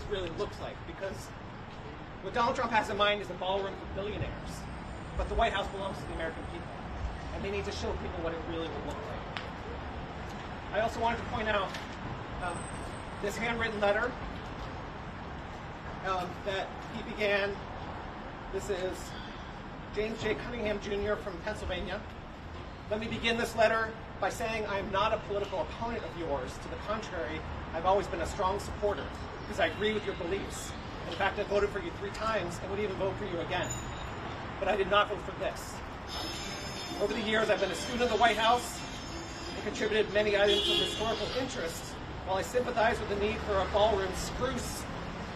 really looks like, because what Donald Trump has in mind is a ballroom for billionaires, but the White House belongs to the American people, and they need to show people what it really will look like. I also wanted to point out this handwritten letter that he began. This is James J. Cunningham Jr. from Pennsylvania. Let me begin this letter by saying I am not a political opponent of yours. To the contrary, I've always been a strong supporter because I agree with your beliefs. In fact, I voted for you 3 times and would even vote for you again. But I did not vote for this. Over the years, I've been a student of the White House and contributed many items of historical interest, while I sympathize with the need for a ballroom spruce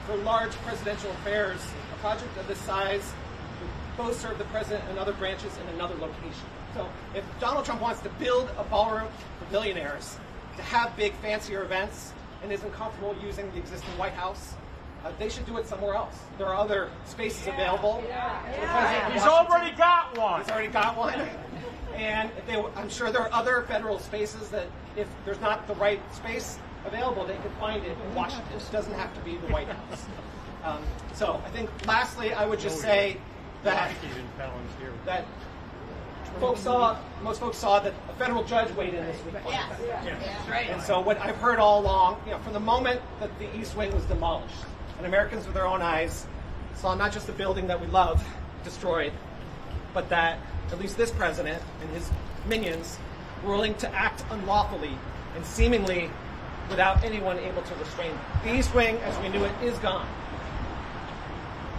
for large presidential affairs. A project of this size would both serve the president and other branches in another location. So if Donald Trump wants to build a ballroom for billionaires, to have big, fancier events, and isn't comfortable using the existing White House, they should do it somewhere else. There are other spaces available. He's already got one. He's already got one. And I'm sure there are other federal spaces that if there's not the right space available, they can find it in Washington. It doesn't have to be the White House. So I think lastly, I would just say that most folks saw that a federal judge weighed in this week. That's right. And so what I've heard all along, from the moment that the East Wing was demolished, and Americans with their own eyes saw not just the building that we love destroyed, but that at least this president and his minions were willing to act unlawfully and seemingly without anyone able to restrain them. The East Wing, as we knew it, is gone.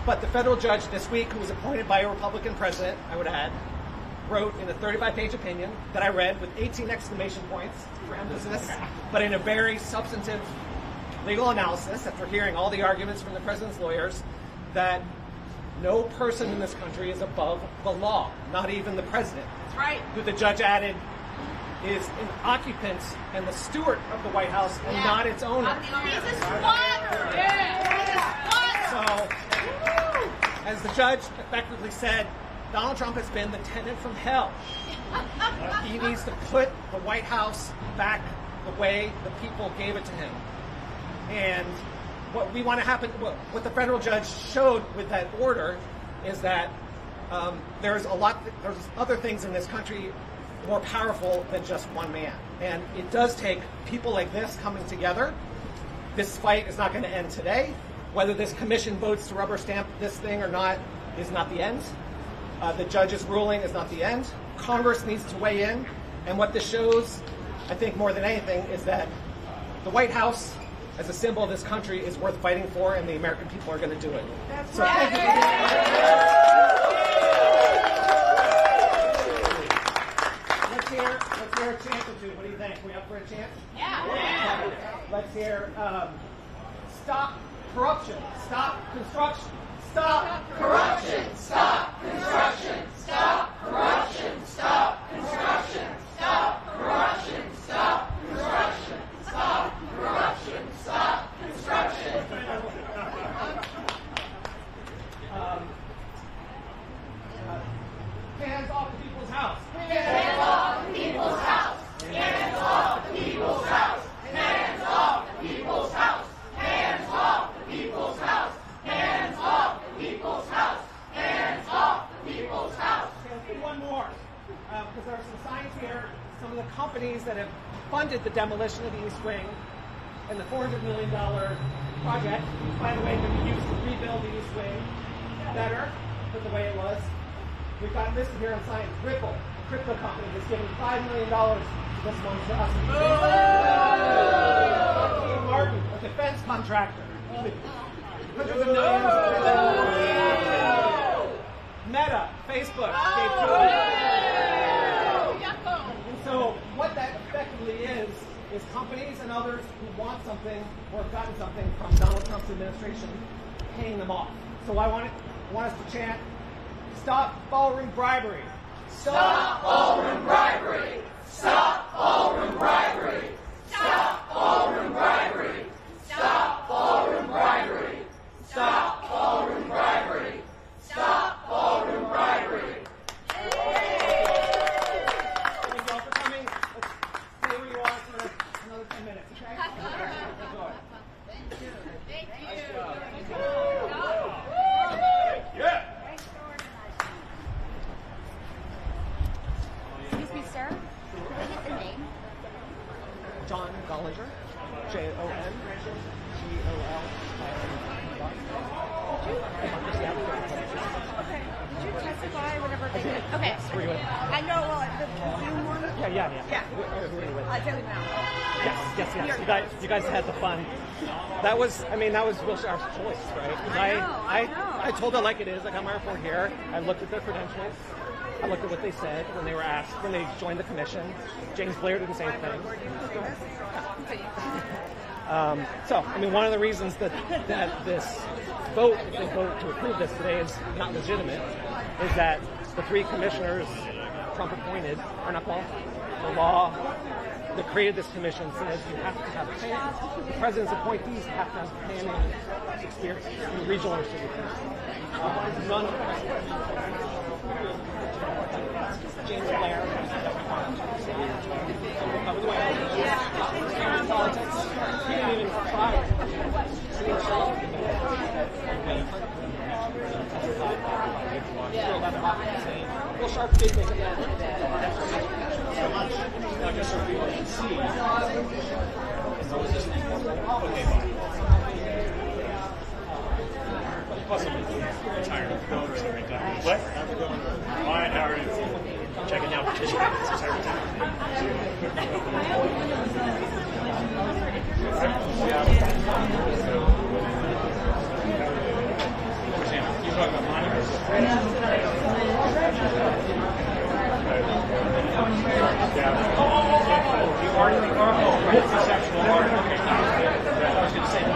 But the federal judge this week, who was appointed by a Republican president, I would add, wrote in a 35-page opinion that I read with 18 exclamation points for emphasis, but in a very substantive legal analysis, after hearing all the arguments from the president's lawyers, that no person in this country is above the law, not even the president. That's right. Who the judge added is an occupant and the steward of the White House and not its owner. He's a squatter. So, as the judge effectively said, Donald Trump has been the tenant from hell. He needs to put the White House back the way the people gave it to him. And what we want to happen, what the federal judge showed with that order is that there's other things in this country more powerful than just one man. And it does take people like this coming together. This fight is not going to end today. Whether this commission votes to rubber stamp this thing or not is not the end. The judge's ruling is not the end. Congress needs to weigh in. And what this shows, I think more than anything, is that the White House, as a symbol of this country, is worth fighting for, and the American people are going to do it. That's so right. Thank you. Let's hear a chant or two. What do you think? We up for a chant? Yeah. Let's hear stop corruption, stop construction, stop corruption, stop construction, stop corruption, stop construction, stop corruption, stop construction, stop corruption, stop construction. Hands off the people's house. Hands off the people's house. Hands off the people's house. Hands off the people's house. Hands off the people's house. Hands off the people's house. Hands off the people's house. Okay, let's do one more, because there are some signs here. Some of the companies that have funded the demolition of the East Wing and the $400 million project, which, by the way, can be used to rebuild the East Wing better than the way it was. We've got listed here on signs. Ripple, a crypto company, has given $5 million to this one for us. Lockheed Martin, a defense contractor. Hundreds of millions. Meta, Facebook, gave $2 million. And so what that effectively is companies and others who want something or have gotten something from Donald Trump's administration paying them off. So I want us to chant, stop ballroom bribery. Stop ballroom bribery. Stop ballroom bribery. Stop ballroom bribery. Stop ballroom bribery. Stop ballroom bribery. Stop ballroom bribery. Thank you all for coming. Let's stay where you are for another 10 minutes, okay? Thank you. Thank you. Did you testify whenever they did? Okay. Were you with? I know, well, the Zoom one? Yeah. Yeah. Who were you with? Daily Mail. Yes. You guys had the fun. That was Will Sharp's choice, right? I know. I told it like it is. I got my report here. I looked at their credentials. I looked at what they said when they were asked, when they joined the commission. James Blair didn't say anything. One of the reasons that this vote, if they vote to approve this today, is not legitimate, is that the three commissioners Trump appointed are not qualified. The law that created this commission says you have to have planning. The president's appointees have to have planning experience in regional or city planning. None of them. James Blair. By the way, politics. He didn't even try. Will Sharp did make it. Just so people can see. Plus, I'm tired of going every time. What? Fine, how are you? Checking out participants every time. You talking about monitors? You are in the car? It's a sexual art. I was going to say that.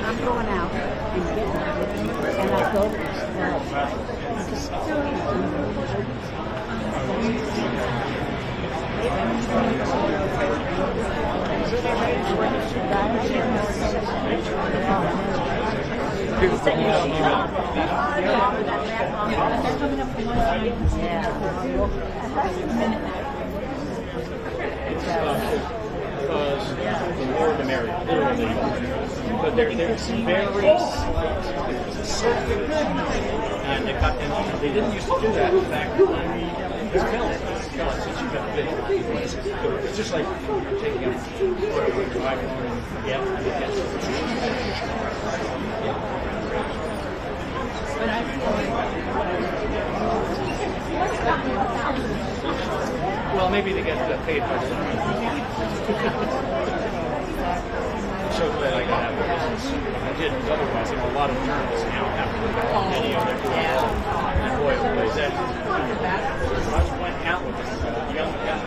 I'm going out and getting it, and I go Because the more the merrier, literally. But there's very specific, and they didn't used to do that. In fact, it's killing since you've got the video. It's just like you're taking a photo with your iPhone and forget. Well, maybe they get paid by the so glad I got out of business. I didn't. Otherwise, a lot of journalists now have to look at video. And boy, was that. I just went out with this young guy.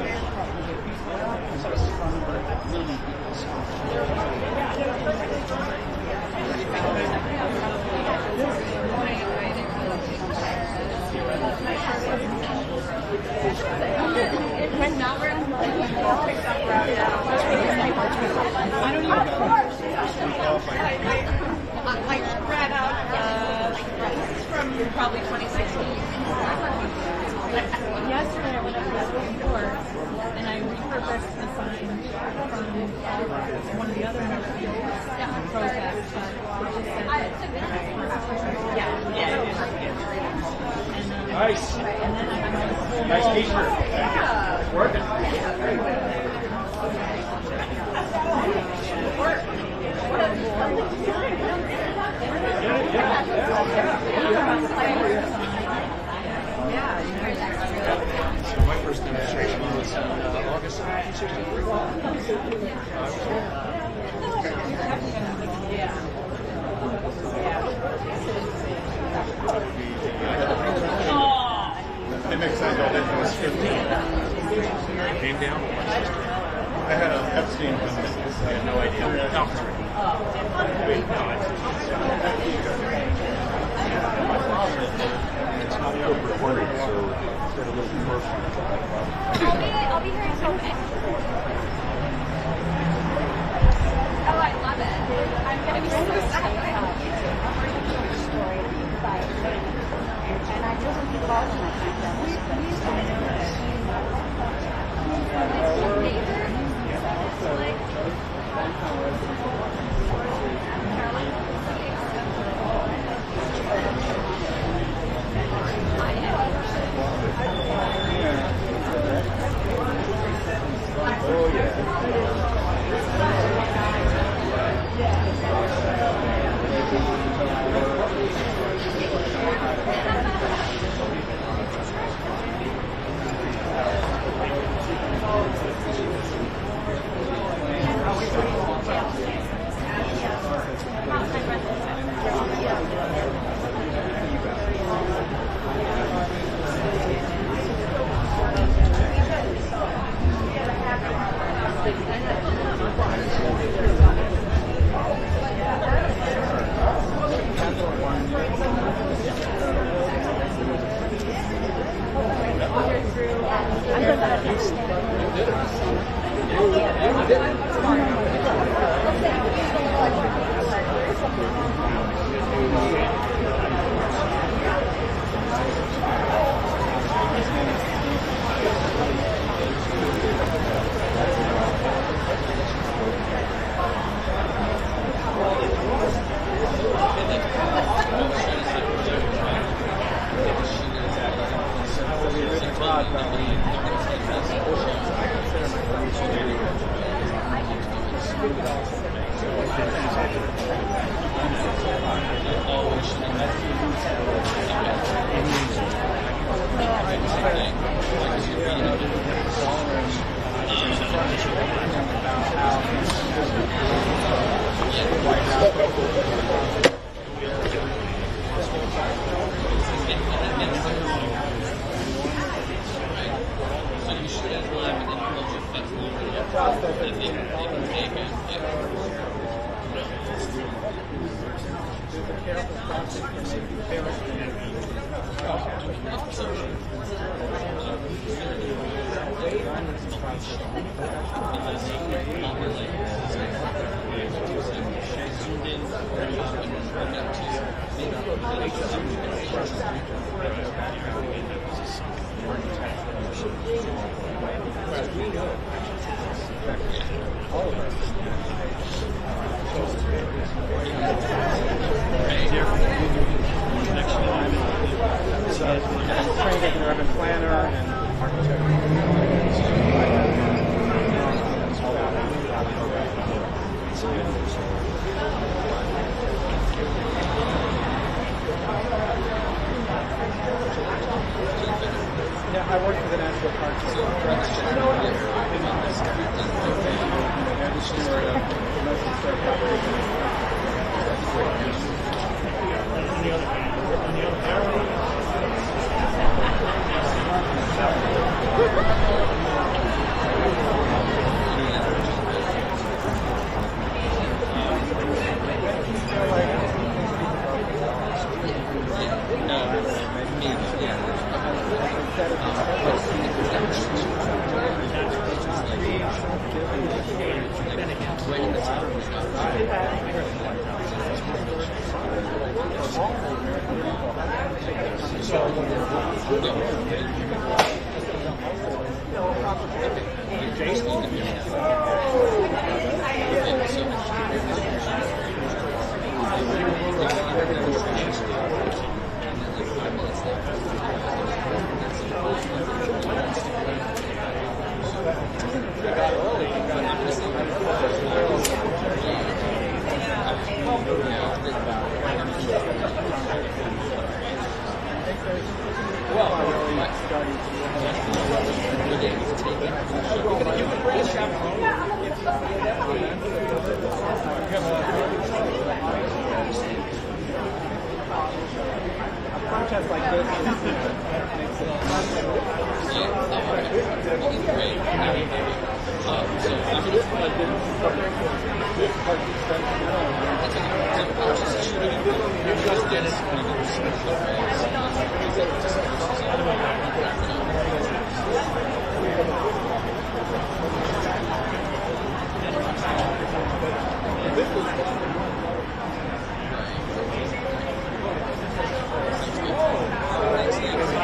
I read out from probably 2016. Yesterday I went up to the store and I repurposed the sign from one of the other protests. Nice. And then I went to Nice t-shirt. It's working. So my first demonstration was August 1963. It makes sense. I was 15. Came down. I had an Epstein. I had no idea. No. Wait, no.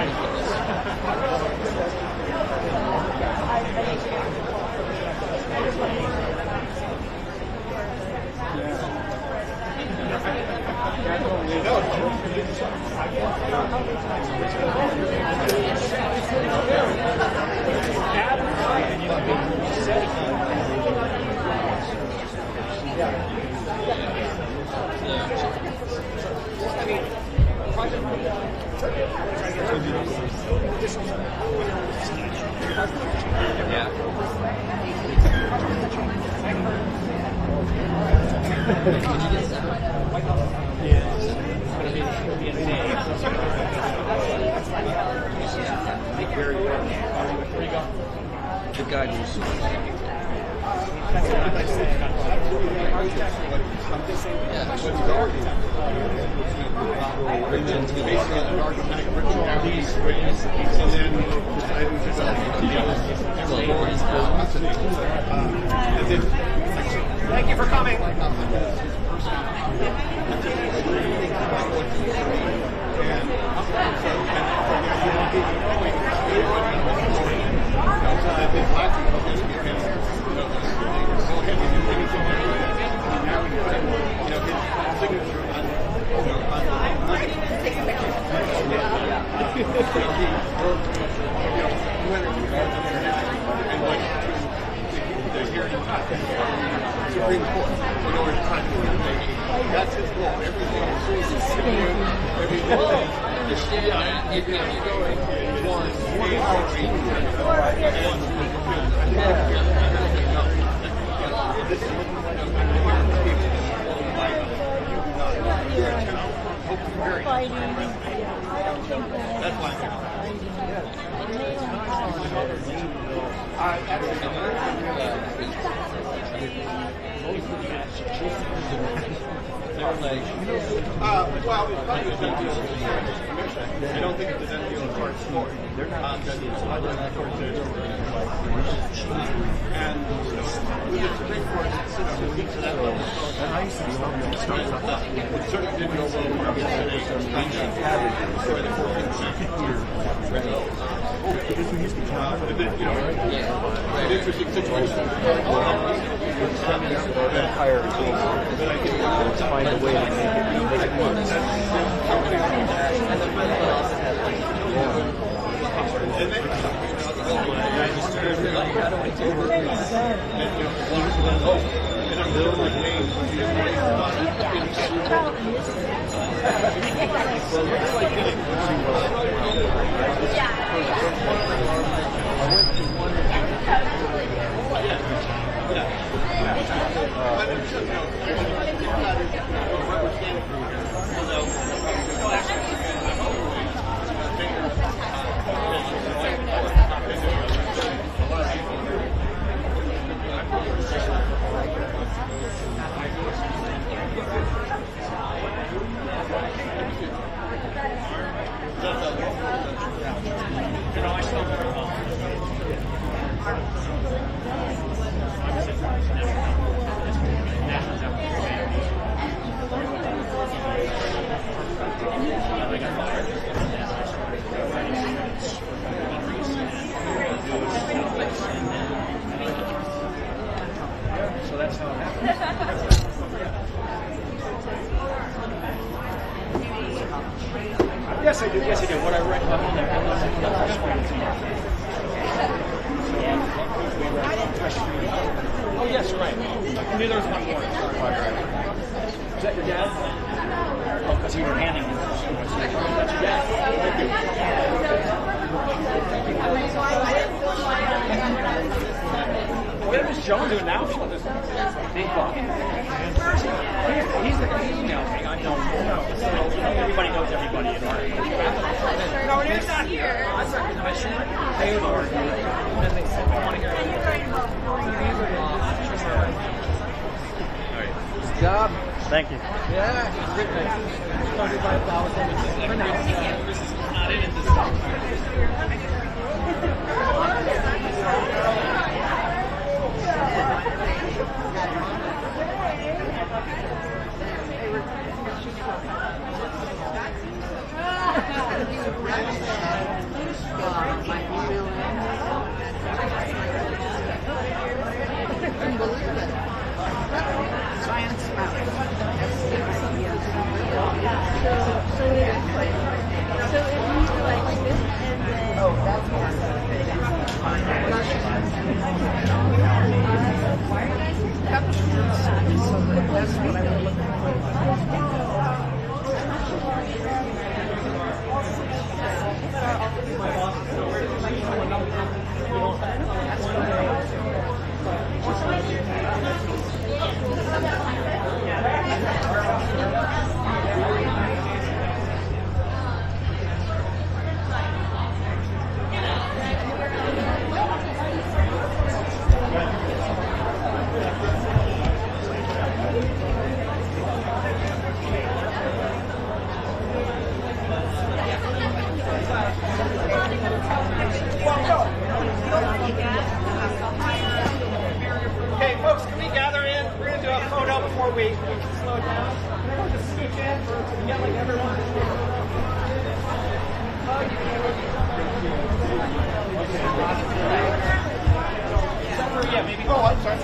Right. The guy who's Thank you for coming. Supreme Court. In order to try to that's his goal. Everything well, it's probably the done deal with the commission. I don't think it's a done deal in court story. And with the Supreme Court, it sits at that level. It certainly didn't go well for the 14th century. An interesting situation. let's find a way to make it work. So that's how it happens. Yes, I do. Yes, I do. What I read up in there. Oh, yes, right. I knew there was one more. Is that your dad? Oh, because you were handing him. That's your dad. What is Joan doing now? Big buck. He's emailed me. I don't know. So everybody knows everybody in our No, he's not here. I recognize him. Theodore. And then they said, I want to hear Good job. Thank you. Yeah, great. 35,000. This is not in this stuff. Science. Yeah, maybe. Oh, I'm sorry.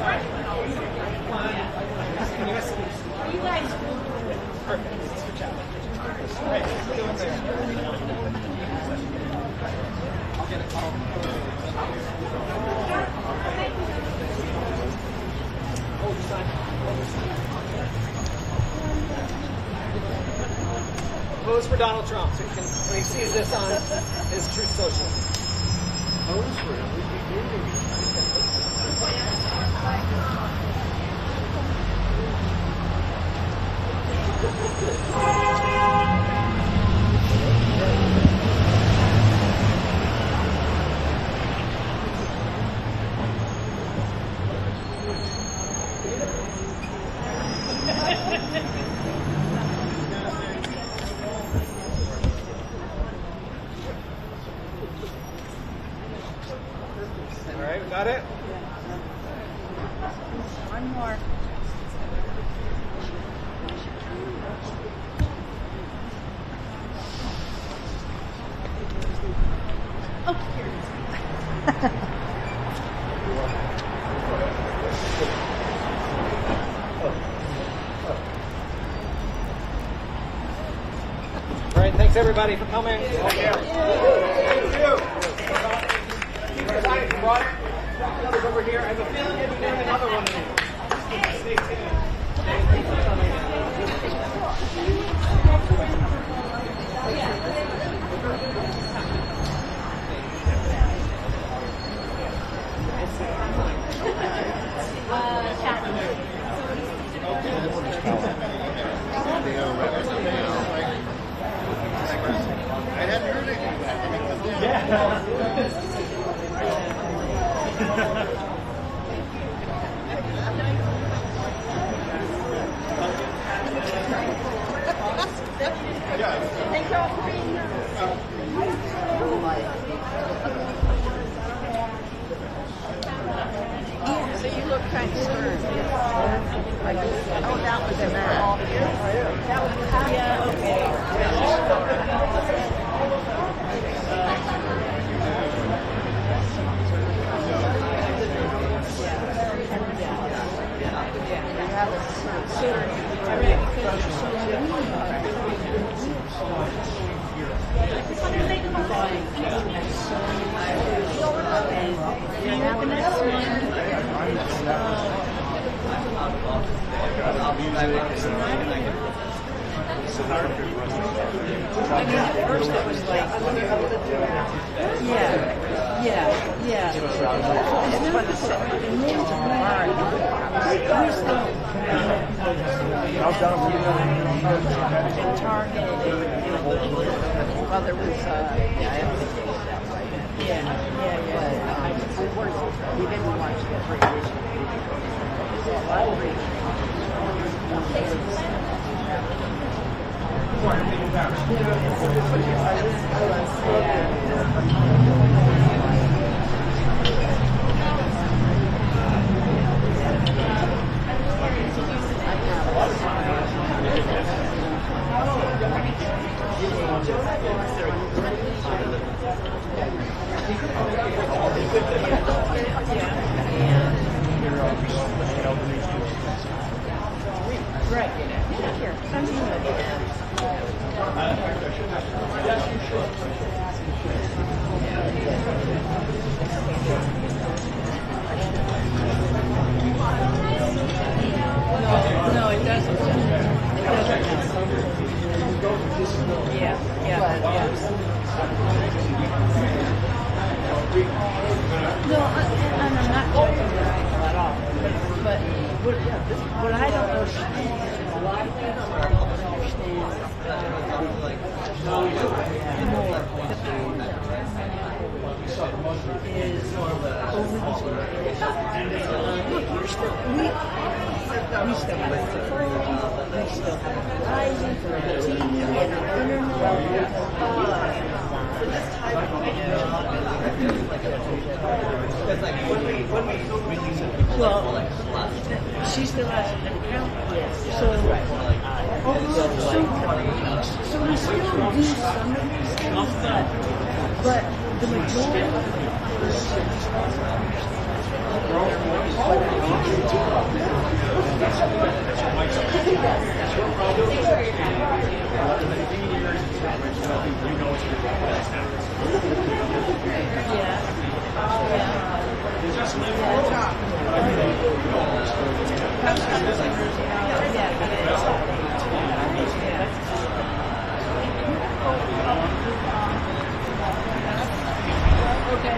You guys. Perfect. Good job. All right, what are we doing there? I'll get a call. Hold the sign. Vote for Donald Trump so he can, when he sees this on his Truth Social. All right, we got it? One more. Oh, here it is. All right, thanks everybody for coming. Thank you. Keep your eye brought it. Others over here. I have a feeling you'll be doing another one of these. Stay tuned. Thanks for coming. I hadn't heard anything about it. Thank you all for being here. So you look kind of stern. Oh, that was in that. Yeah, okay. First it was like, yeah. It's fun to sit. And Target. Well, there was, yeah, I have to take that right. Yeah. But we didn't watch the three years. Right. Here. No, it doesn't. It doesn't. Yeah. No, and I'm not joking at all. But what I don't understand, a lot of people don't understand more is over look, we're still, we still have the phone, we still have Verizon, the TV, and the internet. For this type of well, she still has an account. Yes. So we still do some of these things, but But the majority of the Okay.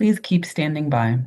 Please keep standing by.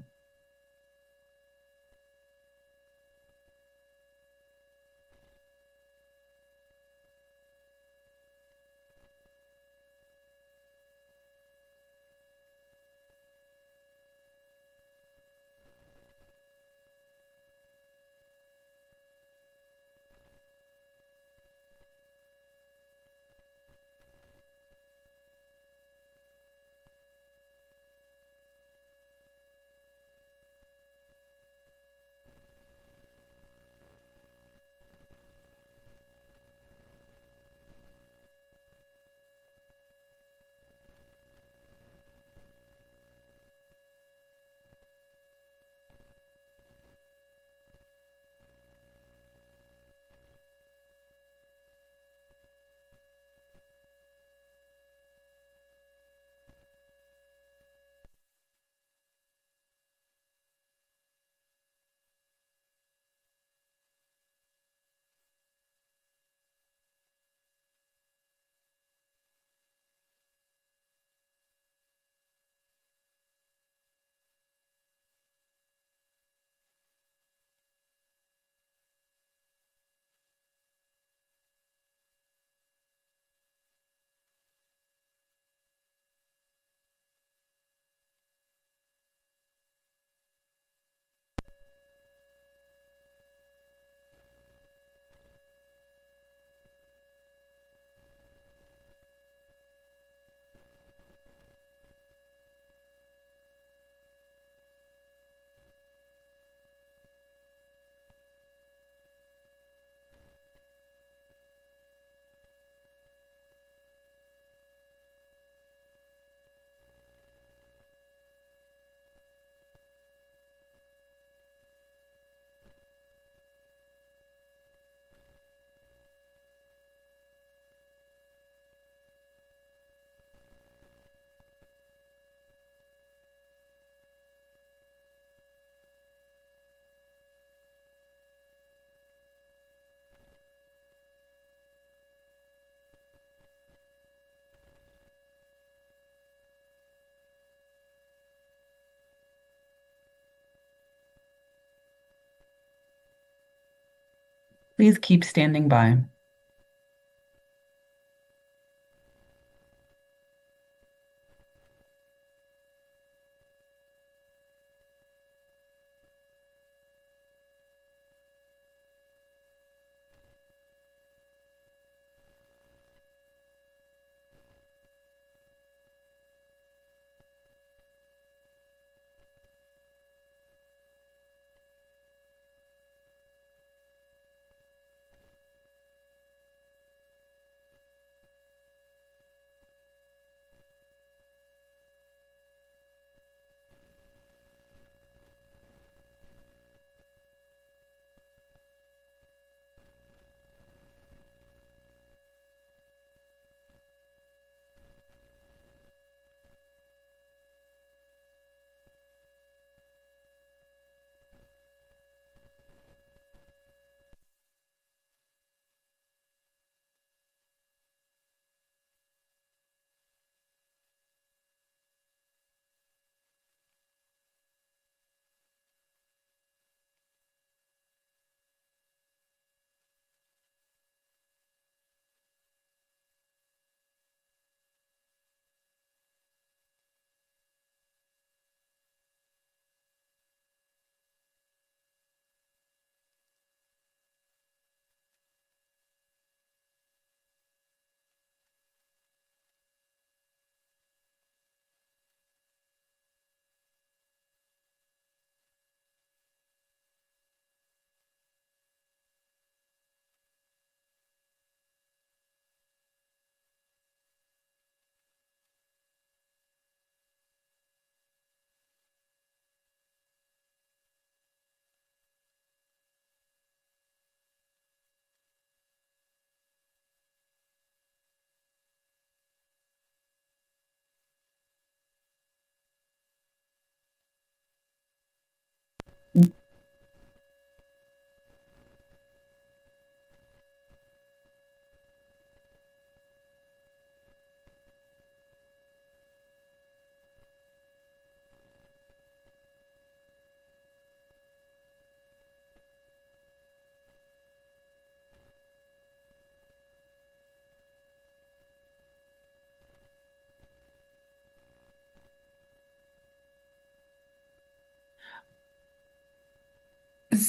Please keep standing by.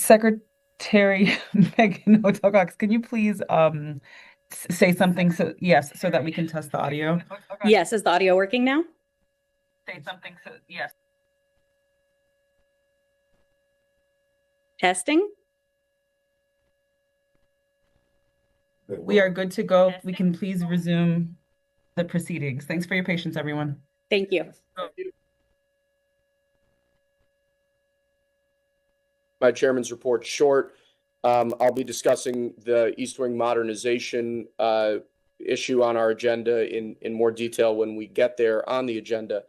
Secretary Megan Hotel Cox, can you please say something so that we can test the audio? Yes, is the audio working now? Say something yes. Testing? We are good to go. We can please resume the proceedings. Thanks for your patience, everyone. Thank you. My chairman's report short. I'll be discussing the East Wing modernization issue on our agenda in more detail when we get there on the agenda.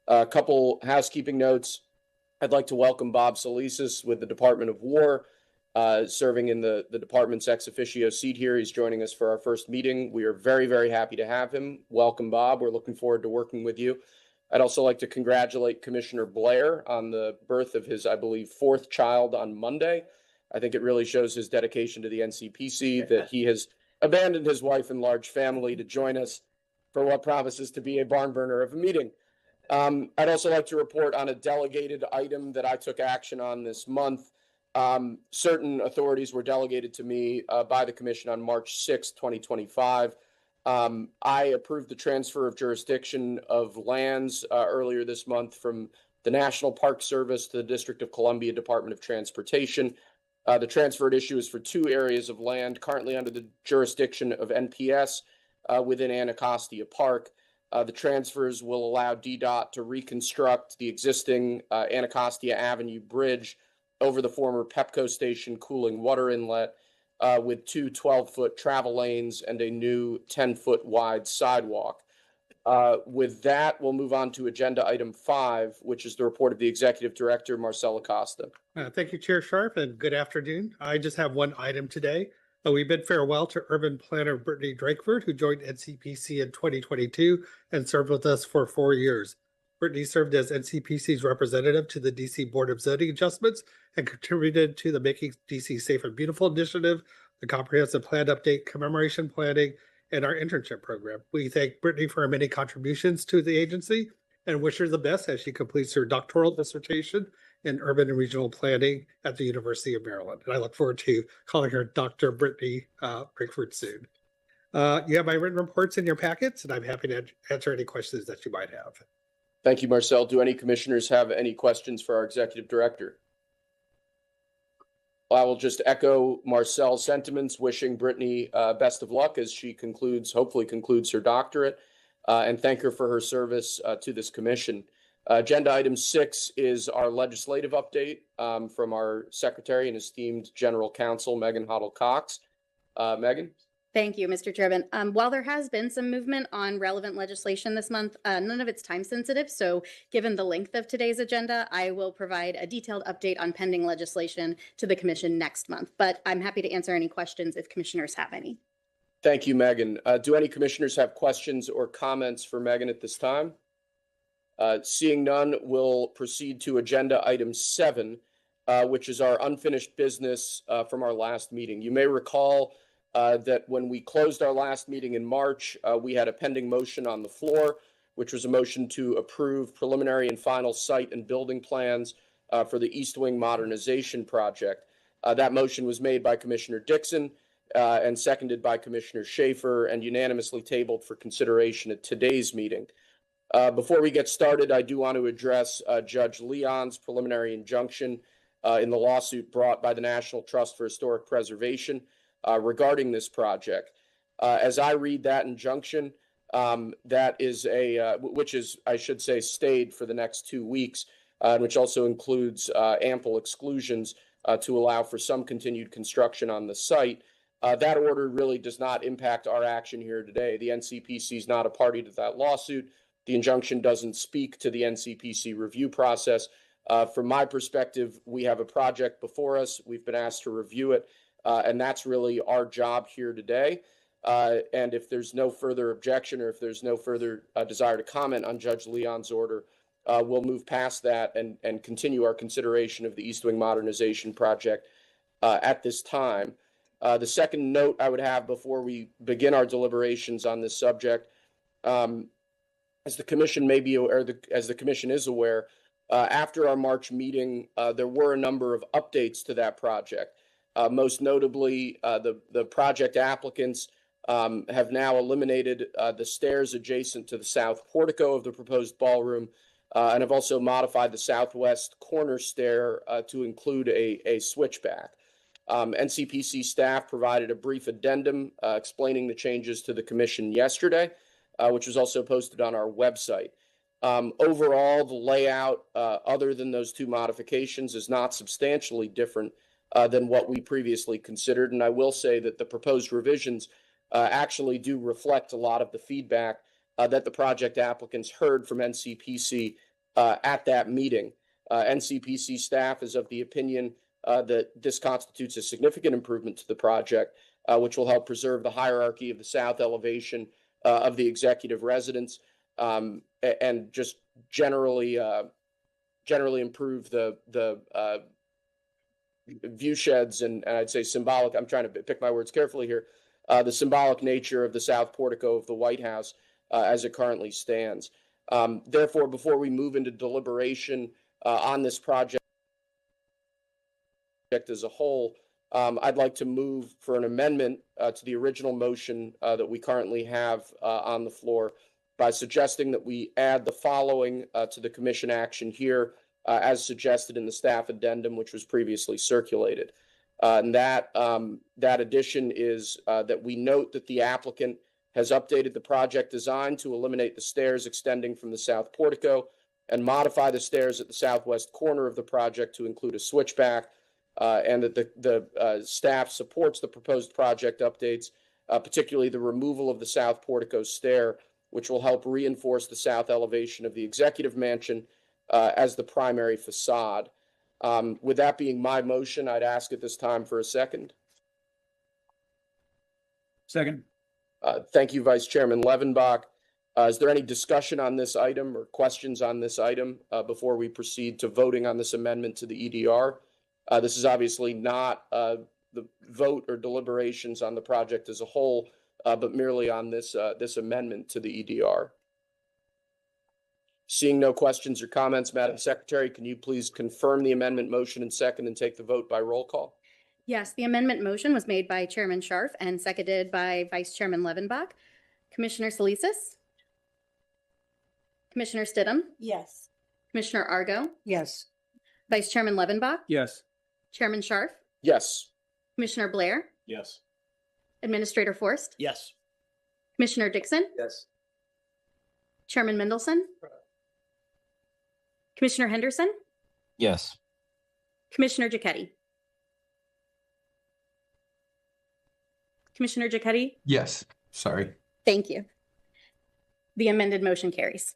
A couple housekeeping notes. I'd like to welcome Bob Solisas with the Department of War, serving in the department's ex officio seat here. He's joining us for our first meeting. We are very, very happy to have him. Welcome, Bob. We're looking forward to working with you. I'd also like to congratulate Commissioner Blair on the birth of his, I believe, fourth child on Monday. I think it really shows his dedication to the NCPC that he has abandoned his wife and large family to join us for what promises to be a barn burner of a meeting. I'd also like to report on a delegated item that I took action on this month. Certain authorities were delegated to me by the Commission on March 6, 2025. I approved the transfer of jurisdiction of lands earlier this month from the National Park Service to the District of Columbia Department of Transportation. The transferred issue is for 2 areas of land currently under the jurisdiction of NPS within Anacostia Park. The transfers will allow DDOT to reconstruct the existing Anacostia Avenue Bridge over the former Pepco Station cooling water inlet with 2 12-foot travel lanes and a new 10-foot wide sidewalk. With that, we'll move on to agenda item 5, which is the report of the Executive Director, Marcel Acosta. Thank you, Chair Sharp, and good afternoon. I just have one item today. We bid farewell to urban planner Brittany Drakeford, who joined NCPC in 2022 and served with us for 4 years. Brittany served as NCPC's representative to the DC Board of Zoning Adjustments and contributed to the Making DC Safe and Beautiful initiative, the Comprehensive Plan Update, Commemoration Planning, and our internship program. We thank Brittany for her many contributions to the agency and wish her the best as she completes her doctoral dissertation in urban and regional planning at the University of Maryland. And I look forward to calling her Dr. Brittany Drakeford soon. You have my written reports in your packets, and I'm happy to answer any questions that you might have. Thank you, Marcel. Do any commissioners have any questions for our Executive Director? I will just echo Marcel's sentiments, wishing Brittany best of luck as she hopefully concludes her doctorate, and thank her for her service to this commission. Agenda item 6 is our legislative update from our Secretary and esteemed General Counsel, Megan Hoddle Cox. Megan? Thank you, Mr. Chairman. While there has been some movement on relevant legislation this month, none of it's time sensitive. So given the length of today's agenda, I will provide a detailed update on pending legislation to the Commission next month. But I'm happy to answer any questions if commissioners have any. Thank you, Megan. Do any commissioners have questions or comments for Megan at this time? Seeing none, we'll proceed to agenda item 7, which is our unfinished business from our last meeting. You may recall that when we closed our last meeting in March, we had a pending motion on the floor, which was a motion to approve preliminary and final site and building plans for the East Wing modernization project. That motion was made by Commissioner Dixon and seconded by Commissioner Schaefer and unanimously tabled for consideration at today's meeting. Before we get started, I do want to address Judge Leon's preliminary injunction in the lawsuit brought by the National Trust for Historic Preservation regarding this project. As I read that injunction, that is which is, I should say, stayed for the next 2 weeks, which also includes ample exclusions to allow for some continued construction on the site. That order really does not impact our action here today. The NCPC is not a party to that lawsuit. The injunction doesn't speak to the NCPC review process. From my perspective, we have a project before us. We've been asked to review it. And that's really our job here today. And if there's no further objection or if there's no further desire to comment on Judge Leon's order, we'll move past that and continue our consideration of the East Wing modernization project at this time. The second note I would have before we begin our deliberations on this subject, as the Commission may be aware, as the Commission is aware, After our March meeting, there were a number of updates to that project. Most notably, the project applicants have now eliminated the stairs adjacent to the south portico of the proposed ballroom and have also modified the southwest corner stair to include a switchback. NCPC staff provided a brief addendum explaining the changes to the commission yesterday, which was also posted on our website. Overall, the layout, other than those two modifications, is not substantially different than what we previously considered. And I will say that the proposed revisions actually do reflect a lot of the feedback that the project applicants heard from NCPC at that meeting. NCPC staff is of the opinion that this constitutes a significant improvement to the project, which will help preserve the hierarchy of the south elevation of the executive residence, and just generally improve the view sheds and I'd say symbolic. I'm trying to pick my words carefully here. The symbolic nature of the south portico of the White House as it currently stands. Therefore, before we move into deliberation on this project as a whole, I'd like to move for an amendment to the original motion that we currently have on the floor by suggesting that we add the following to the commission action here as suggested in the staff addendum, which was previously circulated. And that addition is that we note that the applicant has updated the project design to eliminate the stairs extending from the south portico and modify the stairs at the southwest corner of the project to include a switchback, and that the staff supports the proposed project updates, particularly the removal of the south portico stair, which will help reinforce the south elevation of the executive mansion as the primary facade. With that being my motion, I'd ask at this time for a second. Second. Thank you, Vice Chairman Levenbach. Is there any discussion on this item or questions on this item before we proceed to voting on this amendment to the EDR? This is obviously not the vote or deliberations on the project as a whole, but merely on this amendment to the EDR. Seeing no questions or comments, Madam Secretary, can you please confirm the amendment motion and second and take the vote by roll call? Yes, the amendment motion was made by Chairman Scharf and seconded by Vice Chairman Levenbach. Commissioner Solisas? Commissioner Stidham? Yes. Commissioner Argo? Yes. Vice Chairman Levenbach? Yes. Chairman Scharf? Yes. Commissioner Blair? Yes. Administrator Forst? Yes. Commissioner Dixon? Yes. Chairman Mendelson? Commissioner Henderson? Yes. Commissioner Giacchetti? Commissioner Giacchetti? Yes. Sorry. Thank you. The amended motion carries.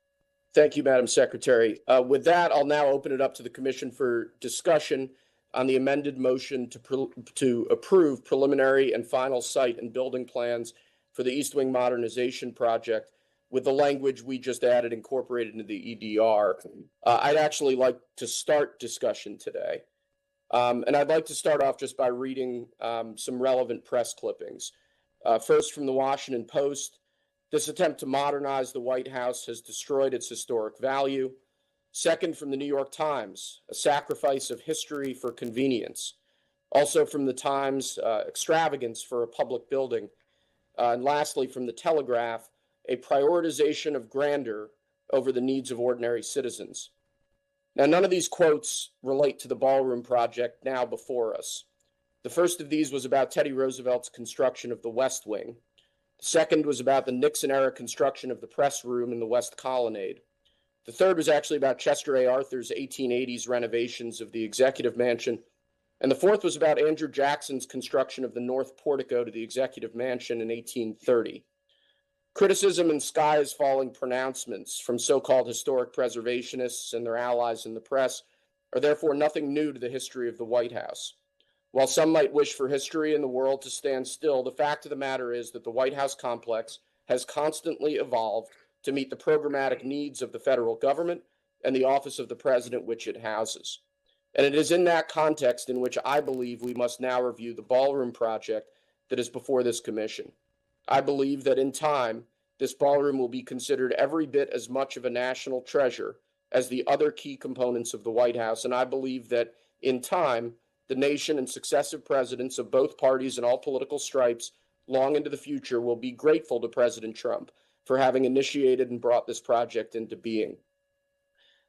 Thank you, Madam Secretary. With that, I'll now open it up to the Commission for discussion on the amended motion to approve preliminary and final site and building plans for the East Wing modernization project with the language we just added incorporated into the EDR. I'd actually like to start discussion today. And I'd like to start off just by reading some relevant press clippings. First, from the Washington Post, this attempt to modernize the White House has destroyed its historic value. Second, from the New York Times, a sacrifice of history for convenience. Also from the Times, extravagance for a public building. And lastly, from the Telegraph, a prioritization of grandeur over the needs of ordinary citizens. Now, none of these quotes relate to the ballroom project now before us. The first of these was about Teddy Roosevelt's construction of the West Wing. The second was about the Nixon-era construction of the press room in the West Colonnade. The third was actually about Chester A. Arthur's 1880s renovations of the Executive Mansion. And the fourth was about Andrew Jackson's construction of the North Portico to the Executive Mansion in 1830. Criticism and sky-is-falling pronouncements from so-called historic preservationists and their allies in the press are therefore nothing new to the history of the White House. While some might wish for history and the world to stand still, the fact of the matter is that the White House complex has constantly evolved to meet the programmatic needs of the federal government and the office of the president which it houses. And it is in that context in which I believe we must now review the ballroom project that is before this commission. I believe that in time, this ballroom will be considered every bit as much of a national treasure as the other key components of the White House, and I believe that in time, the nation and successive presidents of both parties and all political stripes long into the future will be grateful to President Trump for having initiated and brought this project into being.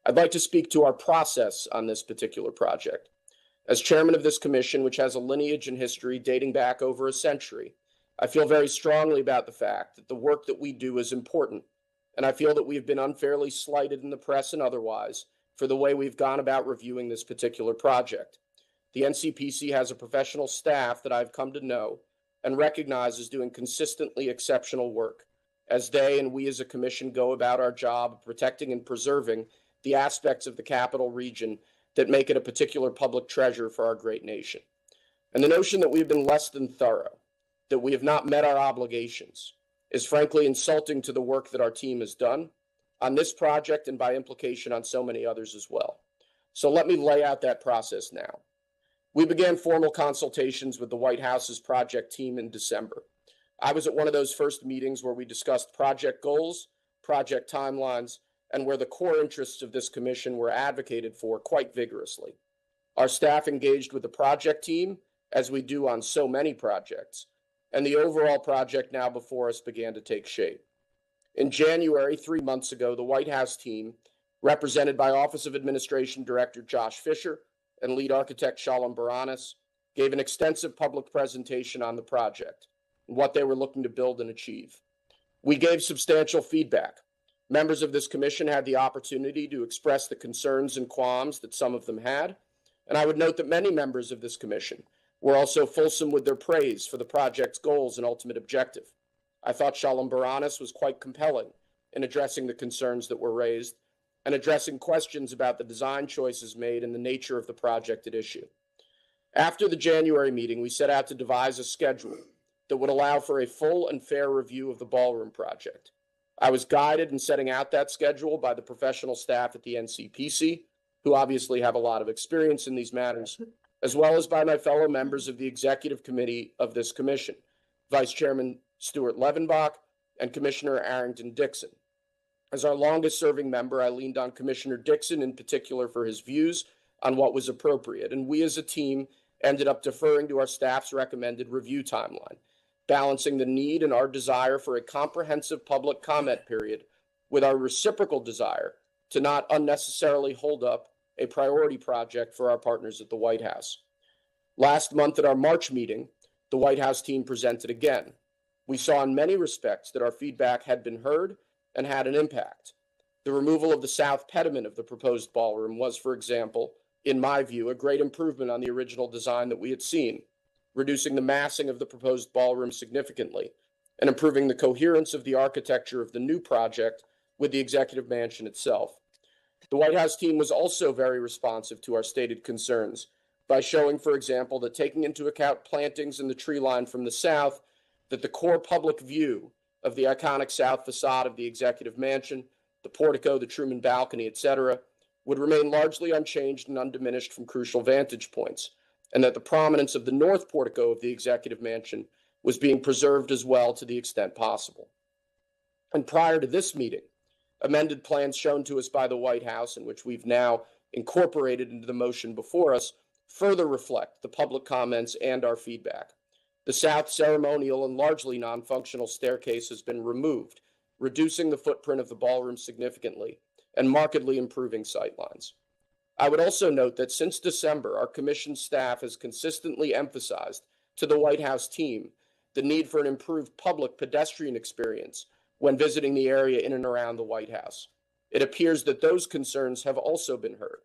I'd like to speak to our process on this particular project. As chairman of this commission, which has a lineage and history dating back over a century, I feel very strongly about the fact that the work that we do is important, and I feel that we have been unfairly slighted in the press and otherwise for the way we've gone about reviewing this particular project. The NCPC has a professional staff that I've come to know and recognize as doing consistently exceptional work as they and we as a commission go about our job of protecting and preserving the aspects of the capital region that make it a particular public treasure for our great nation. And the notion that we've been less than thorough, that we have not met our obligations, is frankly insulting to the work that our team has done on this project and by implication on so many others as well. So let me lay out that process now. We began formal consultations with the White House's project team in December. I was at one of those first meetings where we discussed project goals, project timelines, and where the core interests of this commission were advocated for quite vigorously. Our staff engaged with the project team, as we do on so many projects, and the overall project now before us began to take shape. In January, 3 months ago, the White House team, represented by Office of Administration Director Josh Fisher and lead architect Shalom Baranis, gave an extensive public presentation on the project and what they were looking to build and achieve. We gave substantial feedback. Members of this commission had the opportunity to express the concerns and qualms that some of them had, and I would note that many members of this commission were also fulsome with their praise for the project's goals and ultimate objective. I thought Shalom Baranis was quite compelling in addressing the concerns that were raised and addressing questions about the design choices made and the nature of the project at issue. After the January meeting, we set out to devise a schedule that would allow for a full and fair review of the ballroom project. I was guided in setting out that schedule by the professional staff at the NCPC, who obviously have a lot of experience in these matters, as well as by my fellow members of the executive committee of this commission, Vice Chairman Stuart Levenbach and Commissioner Arrington Dixon. As our longest serving member, I leaned on Commissioner Dixon in particular for his views on what was appropriate, and we as a team ended up deferring to our staff's recommended review timeline, balancing the need and our desire for a comprehensive public comment period with our reciprocal desire to not unnecessarily hold up a priority project for our partners at the White House. Last month at our March meeting, the White House team presented again. We saw in many respects that our feedback had been heard and had an impact. The removal of the south pediment of the proposed ballroom was, for example, in my view, a great improvement on the original design that we had seen, reducing the massing of the proposed ballroom significantly and improving the coherence of the architecture of the new project with the executive mansion itself. The White House team was also very responsive to our stated concerns by showing, for example, that taking into account plantings in the tree line from the south, that the core public view of the iconic south facade of the executive mansion, the portico, the Truman balcony, etc., would remain largely unchanged and undiminished from crucial vantage points, and that the prominence of the north portico of the executive mansion was being preserved as well to the extent possible. And prior to this meeting, amended plans shown to us by the White House, in which we've now incorporated into the motion before us, further reflect the public comments and our feedback. The south ceremonial and largely non-functional staircase has been removed, reducing the footprint of the ballroom significantly and markedly improving sightlines. I would also note that since December, our commission staff has consistently emphasized to the White House team the need for an improved public pedestrian experience when visiting the area in and around the White House. It appears that those concerns have also been heard,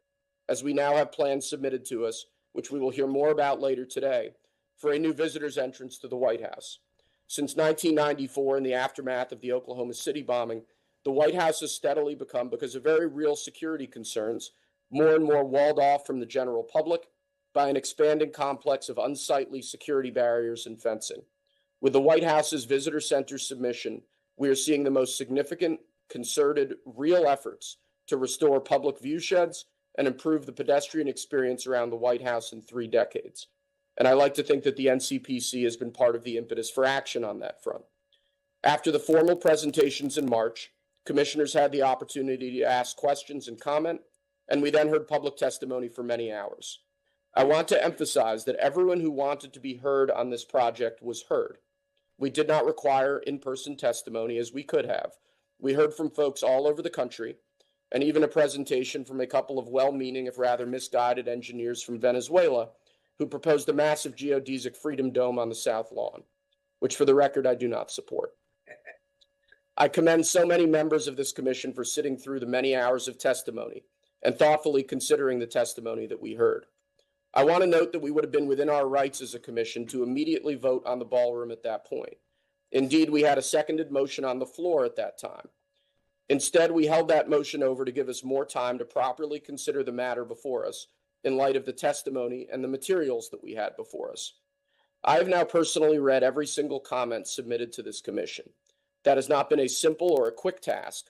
as we now have plans submitted to us, which we will hear more about later today, for a new visitor's entrance to the White House. Since 1994, in the aftermath of the Oklahoma City bombing, the White House has steadily become, because of very real security concerns, more and more walled off from the general public by an expanding complex of unsightly security barriers and fencing. With the White House's visitor center submission, we are seeing the most significant, concerted, real efforts to restore public view sheds and improve the pedestrian experience around the White House in 3 decades. And I like to think that the NCPC has been part of the impetus for action on that front. After the formal presentations in March, Commissioners had the opportunity to ask questions and comment, and we then heard public testimony for many hours. I want to emphasize that everyone who wanted to be heard on this project was heard. We did not require in-person testimony as we could have. We heard from folks all over the country, and even a presentation from a couple of well-meaning, if rather misguided engineers from Venezuela who proposed a massive geodesic freedom dome on the South Lawn, which for the record, I do not support. I commend so many members of this commission for sitting through the many hours of testimony and thoughtfully considering the testimony that we heard. I want to note that we would have been within our rights as a commission to immediately vote on the ballroom at that point. Indeed, we had a seconded motion on the floor at that time. Instead, we held that motion over to give us more time to properly consider the matter before us in light of the testimony and the materials that we had before us. I have now personally read every single comment submitted to this commission. That has not been a simple or a quick task,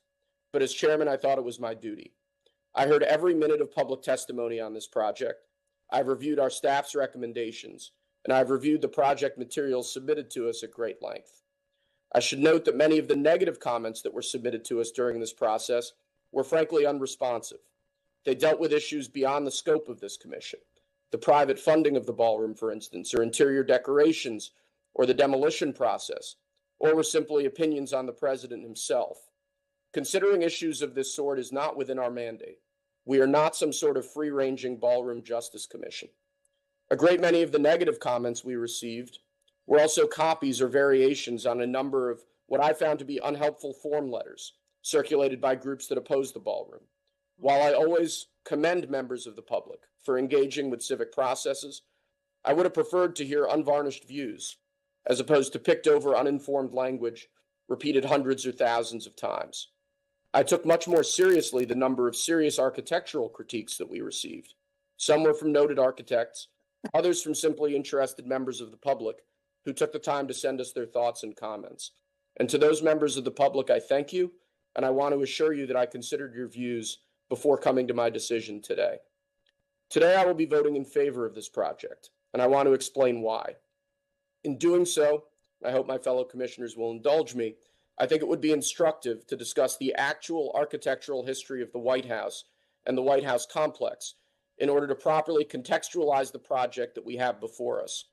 but as chairman, I thought it was my duty. I heard every minute of public testimony on this project. I've reviewed our staff's recommendations, and I've reviewed the project materials submitted to us at great length. I should note that many of the negative comments that were submitted to us during this process were frankly unresponsive. They dealt with issues beyond the scope of this commission, the private funding of the ballroom, for instance, or interior decorations, or the demolition process, or were simply opinions on the president himself. Considering issues of this sort is not within our mandate. We are not some sort of free-ranging ballroom justice commission. A great many of the negative comments we received were also copies or variations on a number of what I found to be unhelpful form letters circulated by groups that oppose the ballroom. While I always commend members of the public for engaging with civic processes, I would have preferred to hear unvarnished views as opposed to picked over uninformed language repeated hundreds or thousands of times. I took much more seriously the number of serious architectural critiques that we received. Some were from noted architects, others from simply interested members of the public who took the time to send us their thoughts and comments. And to those members of the public, I thank you, and I want to assure you that I considered your views before coming to my decision today. Today, I will be voting in favor of this project, and I want to explain why. In doing so, I hope my fellow commissioners will indulge me. I think it would be instructive to discuss the actual architectural history of the White House and the White House complex in order to properly contextualize the project that we have before us.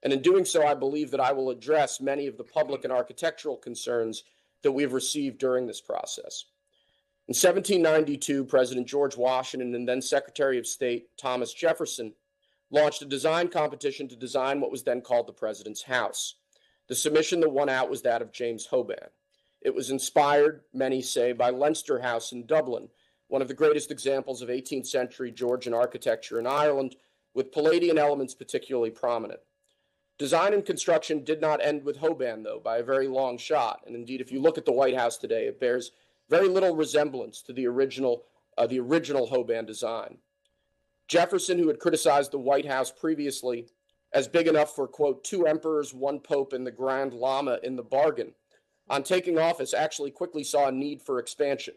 And in doing so, I believe that I will address many of the public and architectural concerns that we've received during this process. In 1792, President George Washington and then Secretary of State Thomas Jefferson launched a design competition to design what was then called the President's House. The submission that won out was that of James Hoban. It was inspired, many say, by Leinster House in Dublin, one of the greatest examples of 18th century Georgian architecture in Ireland, with Palladian elements particularly prominent. Design and construction did not end with Hoban, though, by a very long shot. And indeed, if you look at the White House today, it bears very little resemblance to the original Hoban design. Jefferson, who had criticized the White House previously as big enough for, quote, 2 emperors, 1 pope, and the Grand Lama in the bargain, on taking office actually quickly saw a need for expansion.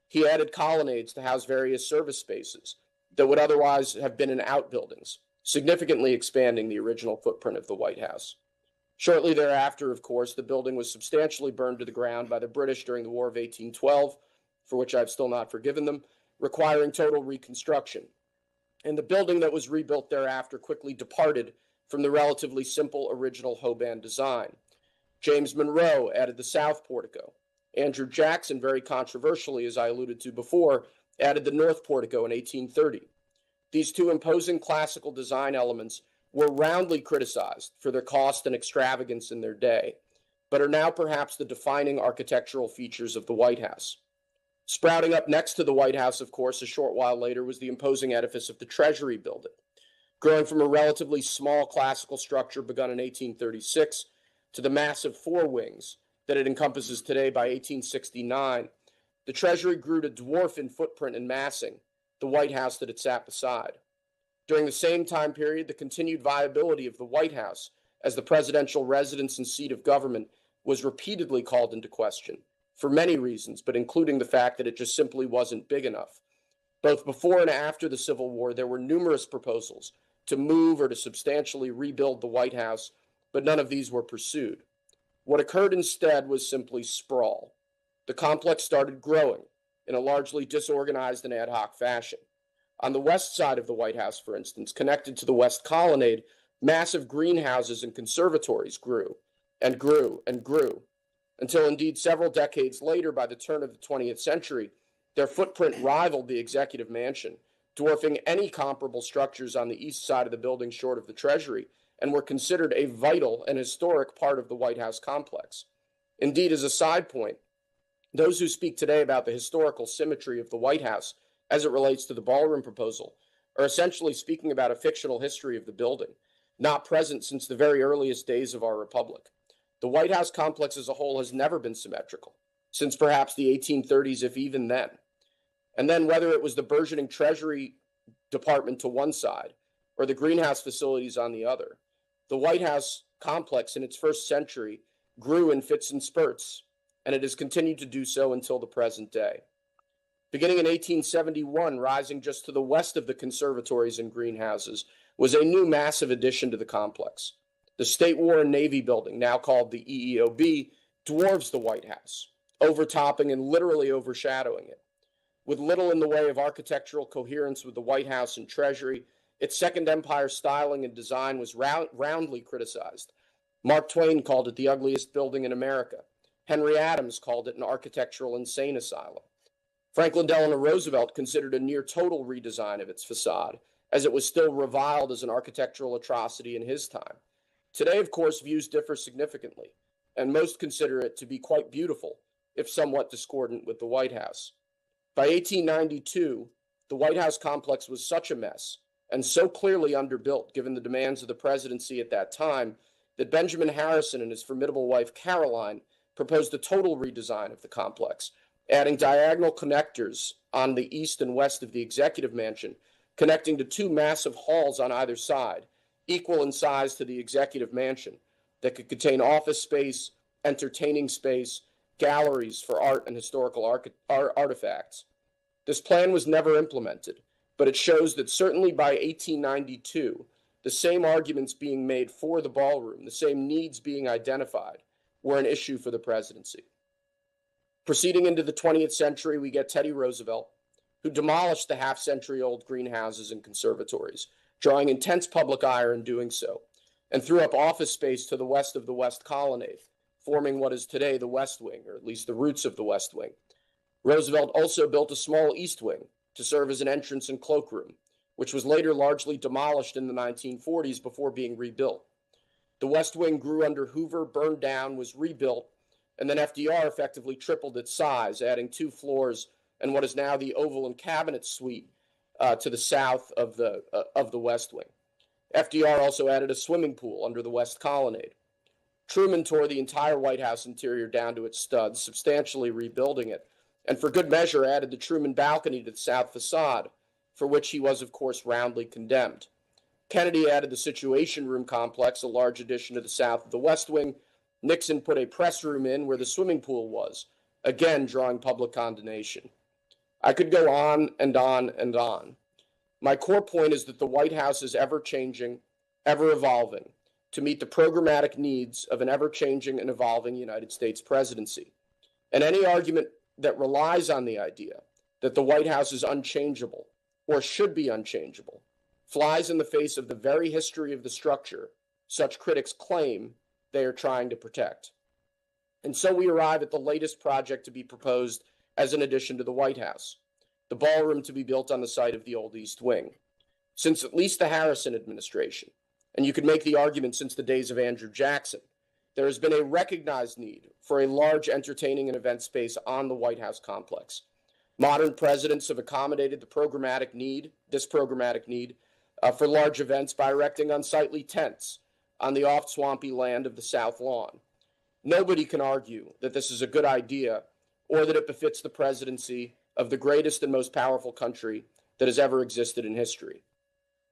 He added colonnades to house various service spaces that would otherwise have been in outbuildings, significantly expanding the original footprint of the White House. Shortly thereafter, of course, the building was substantially burned to the ground by the British during the War of 1812, for which I've still not forgiven them, requiring total reconstruction. And the building that was rebuilt thereafter quickly departed from the relatively simple original Hoban design. James Monroe added the south portico. Andrew Jackson, very controversially, as I alluded to before, added the north portico in 1830. These 2 imposing classical design elements were roundly criticized for their cost and extravagance in their day, but are now perhaps the defining architectural features of the White House. Sprouting up next to the White House, of course, a short while later was the imposing edifice of the Treasury Building. Growing from a relatively small classical structure begun in 1836 to the massive 4 wings that it encompasses today by 1869, the Treasury grew to dwarf in footprint and massing the White House that it sat beside. During the same time period, the continued viability of the White House as the presidential residence and seat of government was repeatedly called into question for many reasons, but including the fact that it just simply wasn't big enough. Both before and after the Civil War, there were numerous proposals to move or to substantially rebuild the White House, but none of these were pursued. What occurred instead was simply sprawl. the complex started growing in a largely disorganized and ad hoc fashion. On the west side of the White House, for instance, connected to the West Colonnade, massive greenhouses and conservatories grew and grew and grew, until indeed several decades later, by the turn of the 20th century, their footprint rivaled the executive mansion, dwarfing any comparable structures on the east side of the building short of the Treasury, and were considered a vital and historic part of the White House complex. Indeed, as a side point, those who speak today about the historical symmetry of the White House as it relates to the ballroom proposal are essentially speaking about a fictional history of the building, not present since the very earliest days of our republic. The White House complex as a whole has never been symmetrical, since perhaps the 1830s, if even then. And then whether it was the burgeoning Treasury Department to one side or the greenhouse facilities on the other, the White House complex in its first century grew in fits and spurts, and it has continued to do so until the present day. Beginning in 1871, rising just to the west of the conservatories and greenhouses was a new massive addition to the complex. The State War and Navy building, now called the EEOB, dwarfs the White House, overtopping and literally overshadowing it. With little in the way of architectural coherence with the White House and Treasury, its Second Empire styling and design was roundly criticized. Mark Twain called it the ugliest building in America. Henry Adams called it an architectural insane asylum. Franklin Delano Roosevelt considered a near total redesign of its facade, as it was still reviled as an architectural atrocity in his time. Today, of course, views differ significantly, and most consider it to be quite beautiful, if somewhat discordant with the White House. By 1892, the White House complex was such a mess, and so clearly underbuilt given the demands of the presidency at that time, that Benjamin Harrison and his formidable wife Caroline proposed a total redesign of the complex, adding diagonal connectors on the east and west of the executive mansion, connecting to two massive halls on either side, equal in size to the executive mansion, that could contain office space, entertaining space, galleries for art and historical artifacts. This plan was never implemented, but it shows that certainly by 1892, the same arguments being made for the ballroom, the same needs being identified, were an issue for the presidency. Proceeding into the 20th century, we get Teddy Roosevelt, who demolished the half-century-old greenhouses and conservatories, drawing intense public ire in doing so, and threw up office space to the west of the West Colonnade, forming what is today the West Wing, or at least the roots of the West Wing. Roosevelt also built a small East Wing to serve as an entrance and cloakroom, which was later largely demolished in the 1940s before being rebuilt. The West Wing grew under Hoover, burned down, was rebuilt, and then FDR effectively tripled its size, adding 2 floors and what is now the Oval and Cabinet Suite to the south of the West Wing. FDR also added a swimming pool under the West Colonnade. Truman tore the entire White House interior down to its studs, substantially rebuilding it, and for good measure added the Truman balcony to the south facade, for which he was, of course, roundly condemned. Kennedy added the Situation Room complex, a large addition to the south of the West Wing. Nixon put a press room in where the swimming pool was, again drawing public condemnation. I could go on and on and on. My core point is that the White House is ever-changing, ever-evolving, to meet the programmatic needs of an ever-changing and evolving United States presidency. And any argument that relies on the idea that the White House is unchangeable, or should be unchangeable, flies in the face of the very history of the structure such critics claim they are trying to protect. And so we arrive at the latest project to be proposed as an addition to the White House, the ballroom to be built on the site of the old East Wing. Since at least the Harrison administration, and you could make the argument since the days of Andrew Jackson, there has been a recognized need for a large entertaining and event space on the White House complex. Modern presidents have accommodated this programmatic need for large events by erecting unsightly tents on the oft-swampy land of the South Lawn. Nobody can argue that this is a good idea or that it befits the presidency of the greatest and most powerful country that has ever existed in history.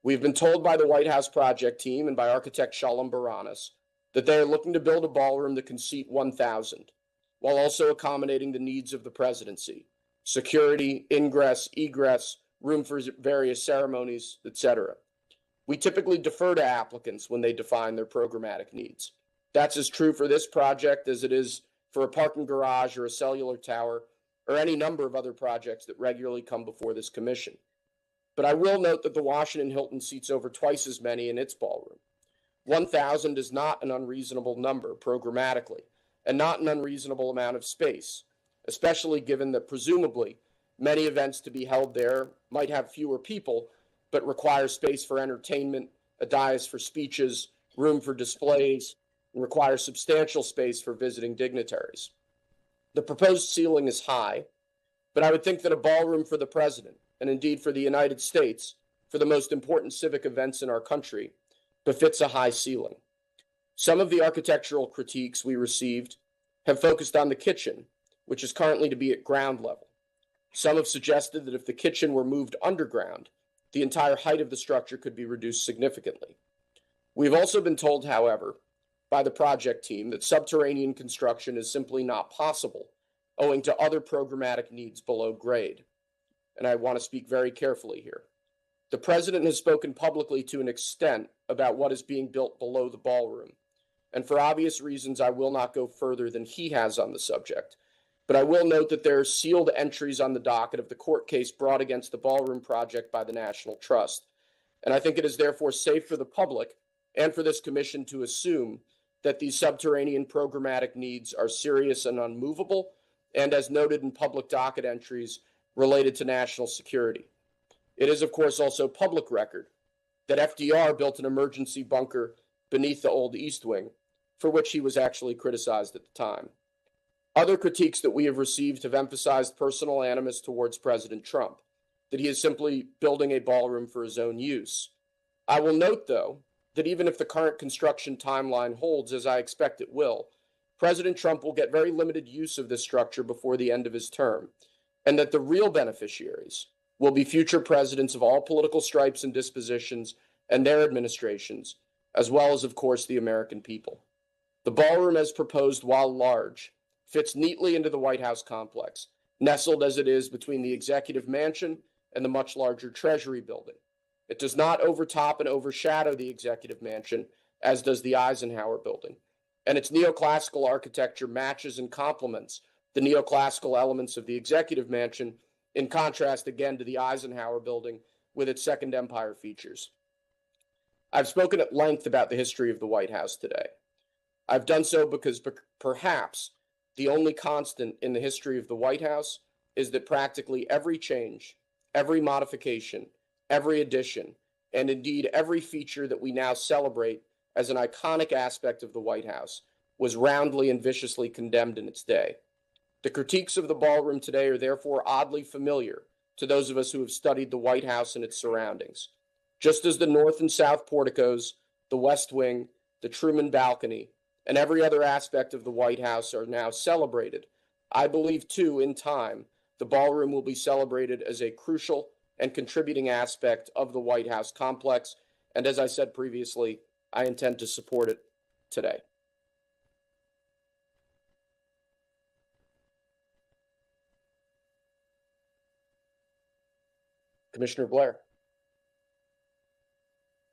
We've been told by the White House project team and by architect Shalom Baranas that they are looking to build a ballroom that can seat 1,000, while also accommodating the needs of the presidency: security, ingress, egress, room for various ceremonies, etc. We typically defer to applicants when they define their programmatic needs. That's as true for this project as it is for a parking garage or a cellular tower, or any number of other projects that regularly come before this commission. But I will note that the Washington Hilton seats over twice as many in its ballroom. 1,000 is not an unreasonable number programmatically, and not an unreasonable amount of space, especially given that presumably many events to be held there might have fewer people, but require space for entertainment, a dais for speeches, room for displays, and require substantial space for visiting dignitaries. The proposed ceiling is high, but I would think that a ballroom for the president, and indeed for the United States, for the most important civic events in our country, befits a high ceiling. Some of the architectural critiques we received have focused on the kitchen, which is currently to be at ground level. Some have suggested that if the kitchen were moved underground, the entire height of the structure could be reduced significantly. We've also been told, however, by the project team that subterranean construction is simply not possible, owing to other programmatic needs below grade. And I want to speak very carefully here. The president has spoken publicly to an extent about what is being built below the ballroom. And for obvious reasons, I will not go further than he has on the subject. But I will note that there are sealed entries on the docket of the court case brought against the ballroom project by the National Trust. And I think it is therefore safe for the public and for this commission to assume that these subterranean programmatic needs are serious and unmovable, and as noted in public docket entries related to national security. It is, of course, also public record that FDR built an emergency bunker beneath the old East Wing, for which he was actually criticized at the time. Other critiques that we have received have emphasized personal animus towards President Trump, that he is simply building a ballroom for his own use. I will note, though, that even if the current construction timeline holds, as I expect it will, President Trump will get very limited use of this structure before the end of his term, and that the real beneficiaries will be future presidents of all political stripes and dispositions and their administrations, as well as, of course, the American people. The ballroom, as proposed, while large, fits neatly into the White House complex, nestled as it is between the Executive Mansion and the much larger Treasury building. It does not overtop and overshadow the Executive Mansion, as does the Eisenhower building. And its neoclassical architecture matches and complements the neoclassical elements of the Executive Mansion, in contrast again to the Eisenhower building with its Second Empire features. I've spoken at length about the history of the White House today. I've done so because perhaps the only constant in the history of the White House is that practically every change, every modification, every addition, and indeed every feature that we now celebrate as an iconic aspect of the White House was roundly and viciously condemned in its day. The critiques of the ballroom today are therefore oddly familiar to those of us who have studied the White House and its surroundings. Just as the north and south porticos, the West Wing, the Truman balcony, and every other aspect of the White House are now celebrated, I believe too, in time, the ballroom will be celebrated as a crucial and contributing aspect of the White House complex. And as I said previously, I intend to support it today. Commissioner Blair.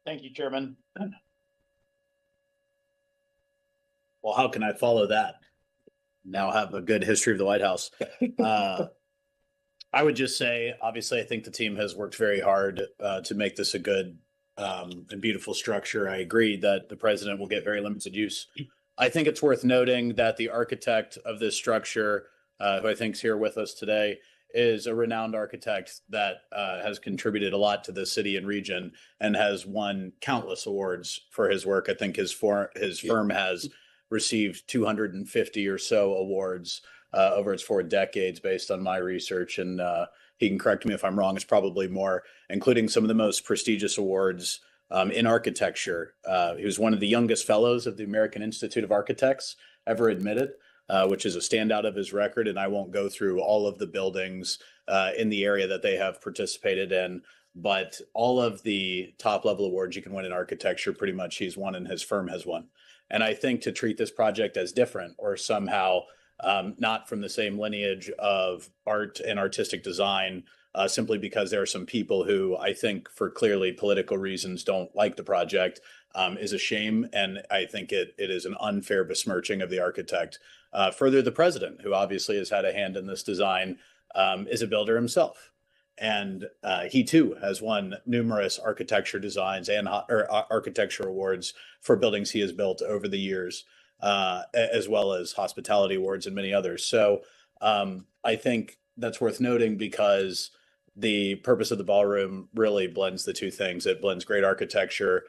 Thank you, Chairman. Well, how can I follow that? Now have a good history of the White House. I would just say, obviously, I think the team has worked very hard to make this a good and beautiful structure. I agree that the president will get very limited use. I think it's worth noting that the architect of this structure, who I think is here with us today, is a renowned architect that has contributed a lot to the city and region and has won countless awards for his work. I think his firm has received 250 or so awards over its 4 decades based on my research. And he can correct me if I'm wrong, it's probably more, including some of the most prestigious awards in architecture. He was one of the youngest fellows of the American Institute of Architects ever admitted, which is a standout of his record. And I won't go through all of the buildings in the area that they have participated in, but all of the top level awards you can win in architecture, pretty much he's won and his firm has won. And I think to treat this project as different or somehow not from the same lineage of art and artistic design, simply because there are some people who I think for clearly political reasons don't like the project, is a shame. And I think it is an unfair besmirching of the architect. Further, the president, who obviously has had a hand in this design, is a builder himself. And he too has won numerous architecture designs and architecture awards for buildings he has built over the years, as well as hospitality awards and many others. So I think that's worth noting because the purpose of the ballroom really blends the two things. It blends great architecture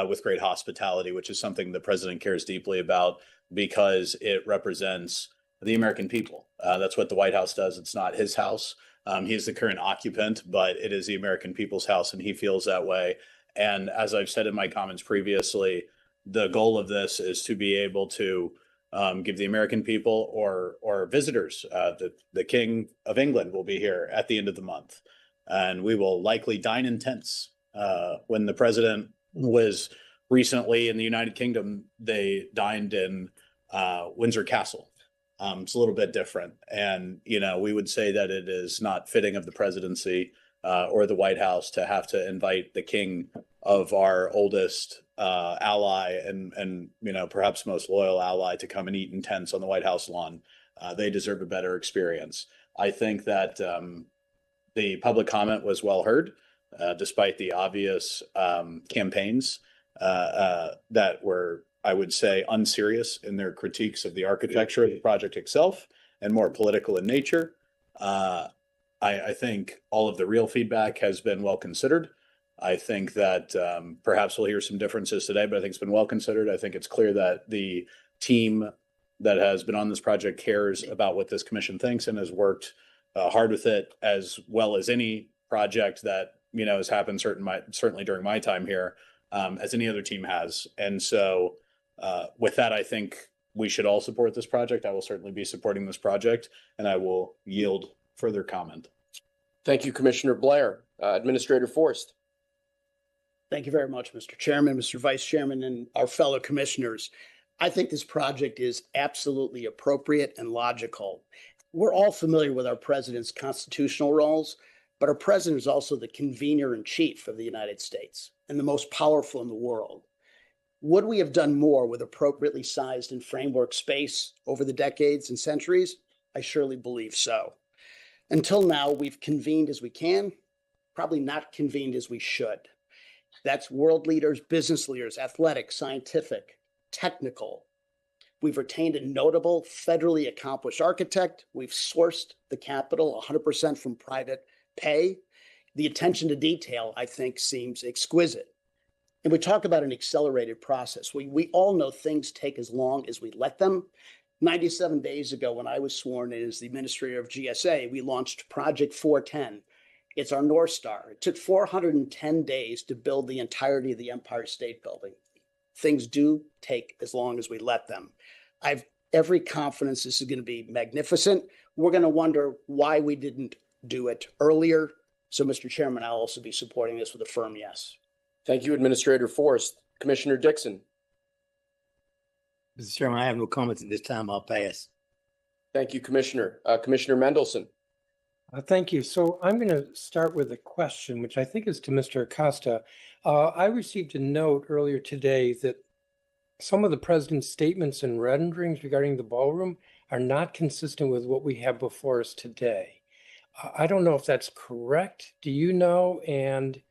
with great hospitality, which is something the president cares deeply about because it represents the American people. That's what the White House does. It's not his house. He is the current occupant, but it is the American people's house, and he feels that way. And as I've said in my comments previously, the goal of this is to be able to give the American people or visitors. The King of England will be here at the end of the month, and we will likely dine in tents. When the president was recently in the United Kingdom, they dined in Windsor Castle. It's a little bit different. And, we would say that it is not fitting of the presidency or the White House to have to invite the king of our oldest ally and perhaps most loyal ally to come and eat in tents on the White House lawn. They deserve a better experience. I think that the public comment was well heard, despite the obvious campaigns that were, I would say, unserious in their critiques of the architecture of the project itself and more political in nature. I think all of the real feedback has been well considered. I think that perhaps we'll hear some differences today, but I think it's been well considered. I think it's clear that the team that has been on this project cares about what this commission thinks and has worked hard with it, as well as any project that has happened certainly during my time here, as any other team has. And so with that, I think we should all support this project. I will certainly be supporting this project, and I will yield further comment. Thank you, Commissioner Blair. Administrator Forrest. Thank you very much, Mr. Chairman, Mr. Vice Chairman, and our fellow commissioners. I think this project is absolutely appropriate and logical. We're all familiar with our president's constitutional roles, but our president is also the convener in chief of the United States and the most powerful in the world. Would we have done more with appropriately sized and framework space over the decades and centuries? I surely believe so. Until now, we've convened as we can, probably not convened as we should. That's world leaders, business leaders, athletic, scientific, technical. We've retained a notable, federally accomplished architect. We've sourced the capital 100% from private pay. The attention to detail, I think, seems exquisite. And we talk about an accelerated process. We all know things take as long as we let them. 97 days ago, when I was sworn in as the administrator of GSA, we launched Project 410. It's our North Star. It took 410 days to build the entirety of the Empire State Building. Things do take as long as we let them. I've every confidence this is going to be magnificent. We're going to wonder why we didn't do it earlier. So, Mr. Chairman, I'll also be supporting this with a firm yes. Thank you, Administrator Forrest. Commissioner Dixon. Mr. Chairman, I have no comments at this time. I'll pass. Thank you, Commissioner. Commissioner Mendelson. Thank you. So I'm going to start with a question, which I think is to Mr. Acosta. I received a note earlier today that some of the president's statements and renderings regarding the ballroom are not consistent with what we have before us today. I don't know if that's correct. Do you know? And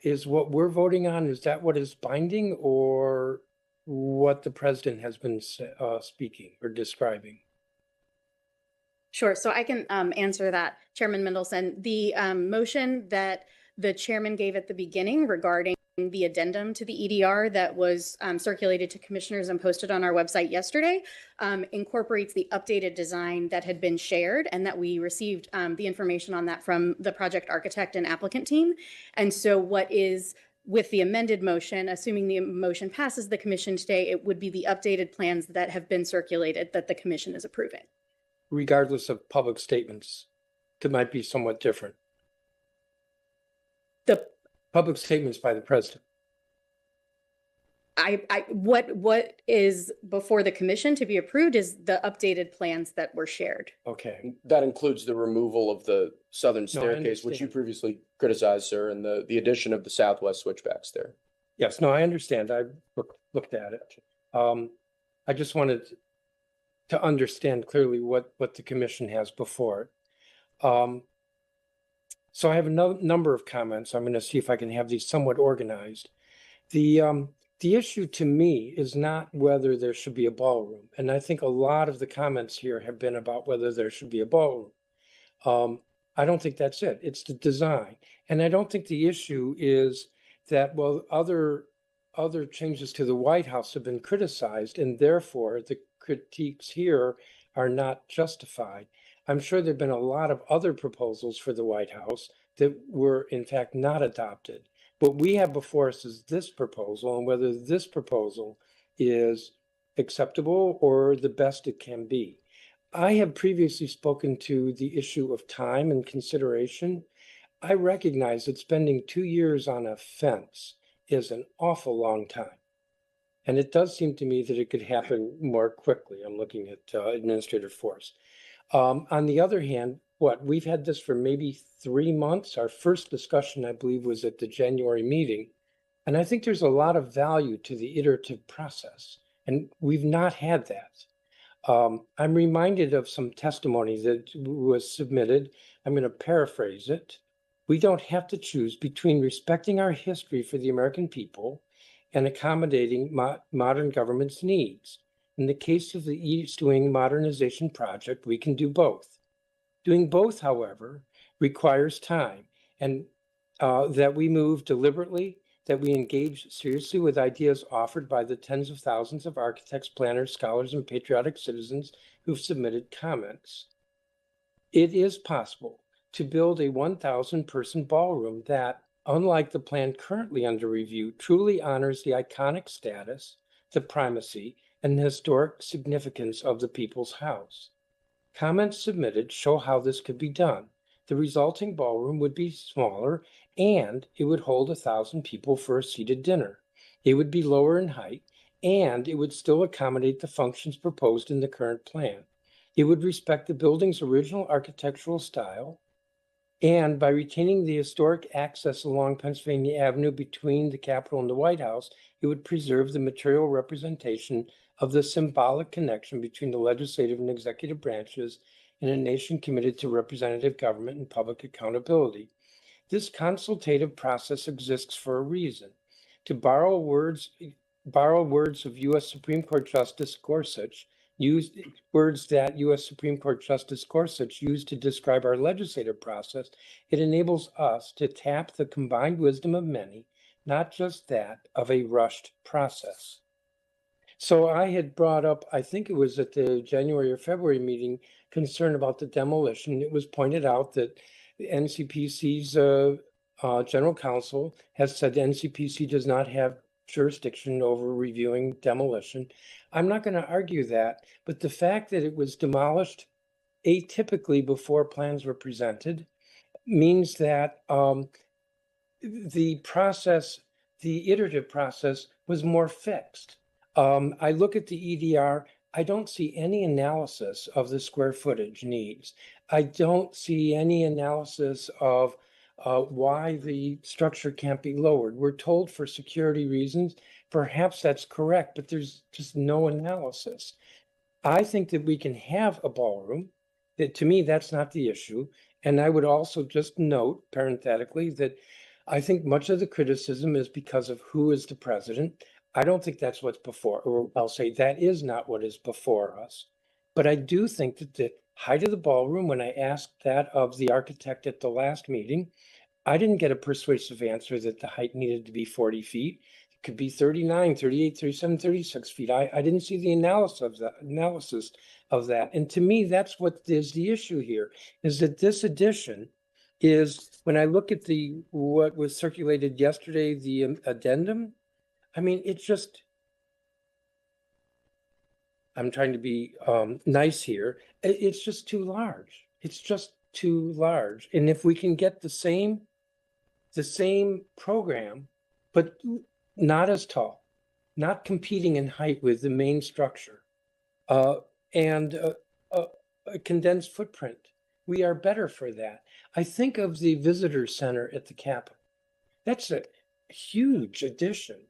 is what we're voting on, is that what is binding or what the president has been speaking or describing? Sure. So I can answer that, Chairman Mendelson. The motion that the chairman gave at the beginning regarding the addendum to the EDR that was circulated to commissioners and posted on our website yesterday incorporates the updated design that had been shared and that we received the information on that from the project architect and applicant team. And so what is with the amended motion, assuming the motion passes the commission today, it would be the updated plans that have been circulated that the commission is approving. Regardless of public statements that might be somewhat different. The public statements by the president. What is before the commission to be approved is the updated plans that were shared. Okay. That includes the removal of the southern staircase, which you previously criticized, sir, and the addition of the southwest switchbacks there. Yes, no, I understand. I looked at it. I just wanted to understand clearly what the commission has before it. So I have a number of comments. I'm going to see if I can have these somewhat organized. The issue to me is not whether there should be a ballroom. And I think a lot of the comments here have been about whether there should be a ballroom. I don't think that's it. It's the design. And I don't think the issue is that, well, other changes to the White House have been criticized, and therefore the critiques here are not justified. I'm sure there've been a lot of other proposals for the White House that were in fact not adopted. What we have before us is this proposal, and whether this proposal is acceptable or the best it can be. I have previously spoken to the issue of time and consideration. I recognize that spending 2 years on a fence is an awful long time. And it does seem to me that it could happen more quickly. I'm looking at administrative force. On the other hand, we've had this for maybe 3 months. Our first discussion, I believe, was at the January meeting. And I think there's a lot of value to the iterative process. And we've not had that. I'm reminded of some testimony that was submitted. I'm going to paraphrase it. We don't have to choose between respecting our history for the American people and accommodating modern government's needs. In the case of the East Wing modernization project, we can do both. Doing both, however, requires time, and that we move deliberately, that we engage seriously with ideas offered by the tens of thousands of architects, planners, scholars, and patriotic citizens who've submitted comments. It is possible to build a 1,000-person ballroom that, unlike the plan currently under review, truly honors the iconic status, the primacy, and the historic significance of the People's House. Comments submitted show how this could be done. The resulting ballroom would be smaller, and it would hold 1,000 people for a seated dinner. It would be lower in height, and it would still accommodate the functions proposed in the current plan. It would respect the building's original architectural style, and by retaining the historic access along Pennsylvania Avenue between the Capitol and the White House, it would preserve the material representation of the symbolic connection between the legislative and executive branches in a nation committed to representative government and public accountability. This consultative process exists for a reason. To borrow words of U.S. Supreme Court Justice Gorsuch, words that U.S. Supreme Court Justice Gorsuch used to describe our legislative process, it enables us to tap the combined wisdom of many, not just that of a rushed process. So I had brought up, I think it was at the January or February meeting, concern about the demolition. It was pointed out that the NCPC's general counsel has said the NCPC does not have jurisdiction over reviewing demolition. I'm not going to argue that, but the fact that it was demolished atypically before plans were presented means that the iterative process was more fixed. I look at the EDR, I don't see any analysis of the square footage needs. I don't see any analysis of why the structure can't be lowered. We're told for security reasons, perhaps that's correct, but there's just no analysis. I think that we can have a ballroom. That, to me, that's not the issue. And I would also just note parenthetically that I think much of the criticism is because of who is the president. I don't think that's what's before, or I'll say that is not what is before us. But I do think that the height of the ballroom, when I asked that of the architect at the last meeting, I didn't get a persuasive answer that the height needed to be 40 feet. It could be 39, 38, 37, 36 feet. I didn't see the analysis of that. And to me, that's what is the issue here, is that this addition is, when I look at what was circulated yesterday, the addendum, I mean, it's just, I'm trying to be nice here. It's just too large. It's just too large. And if we can get the same program, but not as tall, not competing in height with the main structure, and a condensed footprint, we are better for that. I think of the visitor center at the Capitol. That's huge addition.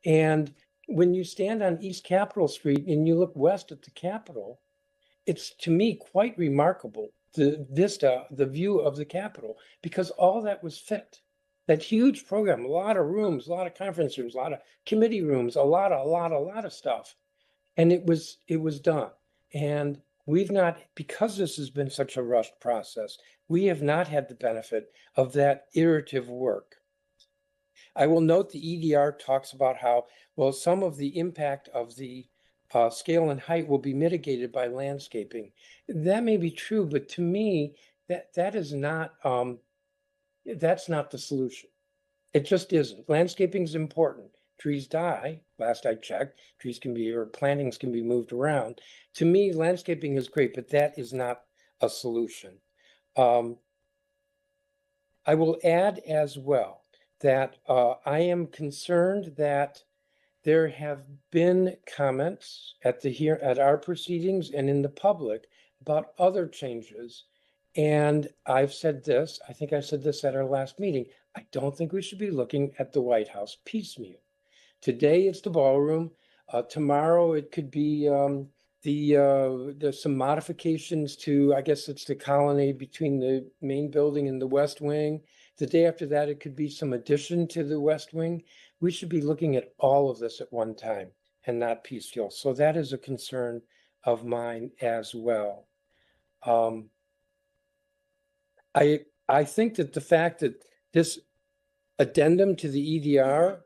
And when you stand on East Capitol Street and you look west at the Capitol, it's to me quite remarkable, the vista, the view of the Capitol, because all that was fit. That huge program, a lot of rooms, a lot of conference rooms, a lot of committee rooms, a lot of stuff. And it was done. And we've not, because this has been such a rushed process, we have not had the benefit of that iterative work. I will note the EDR talks about how, well, some of the impact of the scale and height will be mitigated by landscaping. That may be true, but to me, that is not, that's not the solution. It just isn't. Landscaping is important. Trees die, last I checked. Trees can be, or plantings can be moved around. To me, landscaping is great, but that is not a solution. I will add as well that I am concerned that there have been comments at our proceedings and in the public about other changes. And I've said this, I think I said this at our last meeting, I don't think we should be looking at the White House piecemeal. Today it's the ballroom. Tomorrow it could be there's some modifications to, I guess it's the colonnade between the main building and the West Wing. The day after that, it could be some addition to the West Wing. We should be looking at all of this at one time and not piecemeal. So that is a concern of mine as well. I think that the fact that this addendum to the EDR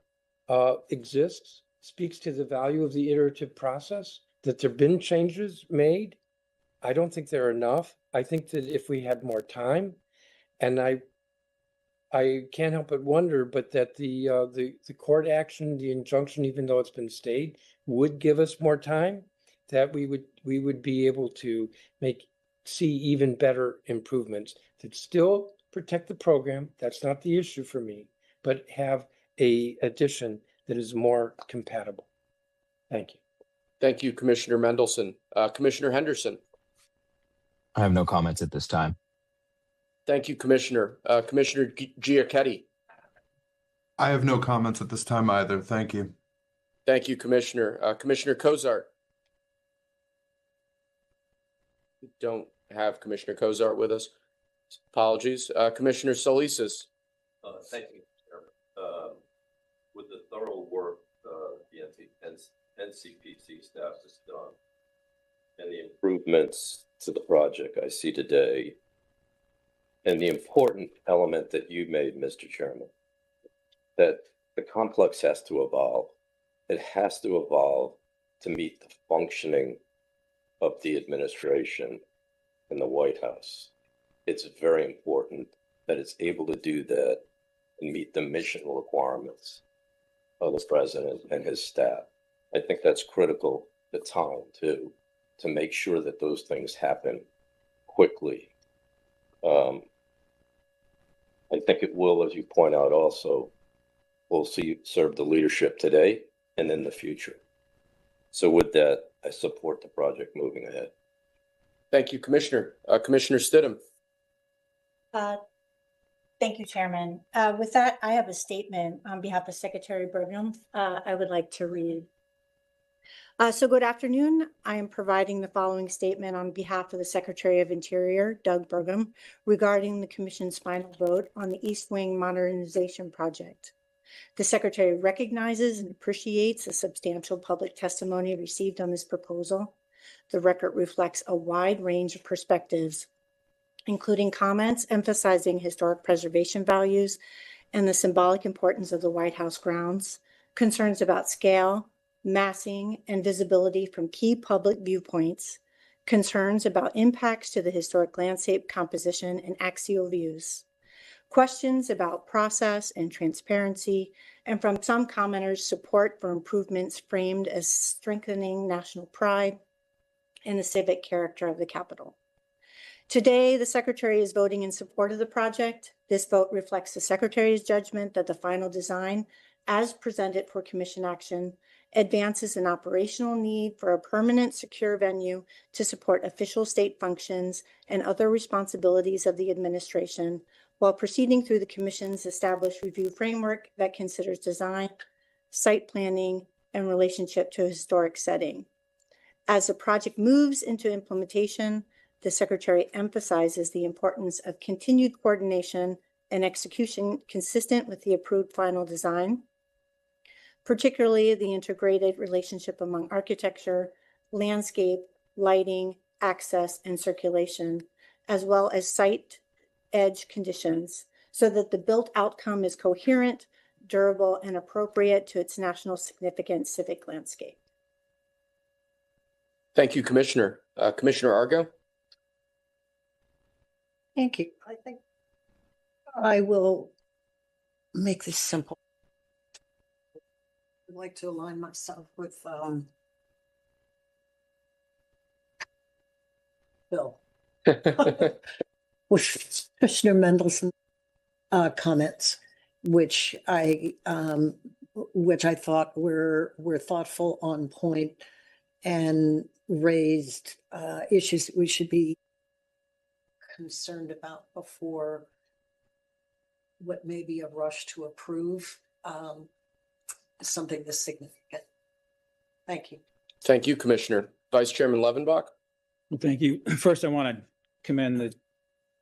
exists speaks to the value of the iterative process, that there have been changes made. I don't think they're enough. I think that if we had more time, and I can't help but wonder, but that the court action, the injunction, even though it's been stayed, would give us more time, that we would be able to see even better improvements that still protect the program. That's not the issue for me, but have a addition that is more compatible. Thank you. Thank you, Commissioner Mendelson. Commissioner Henderson. I have no comments at this time. Thank you, Commissioner. Commissioner Giacchetti. I have no comments at this time either. Thank you. Thank you, Commissioner. Commissioner Cozart. We don't have Commissioner Cozart with us. Apologies. Commissioner Solisas. Thank you, Chairman. With the thorough work the NCPC staff has done and the improvements to the project I see today, and the important element that you made, Mr. Chairman, that the complex has to evolve. It has to evolve to meet the functioning of the administration in the White House. It's very important that it's able to do that and meet the mission requirements of the president and his staff. I think that's critical at the time too, to make sure that those things happen quickly. I think it will, as you point out also, will serve the leadership today and in the future. So with that, I support the project moving ahead. Thank you, Commissioner. Commissioner Stidham. Thank you, Chairman. With that, I have a statement on behalf of Secretary Brigham I would like to read. So good afternoon. I am providing the following statement on behalf of the Secretary of Interior, Doug Burgum, regarding the Commission's final vote on the East Wing Modernization Project. The Secretary recognizes and appreciates the substantial public testimony received on this proposal. The record reflects a wide range of perspectives, including comments emphasizing historic preservation values and the symbolic importance of the White House grounds, concerns about scale, massing, and visibility from key public viewpoints, concerns about impacts to the historic landscape composition and axial views, questions about process and transparency, and from some commenters, support for improvements framed as strengthening national pride and the civic character of the Capitol. Today, the Secretary is voting in support of the project. This vote reflects the Secretary's judgment that the final design, as presented for Commission action, advances an operational need for a permanent secure venue to support official state functions and other responsibilities of the administration while proceeding through the Commission's established review framework that considers design, site planning, and relationship to a historic setting. As the project moves into implementation, the Secretary emphasizes the importance of continued coordination and execution consistent with the approved final design, particularly the integrated relationship among architecture, landscape, lighting, access, and circulation, as well as site edge conditions, so that the built outcome is coherent, durable, and appropriate to its national significant civic landscape. Thank you, Commissioner. Commissioner Argo? Thank you. I think I will make this simple. I'd like to align myself with Bill. With Commissioner Mendelson comments, which I thought were thoughtful, on point, and raised issues that we should be concerned about before what may be a rush to approve something this significant. Thank you. Thank you, Commissioner. Vice Chairman Levenbach? Well, thank you. First, I want to commend the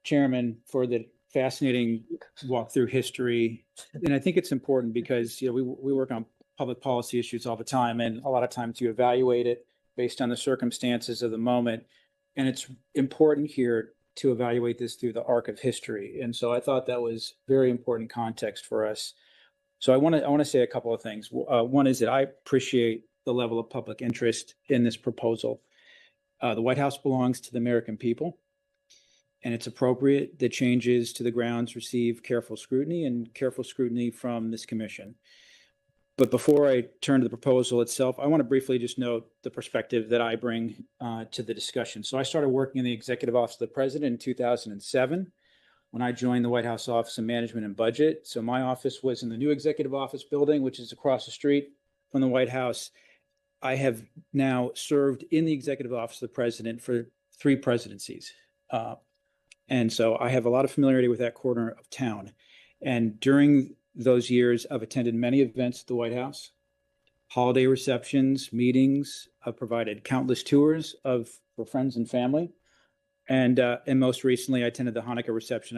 chairman for the fascinating walk through history. And I think it's important because, you know, we work on public policy issues all the time, and a lot of times you evaluate it based on the circumstances of the moment. And it's important here to evaluate this through the arc of history. And so I thought that was very important context for us. So I want to say a couple of things. One is that I appreciate the level of public interest in this proposal. The White House belongs to the American people, and it's appropriate that changes to the grounds receive careful scrutiny from this commission. But before I turn to the proposal itself, I want to briefly just note the perspective that I bring to the discussion. So I started working in the Executive Office of the President in 2007 when I joined the White House Office of Management and Budget. So my office was in the new Executive Office building, which is across the street from the White House. I have now served in the Executive Office of the President for 3 presidencies. And so I have a lot of familiarity with that corner of town. And during those years, I've attended many events at the White House, holiday receptions, meetings. I've provided countless tours for friends and family. And most recently, I attended the Hanukkah reception.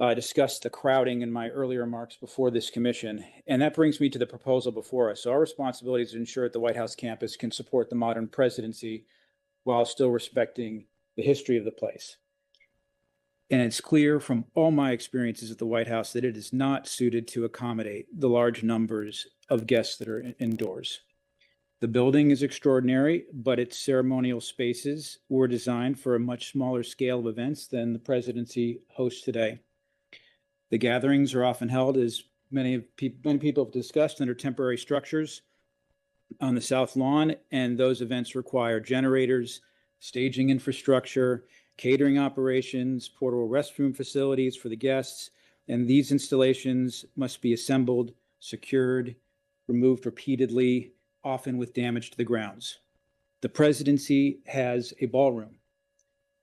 I discussed the crowding in my earlier remarks before this commission. And that brings me to the proposal before us. So our responsibility is to ensure that the White House campus can support the modern presidency while still respecting the history of the place. And it's clear from all my experiences at the White House that it is not suited to accommodate the large numbers of guests that are indoors. The building is extraordinary, but its ceremonial spaces were designed for a much smaller scale of events than the presidency hosts today. The gatherings are often held, as many people have discussed, under temporary structures on the South Lawn, and those events require generators, staging infrastructure, catering operations, portable restroom facilities for the guests, and these installations must be assembled, secured, removed repeatedly, often with damage to the grounds. The presidency has a ballroom.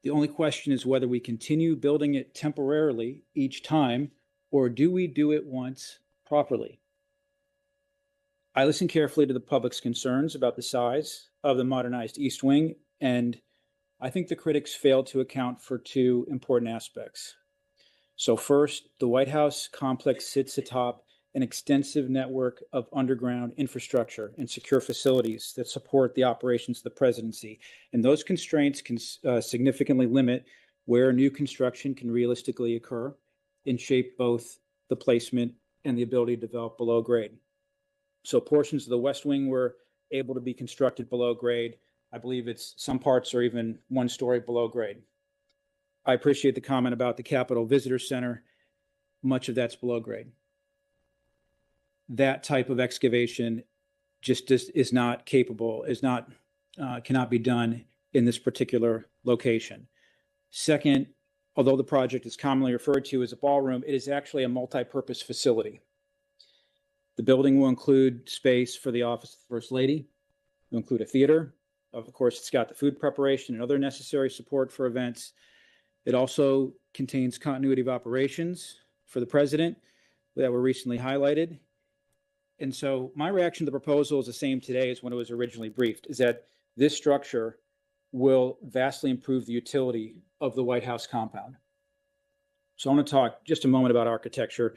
The only question is whether we continue building it temporarily each time, or do we do it once properly? I listened carefully to the public's concerns about the size of the modernized East Wing, and I think the critics failed to account for 2 important aspects. So first, the White House complex sits atop an extensive network of underground infrastructure and secure facilities that support the operations of the presidency. And those constraints can significantly limit where new construction can realistically occur and shape both the placement and the ability to develop below grade. So portions of the West Wing were able to be constructed below grade. I believe some parts are even 1 story below grade. I appreciate the comment about the Capitol Visitor Center. Much of that's below grade. That type of excavation just is not capable, cannot be done in this particular location. Second, although the project is commonly referred to as a ballroom, it is actually a multi-purpose facility. The building will include space for the Office of the First Lady. It will include a theater. Of course, it's got the food preparation and other necessary support for events. It also contains continuity of operations for the president that were recently highlighted. And so my reaction to the proposal is the same today as when it was originally briefed, is that this structure will vastly improve the utility of the White House compound. So I want to talk just a moment about architecture.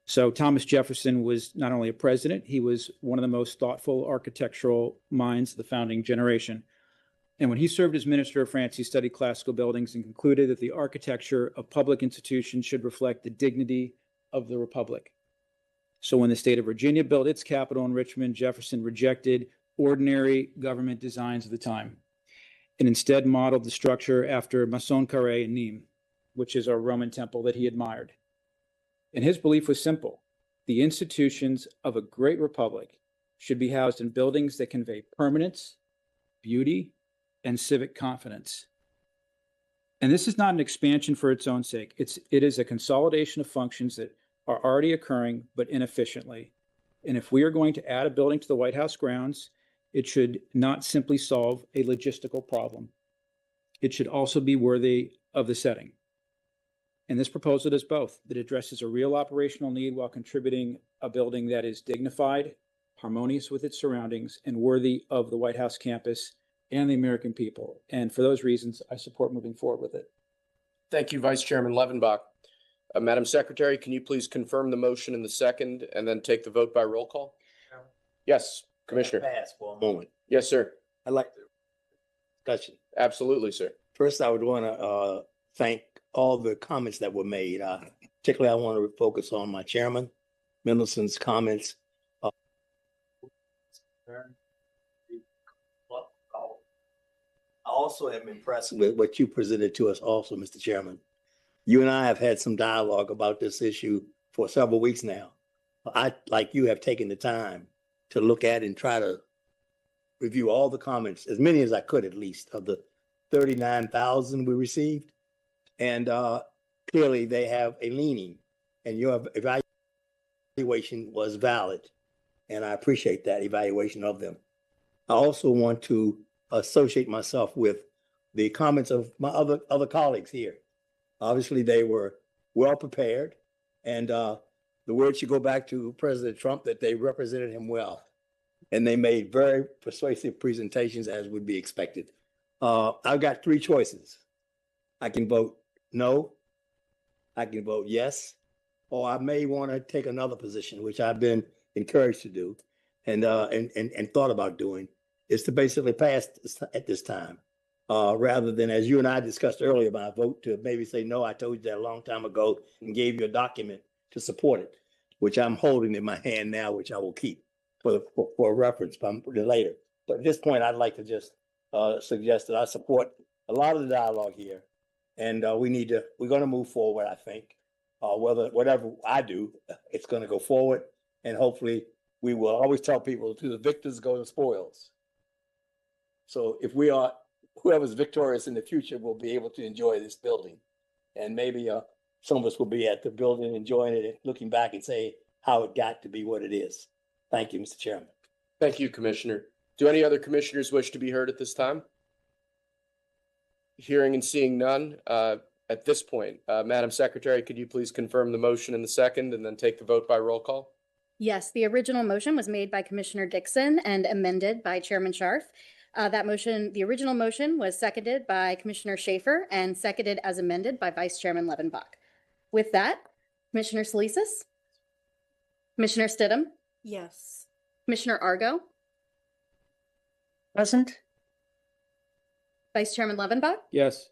So Thomas Jefferson was not only a president, he was one of the most thoughtful architectural minds of the founding generation. And when he served as Minister of France, he studied classical buildings and concluded that the architecture of public institutions should reflect the dignity of the Republic. So when the state of Virginia built its capital in Richmond, Jefferson rejected ordinary government designs of the time and instead modeled the structure after Maison Carrée in Nîmes, which is a Roman temple that he admired. And his belief was simple. The institutions of a great republic should be housed in buildings that convey permanence, beauty, and civic confidence. And this is not an expansion for its own sake. It is a consolidation of functions that are already occurring, but inefficiently. And if we are going to add a building to the White House grounds, it should not simply solve a logistical problem. It should also be worthy of the setting. And this proposal does both. It addresses a real operational need while contributing a building that is dignified, harmonious with its surroundings, and worthy of the White House campus and the American people. And for those reasons, I support moving forward with it. Thank you, Vice Chairman Levenbach. Madam Secretary, can you please confirm the motion in the second and then take the vote by roll call? Yes, Commissioner. Pass for a moment. Yes, sir. I'd like to discussion. Absolutely, sir. First, I would want to thank all the comments that were made. Particularly, I want to focus on my chairman, Mendelson's comments. I also am impressed with what you presented to us also, Mr. Chairman. You and I have had some dialogue about this issue for several weeks now. I, like you, have taken the time to look at and try to review all the comments, as many as I could at least, of the 39,000 we received. And clearly they have a leaning, and your evaluation was valid. And I appreciate that evaluation of them. I also want to associate myself with the comments of my other colleagues here. Obviously, they were well prepared, and the word should go back to President Trump that they represented him well. And they made very persuasive presentations, as would be expected. I've got three choices. I can vote no, I can vote yes, or I may want to take another position, which I've been encouraged to do and thought about doing, is to basically pass at this time. Rather than, as you and I discussed earlier, my vote to maybe say, no, I told you that a long time ago and gave you a document to support it, which I'm holding in my hand now, which I will keep for reference later. But at this point, I'd like to just suggest that I support a lot of the dialogue here. And we're going to move forward, I think. Whatever I do, it's going to go forward. And hopefully we will always tell people, to the victors go the spoils. So if we are, whoever's victorious in the future will be able to enjoy this building. And maybe some of us will be at the building enjoying it and looking back and say how it got to be what it is. Thank you, Mr. Chairman. Thank you, Commissioner. Do any other commissioners wish to be heard at this time? Hearing and seeing none, at this point, Madam Secretary, could you please confirm the motion in the second and then take the vote by roll call? Yes, the original motion was made by Commissioner Dixon and amended by Chairman Scharf. The original motion was seconded by Commissioner Schaefer and seconded as amended by Vice Chairman Levenbach. With that, Commissioner Solisas, Commissioner Stidham, Yes. Commissioner Argo, Present? Vice Chairman Levenbach, Yes.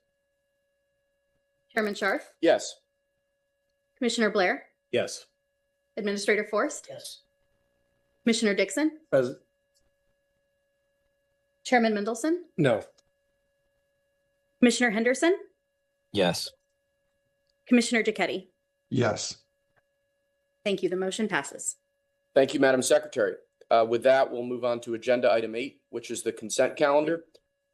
Chairman Scharf, Yes. Commissioner Blair, Yes. Administrator Forst, Yes. Commissioner Dixon, Present. Chairman Mendelson, No. Commissioner Henderson, Yes. Commissioner Giacchetti. Yes. Thank you. The motion passes. Thank you, Madam Secretary. With that, we'll move on to agenda item 8, which is the consent calendar.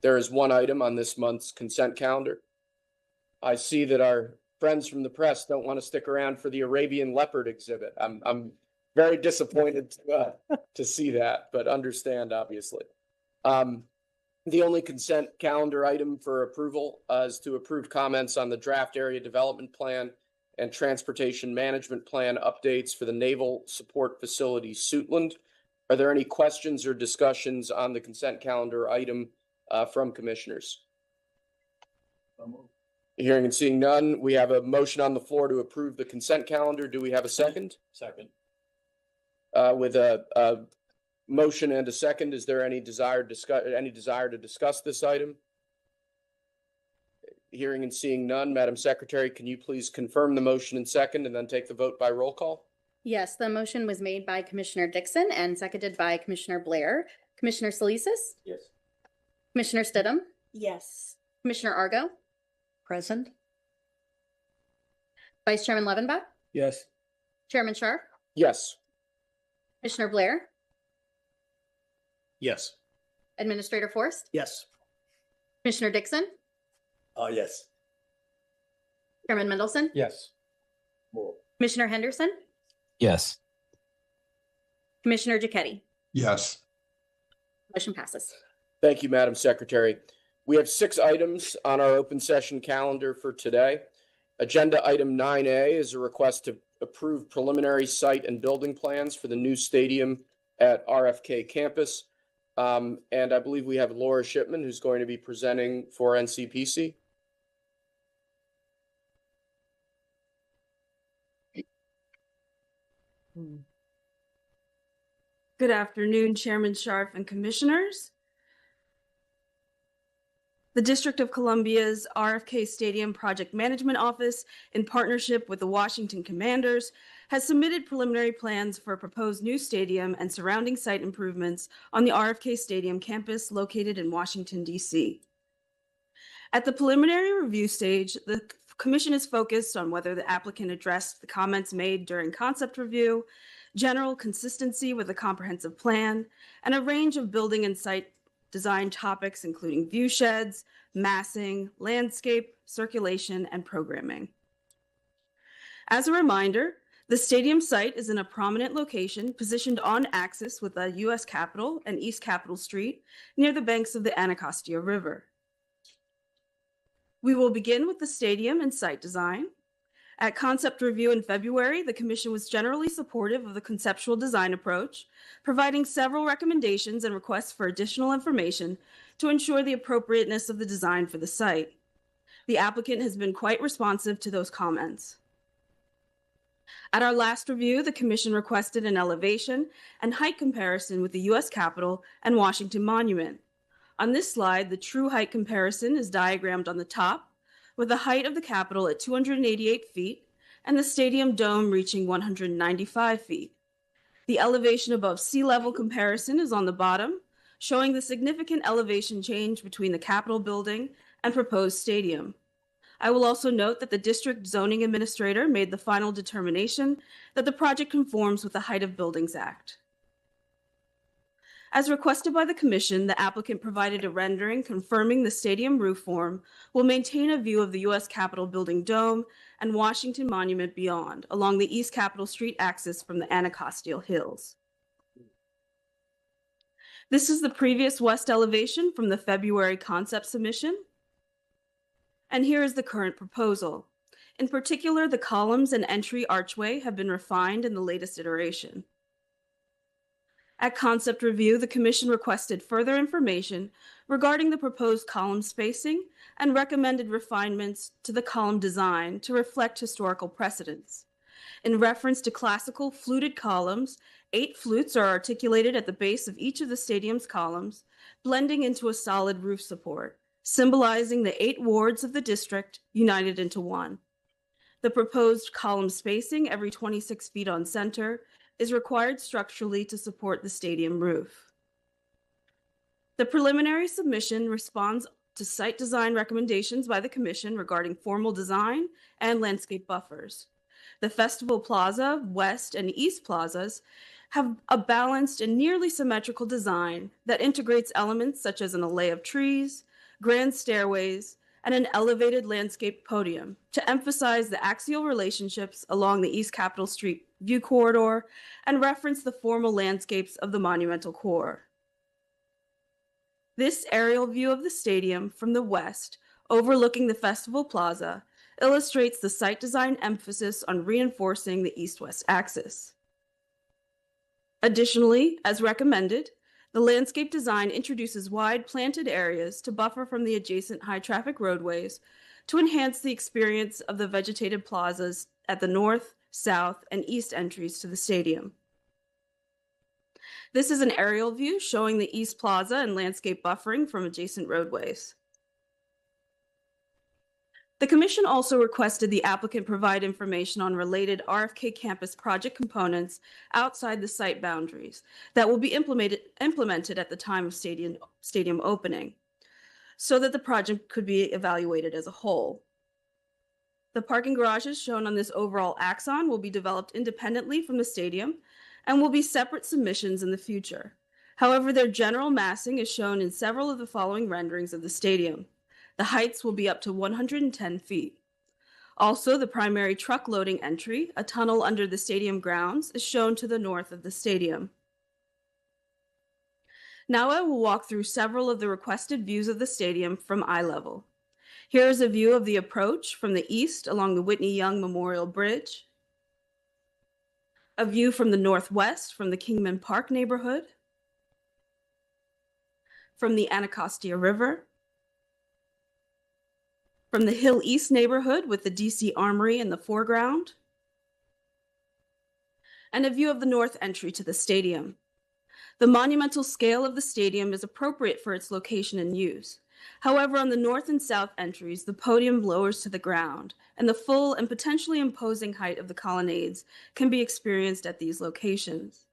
There is one item on this month's consent calendar. I see that our friends from the press don't want to stick around for the Arabian leopard exhibit. I'm very disappointed to see that, but understand, obviously. The only consent calendar item for approval is to approve comments on the draft area development plan and transportation management plan updates for the Naval Support Facility Suitland. Are there any questions or discussions on the consent calendar item from commissioners? Hearing and seeing none, we have a motion on the floor to approve the consent calendar. Do we have a second? Second. With a motion and a second, is there any desire to discuss this item? Hearing and seeing none, Madam Secretary, can you please confirm the motion and second and then take the vote by roll call? Yes, the motion was made by Commissioner Dixon and seconded by Commissioner Blair. Commissioner Solisas? Yes. Commissioner Stidham? Yes. Commissioner Argo? Present? Vice Chairman Levenbach? Yes. Chairman Sharp? Yes. Commissioner Blair? Yes. Administrator Forrest? Yes. Commissioner Dixon? Yes. Chairman Mendelson? Yes. Commissioner Henderson? Yes. Commissioner Giacchetti? Yes. Motion passes. Thank you, Madam Secretary. We have 6 items on our open session calendar for today. Agenda item 9A is a request to approve preliminary site and building plans for the new stadium at RFK campus. And I believe we have Laura Shipman, who's going to be presenting for NCPC. Good afternoon, Chairman Scharf and Commissioners. The District of Columbia's RFK Stadium Project Management Office, in partnership with the Washington Commanders, has submitted preliminary plans for a proposed new stadium and surrounding site improvements on the RFK Stadium campus located in Washington, D.C. At the preliminary review stage, the Commission is focused on whether the applicant addressed the comments made during concept review, general consistency with a comprehensive plan, and a range of building and site design topics, including view sheds, massing, landscape, circulation, and programming. As a reminder, the stadium site is in a prominent location positioned on axis with the U.S. Capitol and East Capitol Street near the banks of the Anacostia River. We will begin with the stadium and site design. At concept review in February, the Commission was generally supportive of the conceptual design approach, providing several recommendations and requests for additional information to ensure the appropriateness of the design for the site. The applicant has been quite responsive to those comments. At our last review, the Commission requested an elevation and height comparison with the U.S. Capitol and Washington Monument. On this slide, the true height comparison is diagrammed on the top, with the height of the Capitol at 288 feet and the stadium dome reaching 195 feet. The elevation above sea level comparison is on the bottom, showing the significant elevation change between the Capitol building and proposed stadium. I will also note that the district zoning administrator made the final determination that the project conforms with the Height of Buildings Act. As requested by the Commission, the applicant provided a rendering confirming the stadium roof form will maintain a view of the U.S. Capitol building dome and Washington Monument beyond, along the East Capitol Street axis from the Anacostia Hills. This is the previous west elevation from the February concept submission. And here is the current proposal. In particular, the columns and entry archway have been refined in the latest iteration. At concept review, the Commission requested further information regarding the proposed column spacing and recommended refinements to the column design to reflect historical precedents. In reference to classical fluted columns, 8 flutes are articulated at the base of each of the stadium's columns, blending into a solid roof support, symbolizing the 8 wards of the district united into one. The proposed column spacing every 26 feet on center is required structurally to support the stadium roof. The preliminary submission responds to site design recommendations by the Commission regarding formal design and landscape buffers. The Festival Plaza, West, and East Plazas have a balanced and nearly symmetrical design that integrates elements such as an array of trees, grand stairways, and an elevated landscape podium to emphasize the axial relationships along the East Capitol Street view corridor and reference the formal landscapes of the monumental core. This aerial view of the stadium from the west, overlooking the Festival Plaza, illustrates the site design emphasis on reinforcing the east-west axis. Additionally, as recommended, the landscape design introduces wide planted areas to buffer from the adjacent high-traffic roadways to enhance the experience of the vegetated plazas at the north, south, and east entries to the stadium. This is an aerial view showing the East Plaza and landscape buffering from adjacent roadways. The Commission also requested the applicant provide information on related RFK campus project components outside the site boundaries that will be implemented at the time of stadium opening, so that the project could be evaluated as a whole. The parking garages shown on this overall axon will be developed independently from the stadium and will be separate submissions in the future. However, their general massing is shown in several of the following renderings of the stadium. The heights will be up to 110 feet. Also, the primary truck loading entry, a tunnel under the stadium grounds, is shown to the north of the stadium. Now I will walk through several of the requested views of the stadium from eye level. Here is a view of the approach from the east along the Whitney Young Memorial Bridge, a view from the northwest from the Kingman Park neighborhood, from the Anacostia River, from the Hill East neighborhood with the DC Armory in the foreground, and a view of the north entry to the stadium. The monumental scale of the stadium is appropriate for its location and use. However, on the north and south entries, the podium lowers to the ground, and the full and potentially imposing height of the colonnades can be experienced at these locations.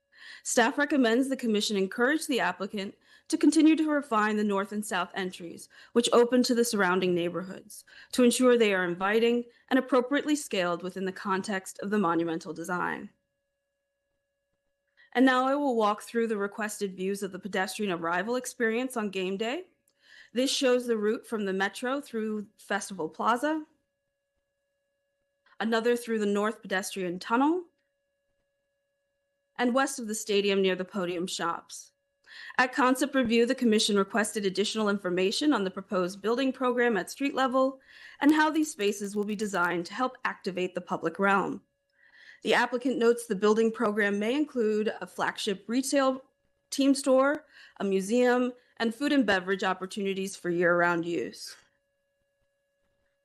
Staff recommends the Commission encourage the applicant to continue to refine the north and south entries, which open to the surrounding neighborhoods, to ensure they are inviting and appropriately scaled within the context of the monumental design. And now I will walk through the requested views of the pedestrian arrival experience on game day. This shows the route from the Metro through Festival Plaza, another through the North Pedestrian Tunnel, and west of the stadium near the podium shops. At concept review, the Commission requested additional information on the proposed building program at street level and how these spaces will be designed to help activate the public realm. The applicant notes the building program may include a flagship retail team store, a museum, and food and beverage opportunities for year-round use.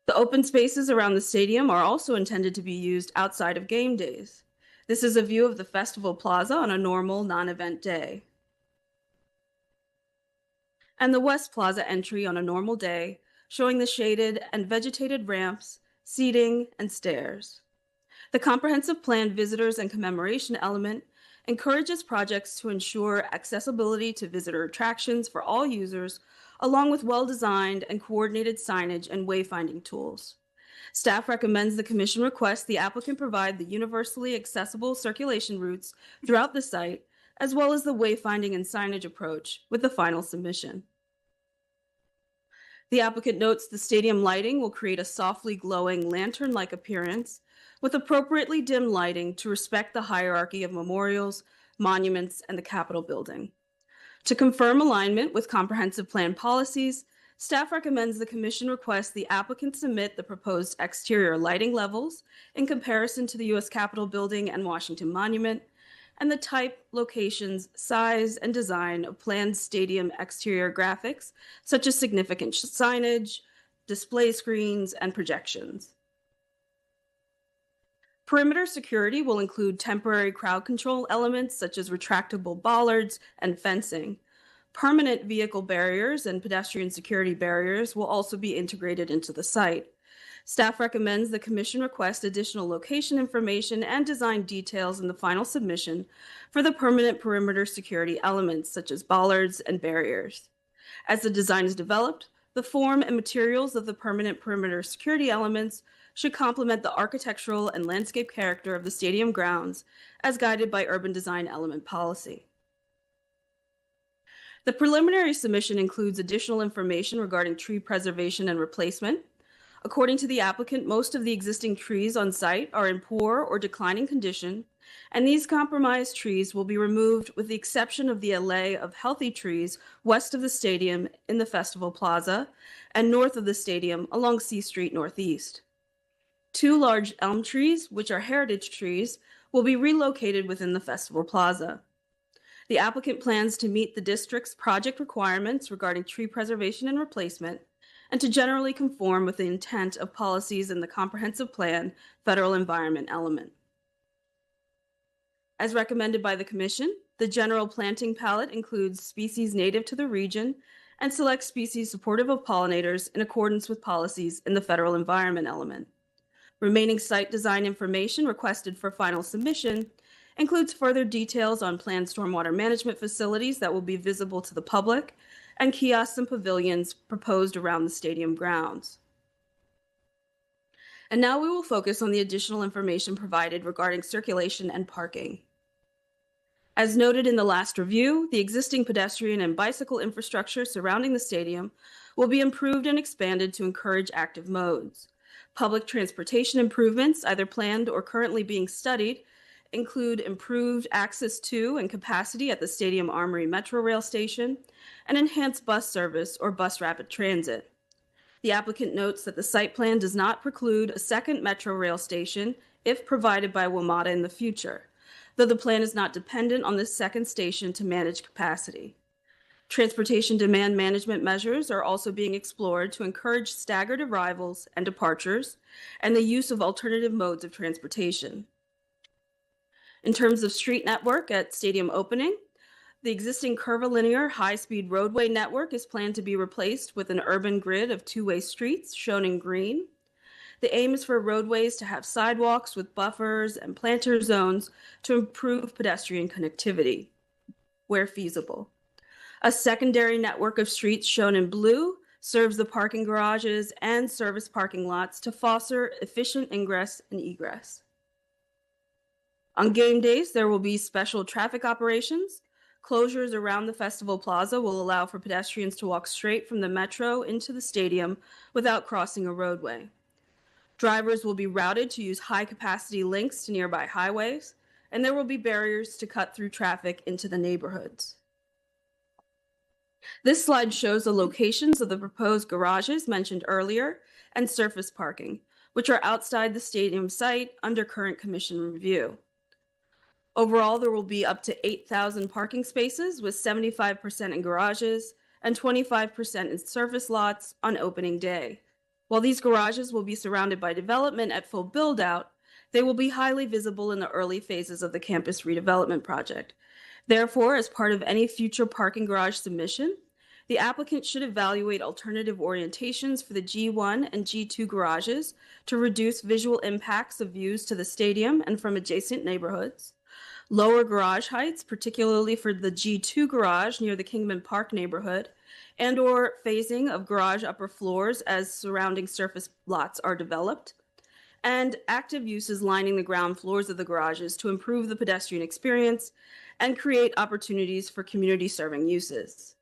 The open spaces around the stadium are also intended to be used outside of game days. This is a view of the Festival Plaza on a normal non-event day, and the West Plaza entry on a normal day, showing the shaded and vegetated ramps, seating, and stairs. The comprehensive plan visitors and commemoration element encourages projects to ensure accessibility to visitor attractions for all users, along with well-designed and coordinated signage and wayfinding tools. Staff recommends the Commission request the applicant provide the universally accessible circulation routes throughout the site, as well as the wayfinding and signage approach with the final submission. The applicant notes the stadium lighting will create a softly glowing lantern-like appearance with appropriately dim lighting to respect the hierarchy of memorials, monuments, and the Capitol building. To confirm alignment with comprehensive plan policies, staff recommends the Commission request the applicant submit the proposed exterior lighting levels in comparison to the U.S. Capitol building and Washington Monument, and the type, locations, size, and design of planned stadium exterior graphics, such as significant signage, display screens, and projections. Perimeter security will include temporary crowd control elements such as retractable bollards and fencing. Permanent vehicle barriers and pedestrian security barriers will also be integrated into the site. Staff recommends the Commission request additional location information and design details in the final submission for the permanent perimeter security elements such as bollards and barriers. As the design is developed, the form and materials of the permanent perimeter security elements should complement the architectural and landscape character of the stadium grounds as guided by urban design element policy. The preliminary submission includes additional information regarding tree preservation and replacement. According to the applicant, most of the existing trees on site are in poor or declining condition, and these compromised trees will be removed with the exception of the alley of healthy trees west of the stadium in the Festival Plaza and north of the stadium along C Street Northeast. 2 large elm trees, which are heritage trees, will be relocated within the Festival Plaza. The applicant plans to meet the district's project requirements regarding tree preservation and replacement, and to generally conform with the intent of policies in the Comprehensive Plan Federal Environment element. As recommended by the Commission, the general planting palette includes species native to the region and select species supportive of pollinators in accordance with policies in the Federal Environment element. Remaining site design information requested for final submission includes further details on planned stormwater management facilities that will be visible to the public and kiosks and pavilions proposed around the stadium grounds. And now we will focus on the additional information provided regarding circulation and parking. As noted in the last review, the existing pedestrian and bicycle infrastructure surrounding the stadium will be improved and expanded to encourage active modes. Public transportation improvements, either planned or currently being studied, include improved access to and capacity at the Stadium Armory Metro Rail Station and enhanced bus service or bus rapid transit. The applicant notes that the site plan does not preclude a second Metro Rail station if provided by WMATA in the future, though the plan is not dependent on this second station to manage capacity. Transportation demand management measures are also being explored to encourage staggered arrivals and departures and the use of alternative modes of transportation. In terms of street network at stadium opening, the existing curvilinear high-speed roadway network is planned to be replaced with an urban grid of 2-way streets shown in green. The aim is for roadways to have sidewalks with buffers and planter zones to improve pedestrian connectivity where feasible. A secondary network of streets shown in blue serves the parking garages and service parking lots to foster efficient ingress and egress. On game days, there will be special traffic operations. Closures around the Festival Plaza will allow for pedestrians to walk straight from the metro into the stadium without crossing a roadway. Drivers will be routed to use high-capacity links to nearby highways, and there will be barriers to cut through traffic into the neighborhoods. This slide shows the locations of the proposed garages mentioned earlier and surface parking, which are outside the stadium site under current commission review. Overall, there will be up to 8,000 parking spaces, with 75% in garages and 25% in surface lots on opening day. While these garages will be surrounded by development at full build-out, they will be highly visible in the early phases of the campus redevelopment project. Therefore, as part of any future parking garage submission, the applicant should evaluate alternative orientations for the G1 and G2 garages to reduce visual impacts of views to the stadium and from adjacent neighborhoods, lower garage heights, particularly for the G2 garage near the Kingman Park neighborhood, and/or phasing of garage upper floors as surrounding surface lots are developed, and active uses lining the ground floors of the garages to improve the pedestrian experience and create opportunities for community-serving uses.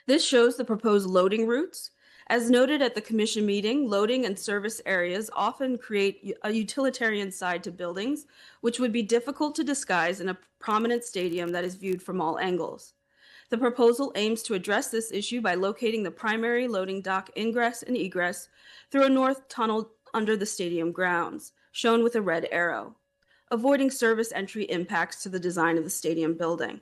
This shows the proposed loading routes. As noted at the commission meeting, loading and service areas often create a utilitarian side to buildings, which would be difficult to disguise in a prominent stadium that is viewed from all angles. The proposal aims to address this issue by locating the primary loading dock ingress and egress through a north tunnel under the stadium grounds, shown with a red arrow, avoiding service entry impacts to the design of the stadium building.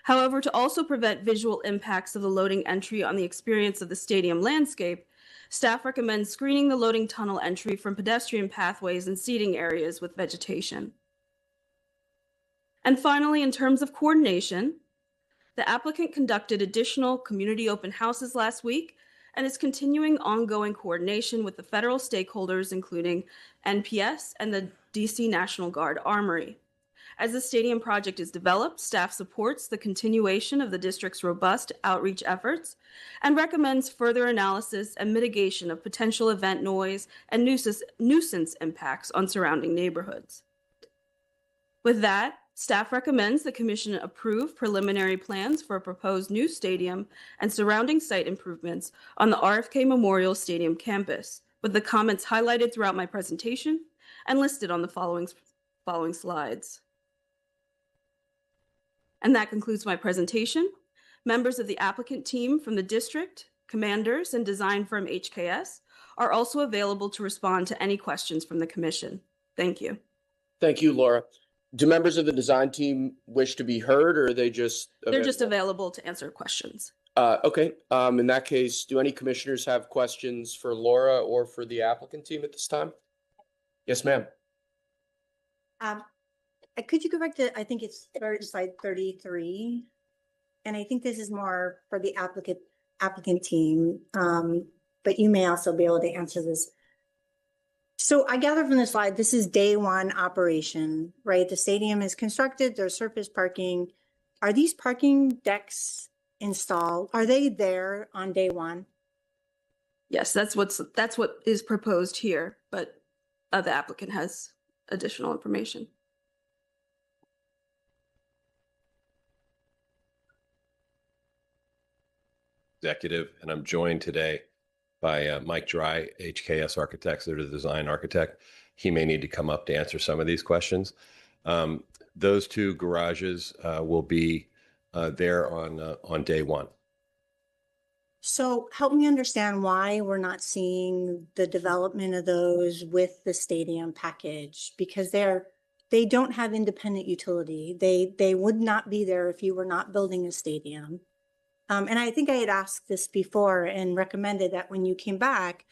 However, to also prevent visual impacts of the loading entry on the experience of the stadium landscape, staff recommends screening the loading tunnel entry from pedestrian pathways and seating areas with vegetation. And finally, in terms of coordination, the applicant conducted additional community open houses last week and is continuing ongoing coordination with the federal stakeholders, including NPS and the DC National Guard Armory. As the stadium project is developed, staff supports the continuation of the district's robust outreach efforts and recommends further analysis and mitigation of potential event noise and nuisance impacts on surrounding neighborhoods. With that, staff recommends the commission approve preliminary plans for a proposed new stadium and surrounding site improvements on the RFK Memorial Stadium campus, with the comments highlighted throughout my presentation and listed on the following following slides. And that concludes my presentation. Members of the applicant team from the district, commanders, and design firm HKS are also available to respond to any questions from the commission. Thank you. Thank you, Laura. Do members of the design team wish to be heard, or are they just They're just available to answer questions. Okay. In that case, do any commissioners have questions for Laura or for the applicant team at this time? Yes, ma'am. Could you correct it? I think it's slide 33. And I think this is more for the applicant team. But you may also be able to answer this. So I gather from the slide, this is day one operation, right? The stadium is constructed, there's surface parking. Are these parking decks installed? Are they there on day one? Yes, that's what is proposed here, but the applicant has additional information. Executive, and I'm joined today by Mike Dry, HKS Architects. They're the design architect. He may need to come up to answer some of these questions. Those two garages will be there on day one. So help me understand why we're not seeing the development of those with the stadium package, because they don't have independent utility. They would not be there if you were not building a stadium. And I think I had asked this before and recommended that when you came back,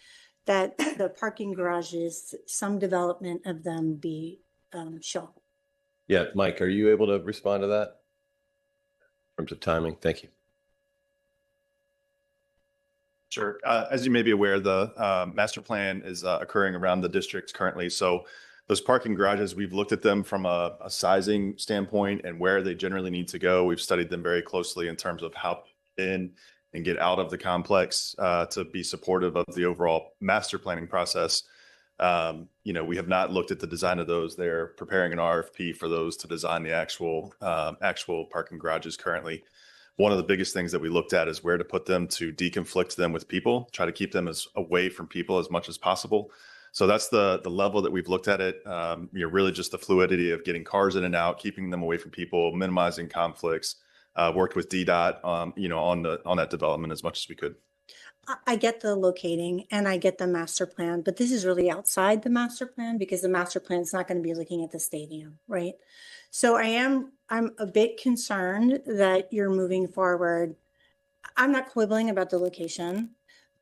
that the parking garages, some development of them be shown. Yeah, Mike, are you able to respond to that in terms of timing? Thank you. Sure. As you may be aware, the master plan is occurring around the districts currently. So those parking garages, we've looked at them from a sizing standpoint and where they generally need to go. We've studied them very closely in terms of how in and get out of the complex to be supportive of the overall master planning process. We have not looked at the design of those. They're preparing an RFP for those to design the actual parking garages currently. One of the biggest things that we looked at is where to put them to deconflict them with people, try to keep them as away from people as much as possible. So that's the level that we've looked at it. Really just the fluidity of getting cars in and out, keeping them away from people, minimizing conflicts. Worked with DDOT, on that development as much as we could. I get the locating and I get the master plan, but this is really outside the master plan because the master plan is not going to be looking at the stadium, right? So I'm a bit concerned that you're moving forward. I'm not quibbling about the location,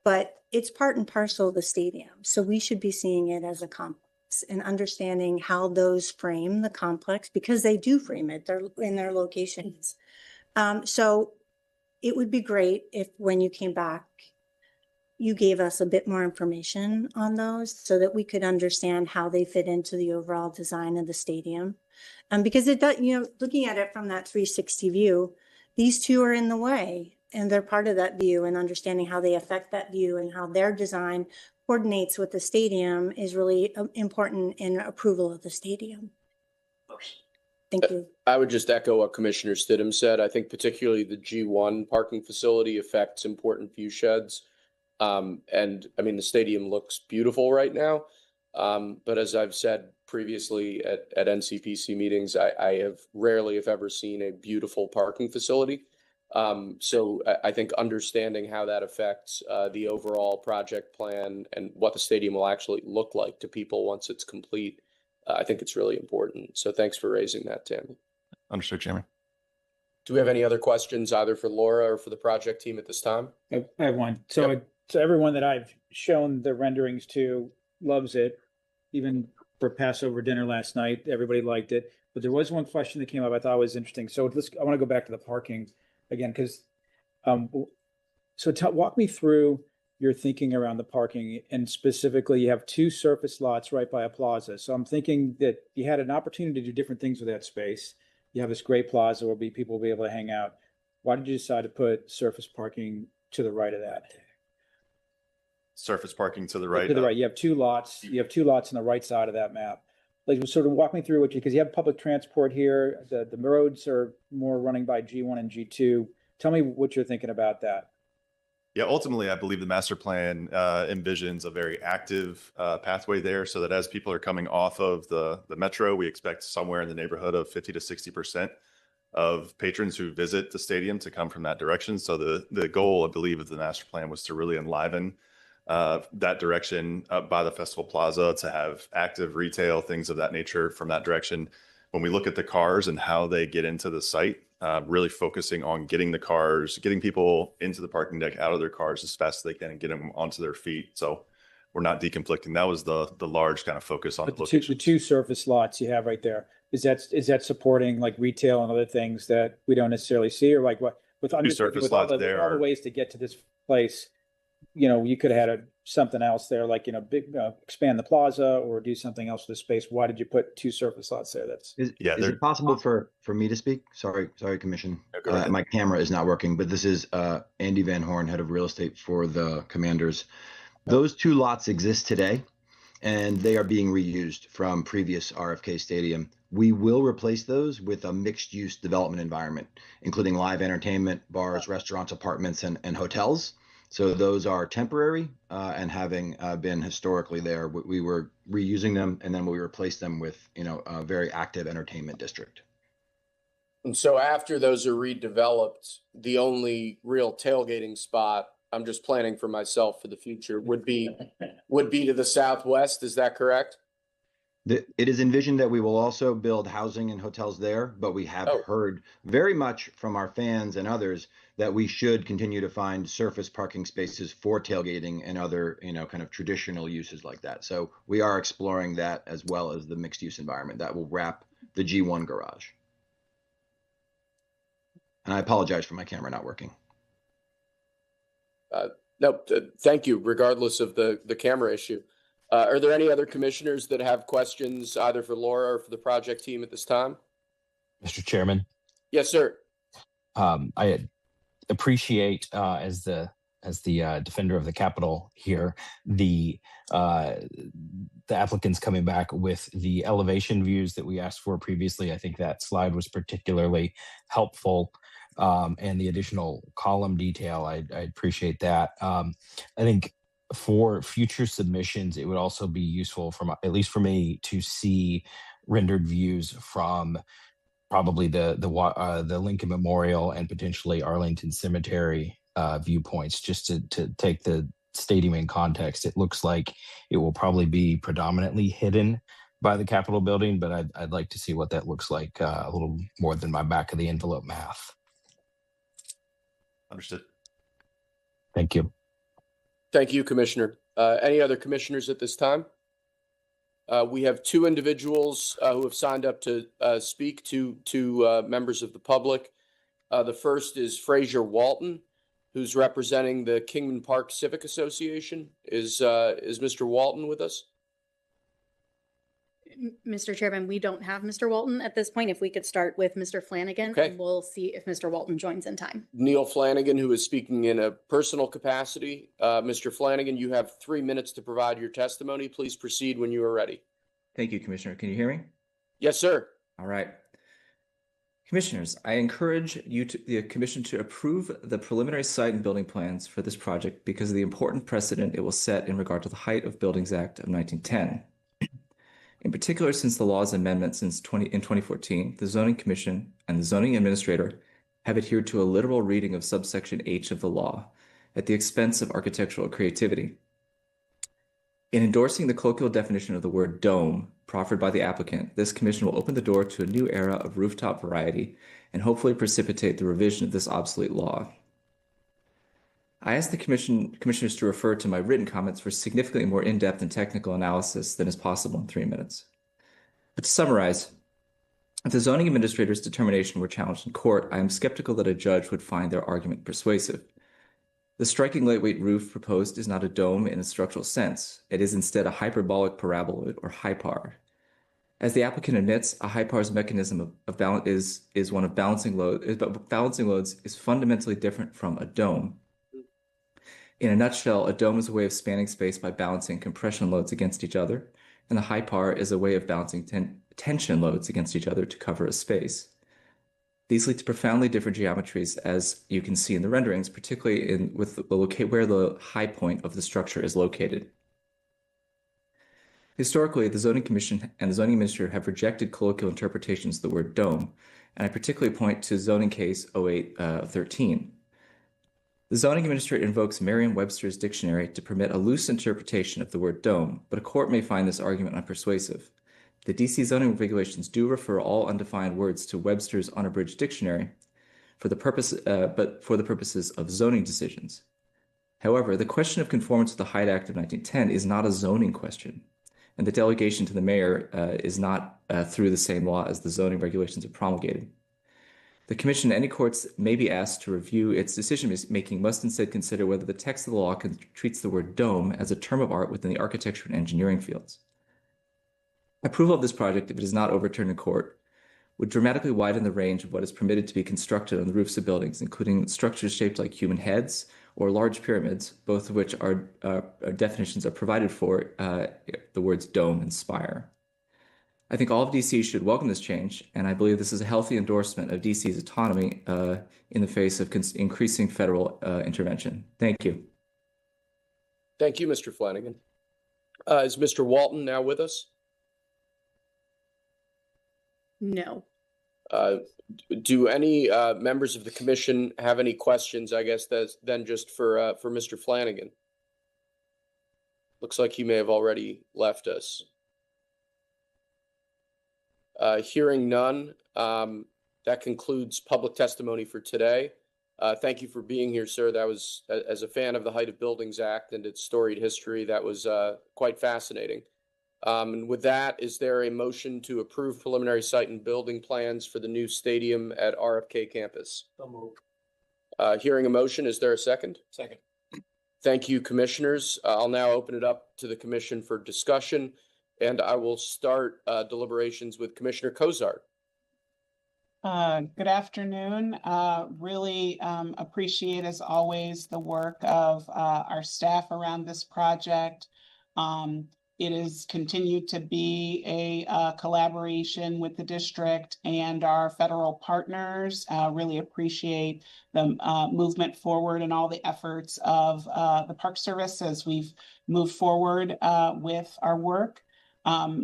but it's part and parcel of the stadium. So we should be seeing it as a complex and understanding how those frame the complex, because they do frame it. They're in their locations. So it would be great if when you came back, you gave us a bit more information on those so that we could understand how they fit into the overall design of the stadium. Because it does, looking at it from that 360 view, these two are in the way and they're part of that view, and understanding how they affect that view and how their design coordinates with the stadium is really important in approval of the stadium. Thank you. I would just echo what Commissioner Stidham said. I think particularly the G1 parking facility affects important view sheds. And I mean, the stadium looks beautiful right now. But as I've said previously at NCPC meetings, I have rarely, if ever, seen a beautiful parking facility. So I think understanding how that affects the overall project plan and what the stadium will actually look like to people once it's complete, I think it's really important. So thanks for raising that, Tammy. Understood, Chairman. Do we have any other questions either for Laura or for the project team at this time? I have one. So everyone that I've shown the renderings to loves it. Even for Passover dinner last night, everybody liked it. But there was one question that came up I thought was interesting. So I want to go back to the parking again, because walk me through your thinking around the parking, and specifically you have two surface lots right by a plaza. So I'm thinking that you had an opportunity to do different things with that space. You have this great plaza where people will be able to hang out. Why did you decide to put surface parking to the right of that? Surface parking to the right. To the right. You have two lots. You have two lots on the right side of that map. Like, sort of walk me through because you have public transport here. The roads are more running by G1 and G2. Tell me what you're thinking about that. Yeah, ultimately, I believe the master plan envisions a very active pathway there, so that as people are coming off of the metro, we expect somewhere in the neighborhood of 50 to 60% of patrons who visit the stadium to come from that direction. So the goal, I believe, of the master plan was to really enliven that direction up by the Festival Plaza, to have active retail, things of that nature from that direction. When we look at the cars and how they get into the site, really focusing on getting people into the parking deck, out of their cars as fast as they can, and get them onto their feet. So we're not deconflicting. That was the large kind of focus on But the the two surface lots you have right there, is that supporting like retail and other things that we don't necessarily see, or like what with surface with all lots the, there with all the are- ways to get to this place? You could have had something else there, like, expand the plaza or do something else with the space. Why did you put two surface lots there? Is it possible for me to speak? Sorry, Commission. go ahead. My camera is not working, but this is Andy Van Horn, head of real estate for the Commanders. Those two lots exist today, and they are being reused from previous RFK Stadium. We will replace those with a mixed-use development environment, including live entertainment, bars, restaurants, apartments, and hotels. So those are temporary, and having been historically there, we were reusing them, and then we replaced them with, a very active entertainment district. And so after those are redeveloped, the only real tailgating spot, I'm just planning for myself for the future, would be to the southwest. Is that correct? It is envisioned that we will also build housing and hotels there, but we have heard very much from our fans and others that we should continue to find surface parking spaces for tailgating and other, kind of traditional uses like that. So we are exploring that, as well as the mixed use environment that will wrap the G1 garage. And I apologize for my camera not working. No, thank you, regardless of the camera issue. Are there any other commissioners that have questions either for Laura or for the project team at this time? Mr. Chairman. Yes, sir. I appreciate as the defender of the Capitol here, the applicants coming back with the elevation views that we asked for previously. I think that slide was particularly helpful, and the additional column detail. I appreciate that. I think for future submissions, it would also be useful, at least for me, to see rendered views from probably the Lincoln Memorial and potentially Arlington Cemetery viewpoints, just to take the stadium in context. It looks like it will probably be predominantly hidden by the Capitol building, but I'd like to see what that looks like, a little more than my back of the envelope math. Understood. Thank you. Thank you, Commissioner. Any other commissioners at this time? We have two individuals who have signed up to speak to members of the public. The first is Fraser Walton, who's representing the Kingman Park Civic Association. Is Mr. Walton with us? Mr. Chairman, we don't have Mr. Walton at this point. If we could start with Mr. Flanagan, Okay. and we'll see if Mr. Walton joins in time. Neil Flanagan, who is speaking in a personal capacity. Mr. Flanagan, you have 3 minutes to provide your testimony. Please proceed when you are ready. Thank you, Commissioner. Can you hear me? Yes, sir. All right. Commissioners, I encourage the Commission to approve the preliminary site and building plans for this project because of the important precedent it will set in regard to the Height of Buildings Act of 1910. In particular, since the law's amendment in 2014, the Zoning Commission and the Zoning Administrator have adhered to a literal reading of subsection H of the law at the expense of architectural creativity. In endorsing the colloquial definition of the word dome proffered by the applicant, this commission will open the door to a new era of rooftop variety and hopefully precipitate the revision of this obsolete law. I ask the commissioners to refer to my written comments for significantly more in-depth and technical analysis than is possible in 3 minutes. But to summarize, if the zoning administrator's determination were challenged in court, I am skeptical that a judge would find their argument persuasive. The striking lightweight roof proposed is not a dome in a structural sense. It is instead a hyperbolic paraboloid, or hypar. As the applicant admits, a hypar's mechanism of balance is one of balancing loads, but balancing loads is fundamentally different from a dome. In a nutshell, a dome is a way of spanning space by balancing compression loads against each other, and the hypar is a way of balancing tension loads against each other to cover a space. These lead to profoundly different geometries, as you can see in the renderings, particularly with where the high point of the structure is located. Historically, the Zoning Commission and the Zoning Administrator have rejected colloquial interpretations of the word dome, and I particularly point to Zoning Case 0813. The Zoning Administrator invokes Merriam-Webster's dictionary to permit a loose interpretation of the word dome, but a court may find this argument unpersuasive. The DC zoning regulations do refer all undefined words to Webster's unabridged dictionary but for the purposes of zoning decisions. However, the question of conformance to the Hyde Act of 1910 is not a zoning question, and the delegation to the mayor is not through the same law as the zoning regulations are promulgated. The commission and any courts may be asked to review its decision-making must instead consider whether the text of the law treats the word dome as a term of art within the architecture and engineering fields. Approval of this project, if it is not overturned in court, would dramatically widen the range of what is permitted to be constructed on the roofs of buildings, including structures shaped like human heads or large pyramids, both of which are definitions are provided for the words dome and spire. I think all of DC should welcome this change, and I believe this is a healthy endorsement of DC's autonomy in the face of increasing federal intervention. Thank you. Thank you, Mr. Flanagan. Is Mr. Walton now with us? No. Do any members of the commission have any questions? I guess that's then just for Mr. Flanagan. Looks like he may have already left us. Hearing none, that concludes public testimony for today. Thank you for being here, sir. That was, as a fan of the Height of Buildings Act and its storied history, that was quite fascinating. And with that, is there a motion to approve preliminary site and building plans for the new stadium at RFK campus? So moved. Hearing a motion, is there a second? Second. Thank you, commissioners. I'll now open it up to the commission for discussion, and I will start deliberations with Commissioner Cozart. Good afternoon. Really appreciate, as always, the work of our staff around this project. It has continued to be a collaboration with the district and our federal partners. Really appreciate the movement forward and all the efforts of the Park Service as we've moved forward with our work.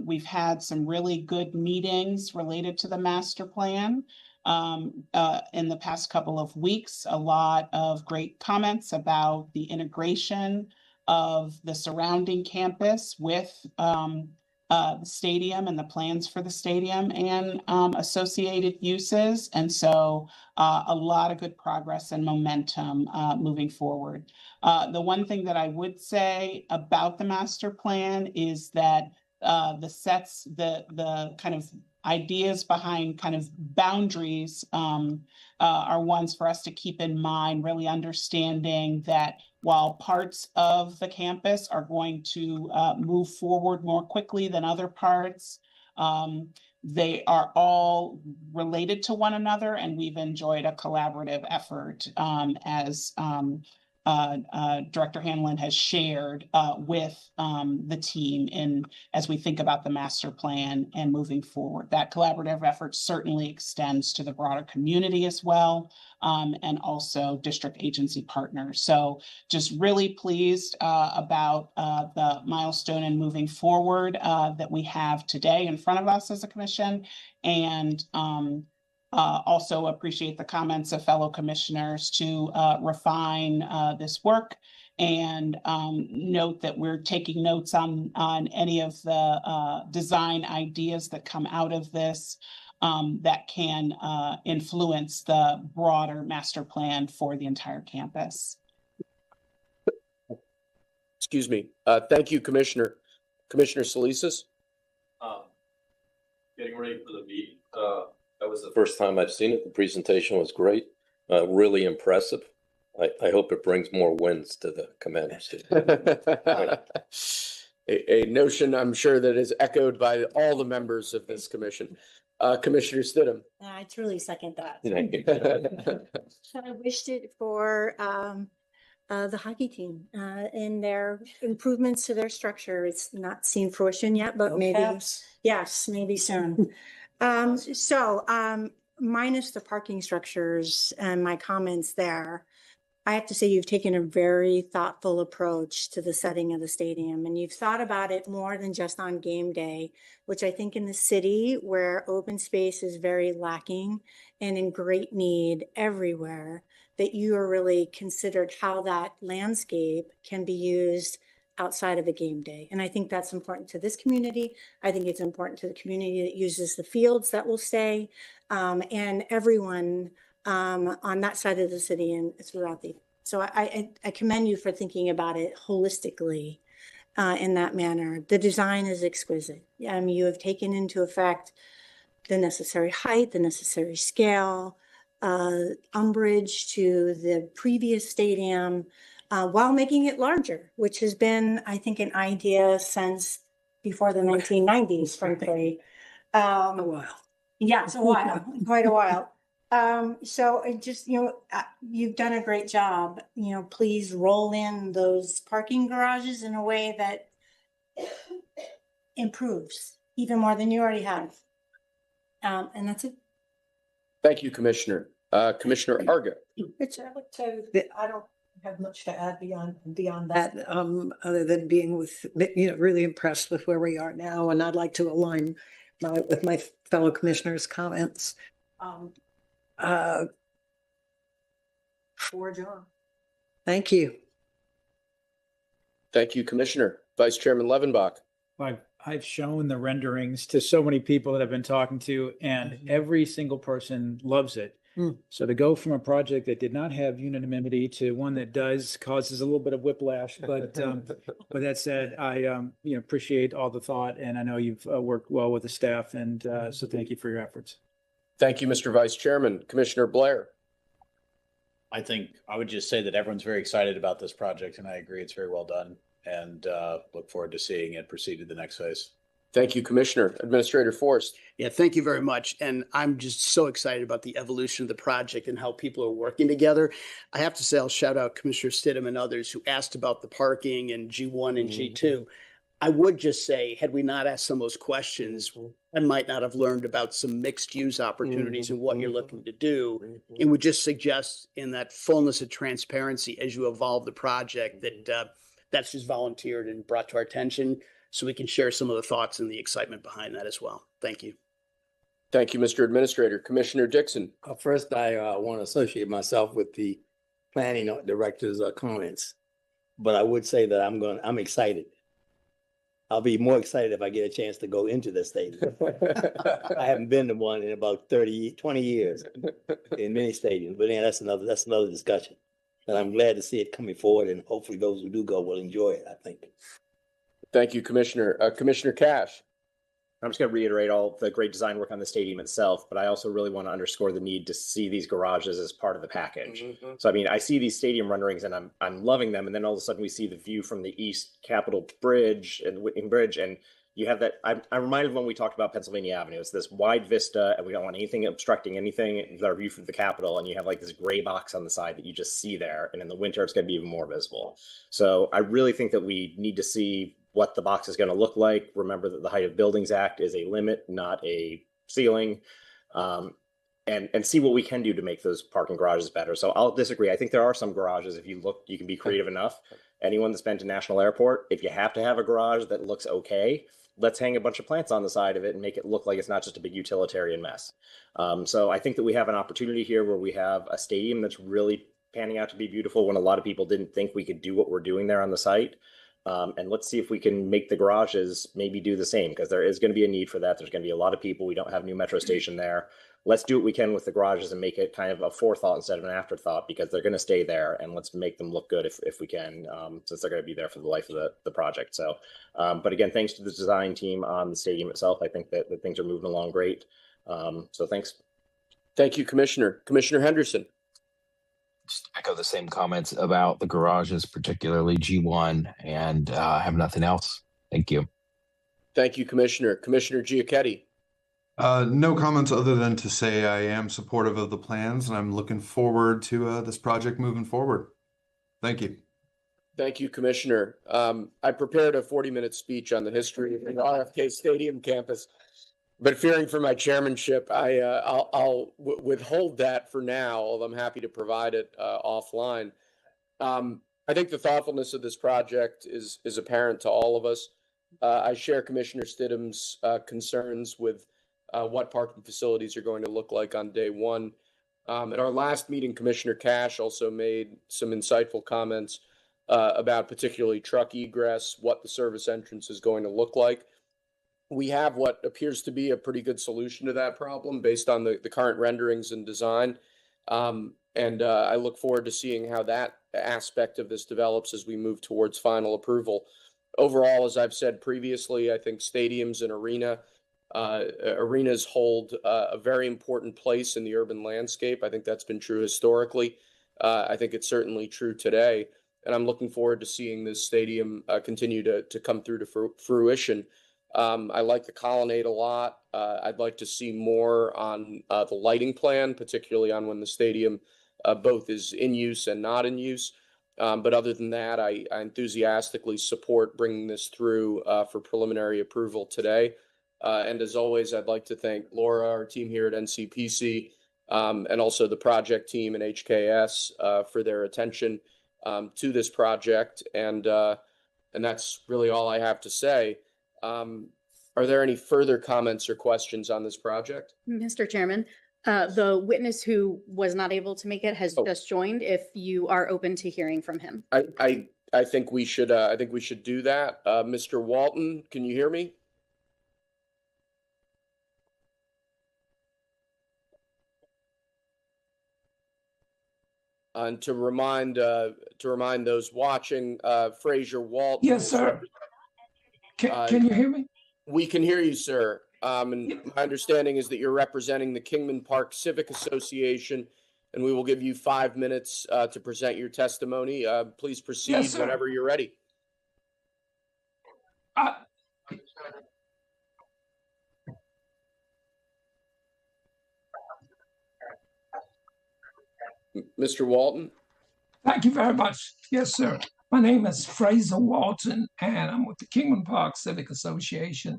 We've had some really good meetings related to the master plan in the past couple of weeks. A lot of great comments about the integration of the surrounding campus with the stadium and the plans for the stadium and associated uses. And so a lot of good progress and momentum moving forward. The one thing that I would say about the master plan is that the kind of ideas behind kind of boundaries are ones for us to keep in mind, really understanding that while parts of the campus are going to move forward more quickly than other parts, they are all related to one another, and we've enjoyed a collaborative effort as Director Hanlon has shared with the team as we think about the master plan and moving forward. That collaborative effort certainly extends to the broader community as well, and also district agency partners. So just really pleased about the milestone and moving forward that we have today in front of us as a commission, and also appreciate the comments of fellow commissioners to refine this work, and note that we're taking notes on any of the design ideas that come out of this that can influence the broader master plan for the entire campus. Excuse me. Thank you, Commissioner. Commissioner Solisas? Getting ready for the meeting. That was the first time I've seen it. The presentation was great, really impressive. I hope it brings more wins to the commanders. A notion I'm sure that is echoed by all the members of this commission. Commissioner Stidham. I truly second that. Thank you. I wished it for the hockey team in their improvements to their structure. It's not seen fruition yet, but maybe, yes, maybe soon. minus the parking structures and my comments there, I have to say you've taken a very thoughtful approach to the setting of the stadium, and you've thought about it more than just on game day, which I think in the city where open space is very lacking and in great need everywhere, that you are really considered how that landscape can be used outside of a game day. And I think that's important to this community. I think it's important to the community that uses the fields that will stay, and everyone on that side of the city and throughout the. So I commend you for thinking about it holistically in that manner. The design is exquisite. You have taken into effect the necessary height, the necessary scale, umbrage to the previous stadium, while making it larger, which has been, I think, an idea since before the 1990s, frankly. A while. Yeah, it's a while, quite a while. So I just, you've done a great job. Please roll in those parking garages in a way that improves even more than you already have. And that's it. Thank you, Commissioner. Commissioner Arga. I would say that I don't have much to add beyond that, other than being really impressed with where we are now, and I'd like to align with my fellow commissioners' comments. For John. Thank you. Thank you, Commissioner. Vice Chairman Levenbach. I've shown the renderings to so many people that I've been talking to, and every single person loves it. So to go from a project that did not have unanimity to one that does causes a little bit of whiplash. But that said, I appreciate all the thought, and I know you've worked well with the staff, and so thank you for your efforts. Thank you, Mr. Vice Chairman. Commissioner Blair. I think I would just say that everyone's very excited about this project, and I agree it's very well done, and look forward to seeing it proceed to the next phase. Thank you, Commissioner. Administrator Forrest. Yeah, thank you very much. And I'm just so excited about the evolution of the project and how people are working together. I have to say, I'll shout out Commissioner Stidham and others who asked about the parking and G1 and G2. I would just say, had we not asked some of those questions, I might not have learned about some mixed use opportunities and what you're looking to do. It would just suggest in that fullness of transparency as you evolve the project that that's just volunteered and brought to our attention, so we can share some of the thoughts and the excitement behind that as well. Thank you. Thank you, Mr. Administrator. Commissioner Dixon. First, I want to associate myself with the planning director's comments, but I would say that I'm excited. I'll be more excited if I get a chance to go into the stadium. I haven't been to one in about 20 years in many stadiums, but that's another discussion. And I'm glad to see it coming forward, and hopefully those who do go will enjoy it, I think. Thank you, Commissioner. Commissioner Cash. I'm just going to reiterate all the great design work on the stadium itself, but I also really want to underscore the need to see these garages as part of the package. So, I mean, I see these stadium renderings and I'm loving them. And then all of a sudden we see the view from the East Capitol Bridge and Whitney Bridge. And you have that. I'm reminded when we talked about Pennsylvania Avenue, it's this wide vista and we don't want anything obstructing anything. It's our view from the Capitol. And you have like this gray box on the side that you just see there. And in the winter, it's going to be even more visible. So I really think that we need to see what the box is going to look like. Remember that the Height of Buildings Act is a limit, not a ceiling, and see what we can do to make those parking garages better. So I'll disagree. I think there are some garages, if you look, you can be creative enough. Anyone that's been to National Airport, if you have to have a garage that looks okay, let's hang a bunch of plants on the side of it and make it look like it's not just a big utilitarian mess. So I think that we have an opportunity here where we have a stadium that's really panning out to be beautiful when a lot of people didn't think we could do what we're doing there on the site. And let's see if we can make the garages maybe do the same, because there is going to be a need for that. There's going to be a lot of people. We don't have new metro station there. Let's do what we can with the garages and make it kind of a forethought instead of an afterthought, because they're going to stay there, and let's make them look good if we can, since they're going to be there for the life of the project. So, but again, thanks to the design team on the stadium itself. I think that things are moving along great. So thanks. Thank you, Commissioner. Commissioner Henderson. Just echo the same comments about the garages, particularly G1, and have nothing else. Thank you. Thank you, Commissioner. Commissioner Giacchetti. No comments other than to say I am supportive of the plans, and I'm looking forward to this project moving forward. Thank you. Thank you, Commissioner. I prepared a 40-minute speech on the history of the RFK Stadium campus. But fearing for my chairmanship, I'll withhold that for now, although I'm happy to provide it offline. I think the thoughtfulness of this project is apparent to all of us. I share Commissioner Stidham's concerns with what parking facilities are going to look like on day one. At our last meeting, Commissioner Cash also made some insightful comments about particularly truck egress, what the service entrance is going to look like. We have what appears to be a pretty good solution to that problem based on the current renderings and design. I look forward to seeing how that aspect of this develops as we move towards final approval. Overall, as I've said previously, I think stadiums and arenas hold a very important place in the urban landscape. I think that's been true historically. I think it's certainly true today. And I'm looking forward to seeing this stadium continue to come through to fruition. I like the colonnade a lot. I'd like to see more on the lighting plan, particularly on when the stadium both is in use and not in use. But other than that, I enthusiastically support bringing this through for preliminary approval today. And as always, I'd like to thank Laura, our team here at NCPC, and also the project team and HKS for their attention to this project. And that's really all I have to say. Are there any further comments or questions on this project? Mr. Chairman, the witness who was not able to make it has just joined. If you are open to hearing from him, I think we should. I think we should do that. Mr. Walton, can you hear me? And to remind those watching, Fraser Walton. Yes, sir. Can you hear me? We can hear you, sir. And my understanding is that you're representing the Kingman Park Civic Association, and we will give you 5 minutes to present your testimony. Please proceed whenever you're ready. Mr. Walton? Thank you very much. Yes, sir. My name is Fraser Walton, and I'm with the Kingman Park Civic Association,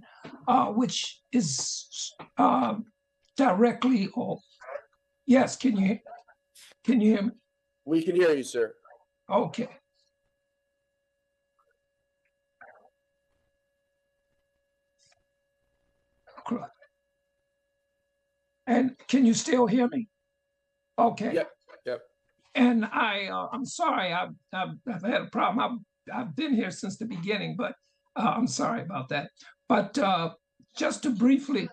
which is directly. Yes, can you hear me? We can hear you, sir. Okay. And can you still hear me? Okay. Yep. And I'm sorry, I've had a problem. I've been here since the beginning, but I'm sorry about that. But just to briefly,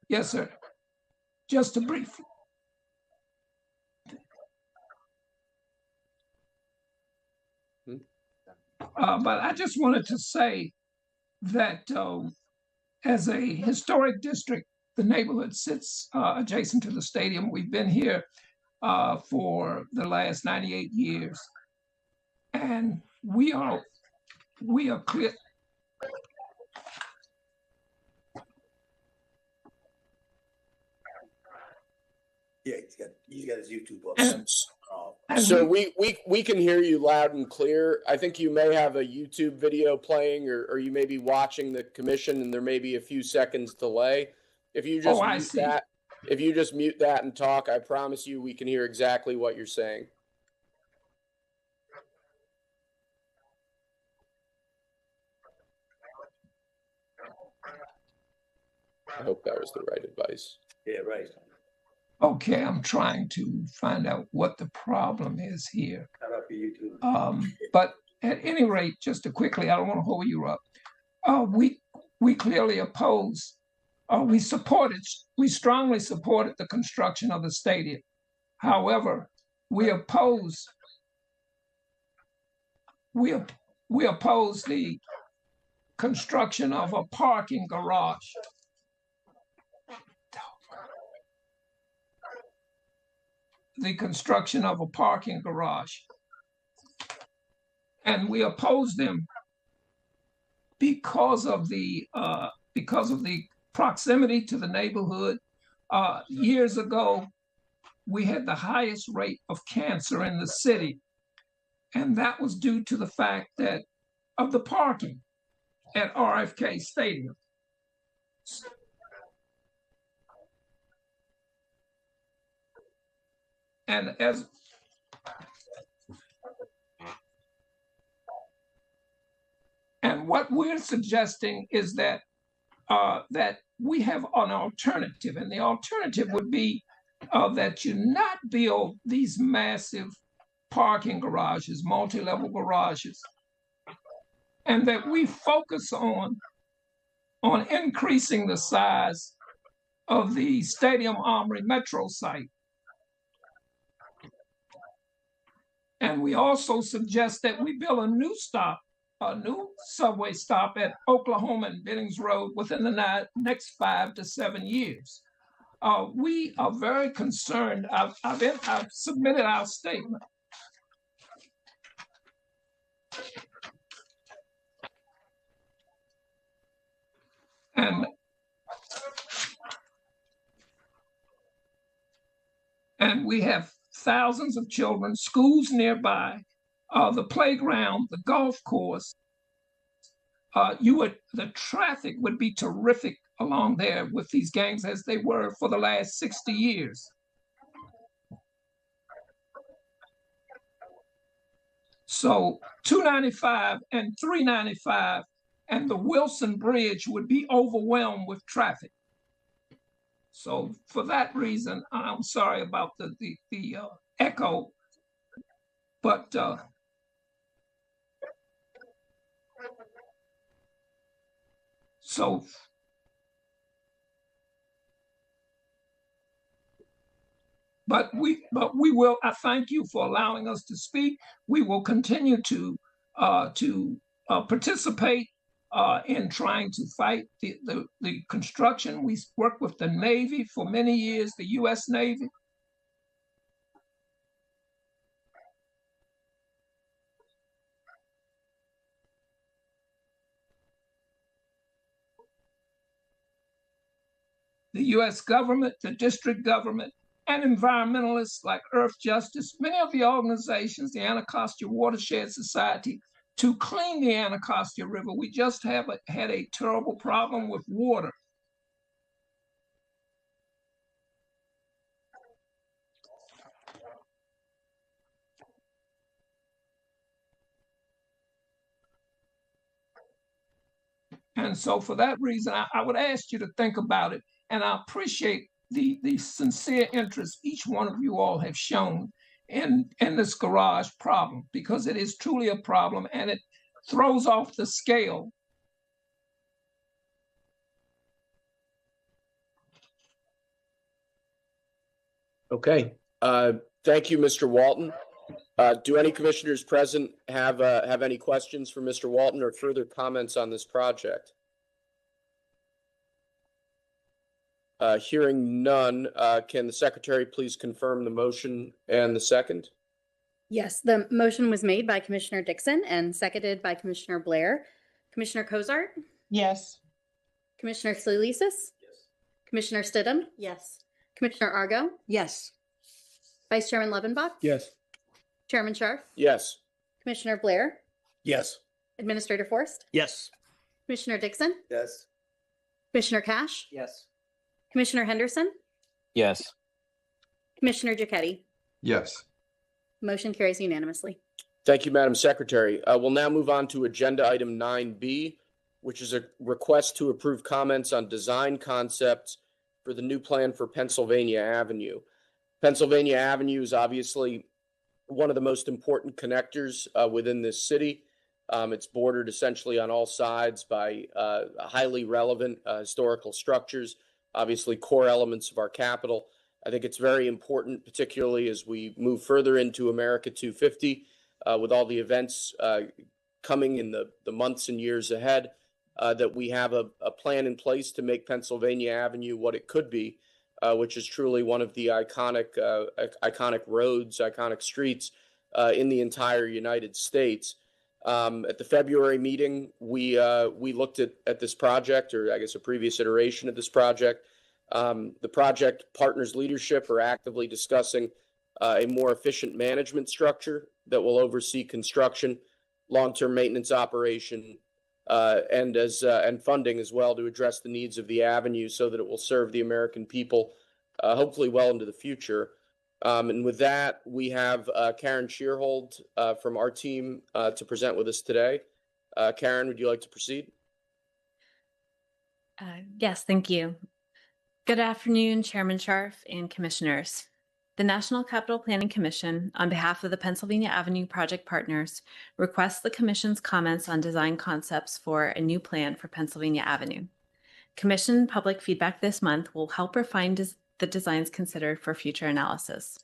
yes, sir. Just to briefly. But I just wanted to say that as a historic district, the neighborhood sits adjacent to the stadium. We've been here for the last 98 years, and we are clear. Yeah, he's got his YouTube up. So we can hear you loud and clear. I think you may have a YouTube video playing, or you may be watching the commission, and there may be a few seconds delay. If you just mute that, if you just mute that and talk, I promise you we can hear exactly what you're saying. I hope that was the right advice. Yeah, right. Okay, I'm trying to find out what the problem is here. But at any rate, just to quickly, I don't want to hold you up. We clearly oppose. We strongly supported the construction of the stadium. However, we oppose the construction of a parking garage. The construction of a parking garage. And we oppose them because of the proximity to the neighborhood. Years ago, we had the highest rate of cancer in the city. And that was due to the fact that of the parking at RFK Stadium. And what we're suggesting is that that we have an alternative, and the alternative would be that you not build these massive parking garages, multi-level garages, and that we focus on increasing the size of the Stadium Armory Metro site. And we also suggest that we build a new subway stop at Oklahoma and Billings Road within the next 5 to 7 years. We are very concerned. I've submitted our statement. And we have thousands of children, schools nearby, the playground, the golf course. The traffic would be terrific along there with these gangs as they were for the last 60 years. So 295 and 395 and the Wilson Bridge would be overwhelmed with traffic. So for that reason, I'm sorry about the echo, but we will. I thank you for allowing us to speak. We will continue to participate in trying to fight the construction. We worked with the Navy for many years, the U.S. Navy. The U.S. government, the district government, and environmentalists like Earth Justice, many of the organizations, the Anacostia Watershed Society, to clean the Anacostia River. We just had a terrible problem with water. And so for that reason, I would ask you to think about it. And I appreciate the sincere interest each one of you all have shown in this garage problem, because it is truly a problem and it throws off the scale. Okay. Thank you, Mr. Walton. Do any commissioners present have any questions for Mr. Walton or further comments on this project? Hearing none, can the secretary please confirm the motion and the second? Yes, the motion was made by Commissioner Dixon and seconded by Commissioner Blair. Commissioner Cozart? Yes. Commissioner Slulisis? Yes. Commissioner Stidham? Yes. Commissioner Argo? Yes. Vice Chairman Levenbach? Yes. Chairman Scharf? Yes. Commissioner Blair? Yes. Administrator Forrest? Yes. Commissioner Dixon? Yes. Commissioner Cash? Yes. Commissioner Henderson? Yes. Commissioner Giacchetti? Yes. Motion carries unanimously. Thank you, Madam Secretary. We'll now move on to agenda item 9B, which is a request to approve comments on design concepts for the new plan for Pennsylvania Avenue. Pennsylvania Avenue is obviously one of the most important connectors within this city. It's bordered essentially on all sides by highly relevant historical structures, obviously core elements of our capital. I think it's very important, particularly as we move further into America 250, with all the events coming in the months and years ahead, that we have a plan in place to make Pennsylvania Avenue what it could be, which is truly one of the iconic roads, iconic streets in the entire United States. At the February meeting, we looked at this project, or I guess a previous iteration of this project. The project partners leadership are actively discussing a more efficient management structure that will oversee construction, long-term maintenance operation, and funding as well to address the needs of the avenue so that it will serve the American people, hopefully well into the future. And with that, we have Karen Shearhold from our team to present with us today. Karen, would you like to proceed? Yes, thank you. Good afternoon, Chairman Scharf and Commissioners. The National Capital Planning Commission, on behalf of the Pennsylvania Avenue Project Partners, requests the Commission's comments on design concepts for a new plan for Pennsylvania Avenue. Commission public feedback this month will help refine the designs considered for future analysis.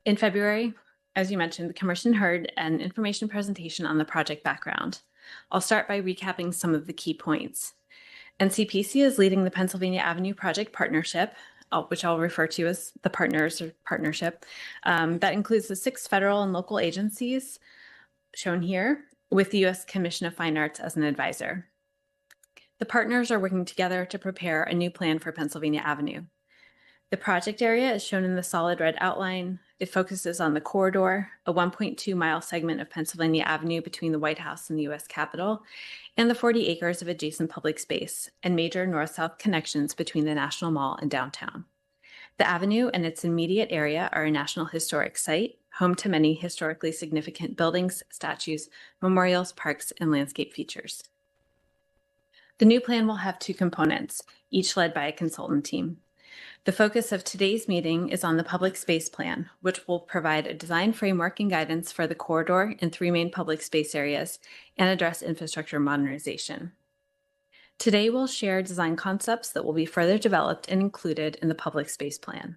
In February, as you mentioned, the Commission heard an information presentation on the project background. I'll start by recapping some of the key points. NCPC is leading the Pennsylvania Avenue Project Partnership, which I'll refer to as the Partners or Partnership. That includes the 6 federal and local agencies shown here, with the U.S. Commission of Fine Arts as an advisor. The partners are working together to prepare a new plan for Pennsylvania Avenue. The project area is shown in the solid red outline. It focuses on the corridor, a 1.2-mile segment of Pennsylvania Avenue between the White House and the U.S. Capitol, and the 40 acres of adjacent public space and major north-south connections between the National Mall and downtown. The avenue and its immediate area are a National Historic Site, home to many historically significant buildings, statues, memorials, parks, and landscape features. The new plan will have 2 components, each led by a consultant team. The focus of today's meeting is on the public space plan, which will provide a design framework and guidance for the corridor and 3 main public space areas and address infrastructure modernization. Today, we'll share design concepts that will be further developed and included in the public space plan.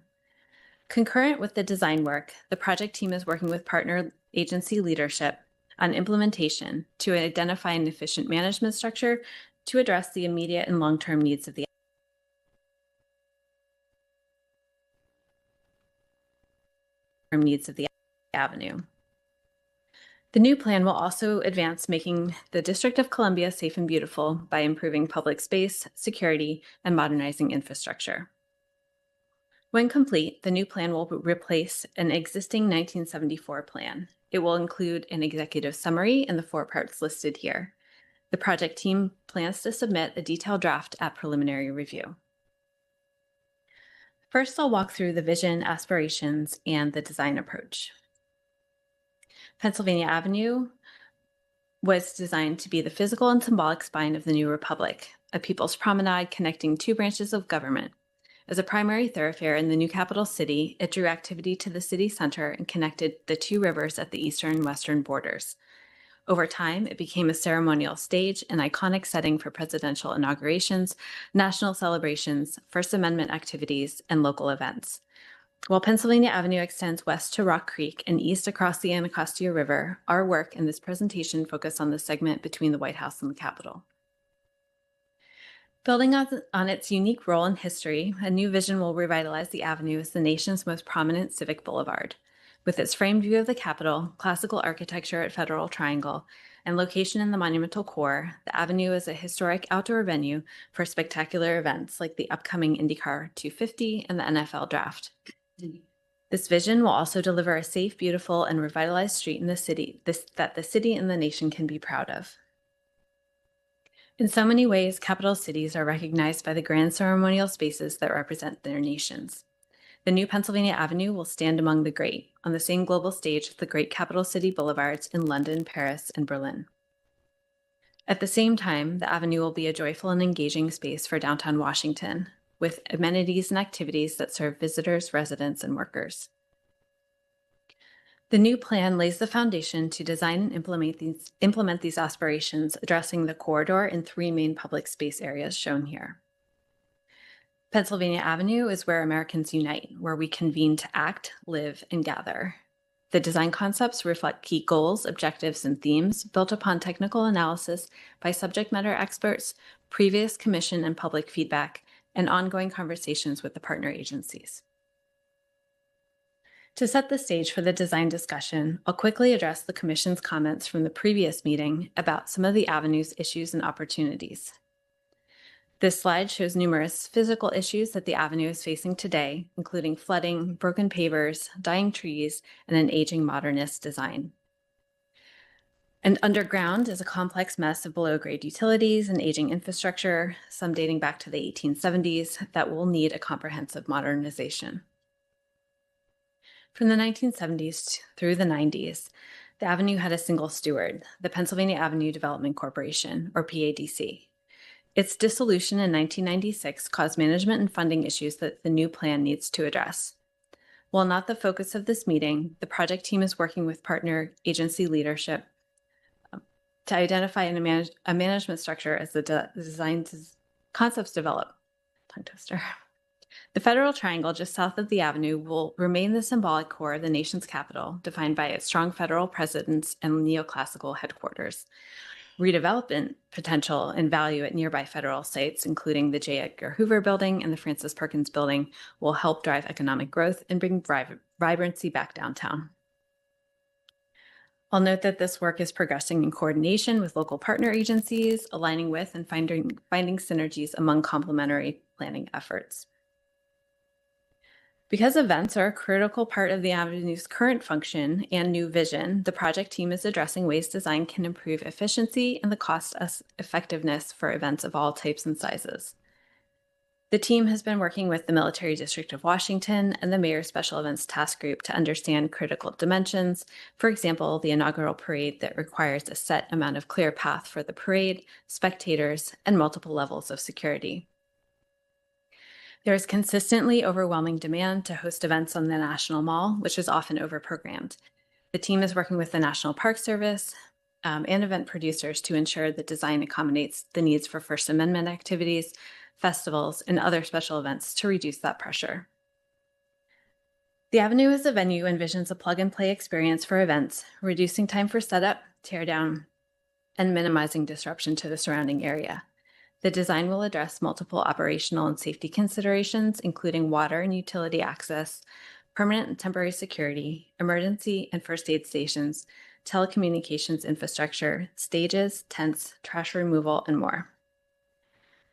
Concurrent with the design work, the project team is working with partner agency leadership on implementation to identify an efficient management structure to address the immediate and long-term needs of the avenue. The new plan will also advance making the District of Columbia safe and beautiful by improving public space, security, and modernizing infrastructure. When complete, the new plan will replace an existing 1974 plan. It will include an executive summary and the 4 parts listed here. The project team plans to submit a detailed draft at preliminary review. First, I'll walk through the vision, aspirations, and the design approach. Pennsylvania Avenue was designed to be the physical and symbolic spine of the new republic, a people's promenade connecting 2 branches of government. As a primary thoroughfare in the new capital city, it drew activity to the city center and connected the 2 rivers at the eastern and western borders. Over time, it became a ceremonial stage, an iconic setting for presidential inaugurations, national celebrations, First Amendment activities, and local events. While Pennsylvania Avenue extends west to Rock Creek and east across the Anacostia River, our work in this presentation focused on the segment between the White House and the Capitol. Building on its unique role in history, a new vision will revitalize the avenue as the nation's most prominent civic boulevard. With its framed view of the Capitol, classical architecture at Federal Triangle, and location in the monumental core, the avenue is a historic outdoor venue for spectacular events like the upcoming IndyCar 250 and the NFL Draft. This vision will also deliver a safe, beautiful, and revitalized street in the city that the city and the nation can be proud of. In so many ways, capital cities are recognized by the grand ceremonial spaces that represent their nations. The new Pennsylvania Avenue will stand among the great, on the same global stage as the great capital city boulevards in London, Paris, and Berlin. At the same time, the avenue will be a joyful and engaging space for downtown Washington, with amenities and activities that serve visitors, residents, and workers. The new plan lays the foundation to design and implement these aspirations, addressing the corridor in 3 main public space areas shown here. Pennsylvania Avenue is where Americans unite, where we convene to act, live, and gather. The design concepts reflect key goals, objectives, and themes built upon technical analysis by subject matter experts, previous commission and public feedback, and ongoing conversations with the partner agencies. To set the stage for the design discussion, I'll quickly address the Commission's comments from the previous meeting about some of the avenue's issues and opportunities. This slide shows numerous physical issues that the avenue is facing today, including flooding, broken pavers, dying trees, and an aging modernist design. And underground is a complex mess of below-grade utilities and aging infrastructure, some dating back to the 1870s, that will need a comprehensive modernization. From the 1970s through the 90s, the avenue had a single steward, the Pennsylvania Avenue Development Corporation, or PADC. Its dissolution in 1996 caused management and funding issues that the new plan needs to address. While not the focus of this meeting, the project team is working with partner agency leadership to identify a management structure as the design concepts develop. Tongue twister. The Federal Triangle just south of the avenue will remain the symbolic core of the nation's capital, defined by its strong federal presence and neoclassical headquarters. Redevelopment potential and value at nearby federal sites, including the J. Edgar Hoover Building and the Francis Perkins Building, will help drive economic growth and bring vibrancy back downtown. I'll note that this work is progressing in coordination with local partner agencies, aligning with and finding synergies among complementary planning efforts. Because events are a critical part of the avenue's current function and new vision, the project team is addressing ways design can improve efficiency and the cost effectiveness for events of all types and sizes. The team has been working with the Military District of Washington and the Mayor's Special Events Task Group to understand critical dimensions. For example, the inaugural parade that requires a set amount of clear path for the parade, spectators, and multiple levels of security. There is consistently overwhelming demand to host events on the National Mall, which is often overprogrammed. The team is working with the National Park Service and event producers to ensure that design accommodates the needs for First Amendment activities, festivals, and other special events to reduce that pressure. The Avenue as a venue envisions a plug-and-play experience for events, reducing time for setup, teardown, and minimizing disruption to the surrounding area. The design will address multiple operational and safety considerations, including water and utility access, permanent and temporary security, emergency and first aid stations, telecommunications infrastructure, stages, tents, trash removal, and more.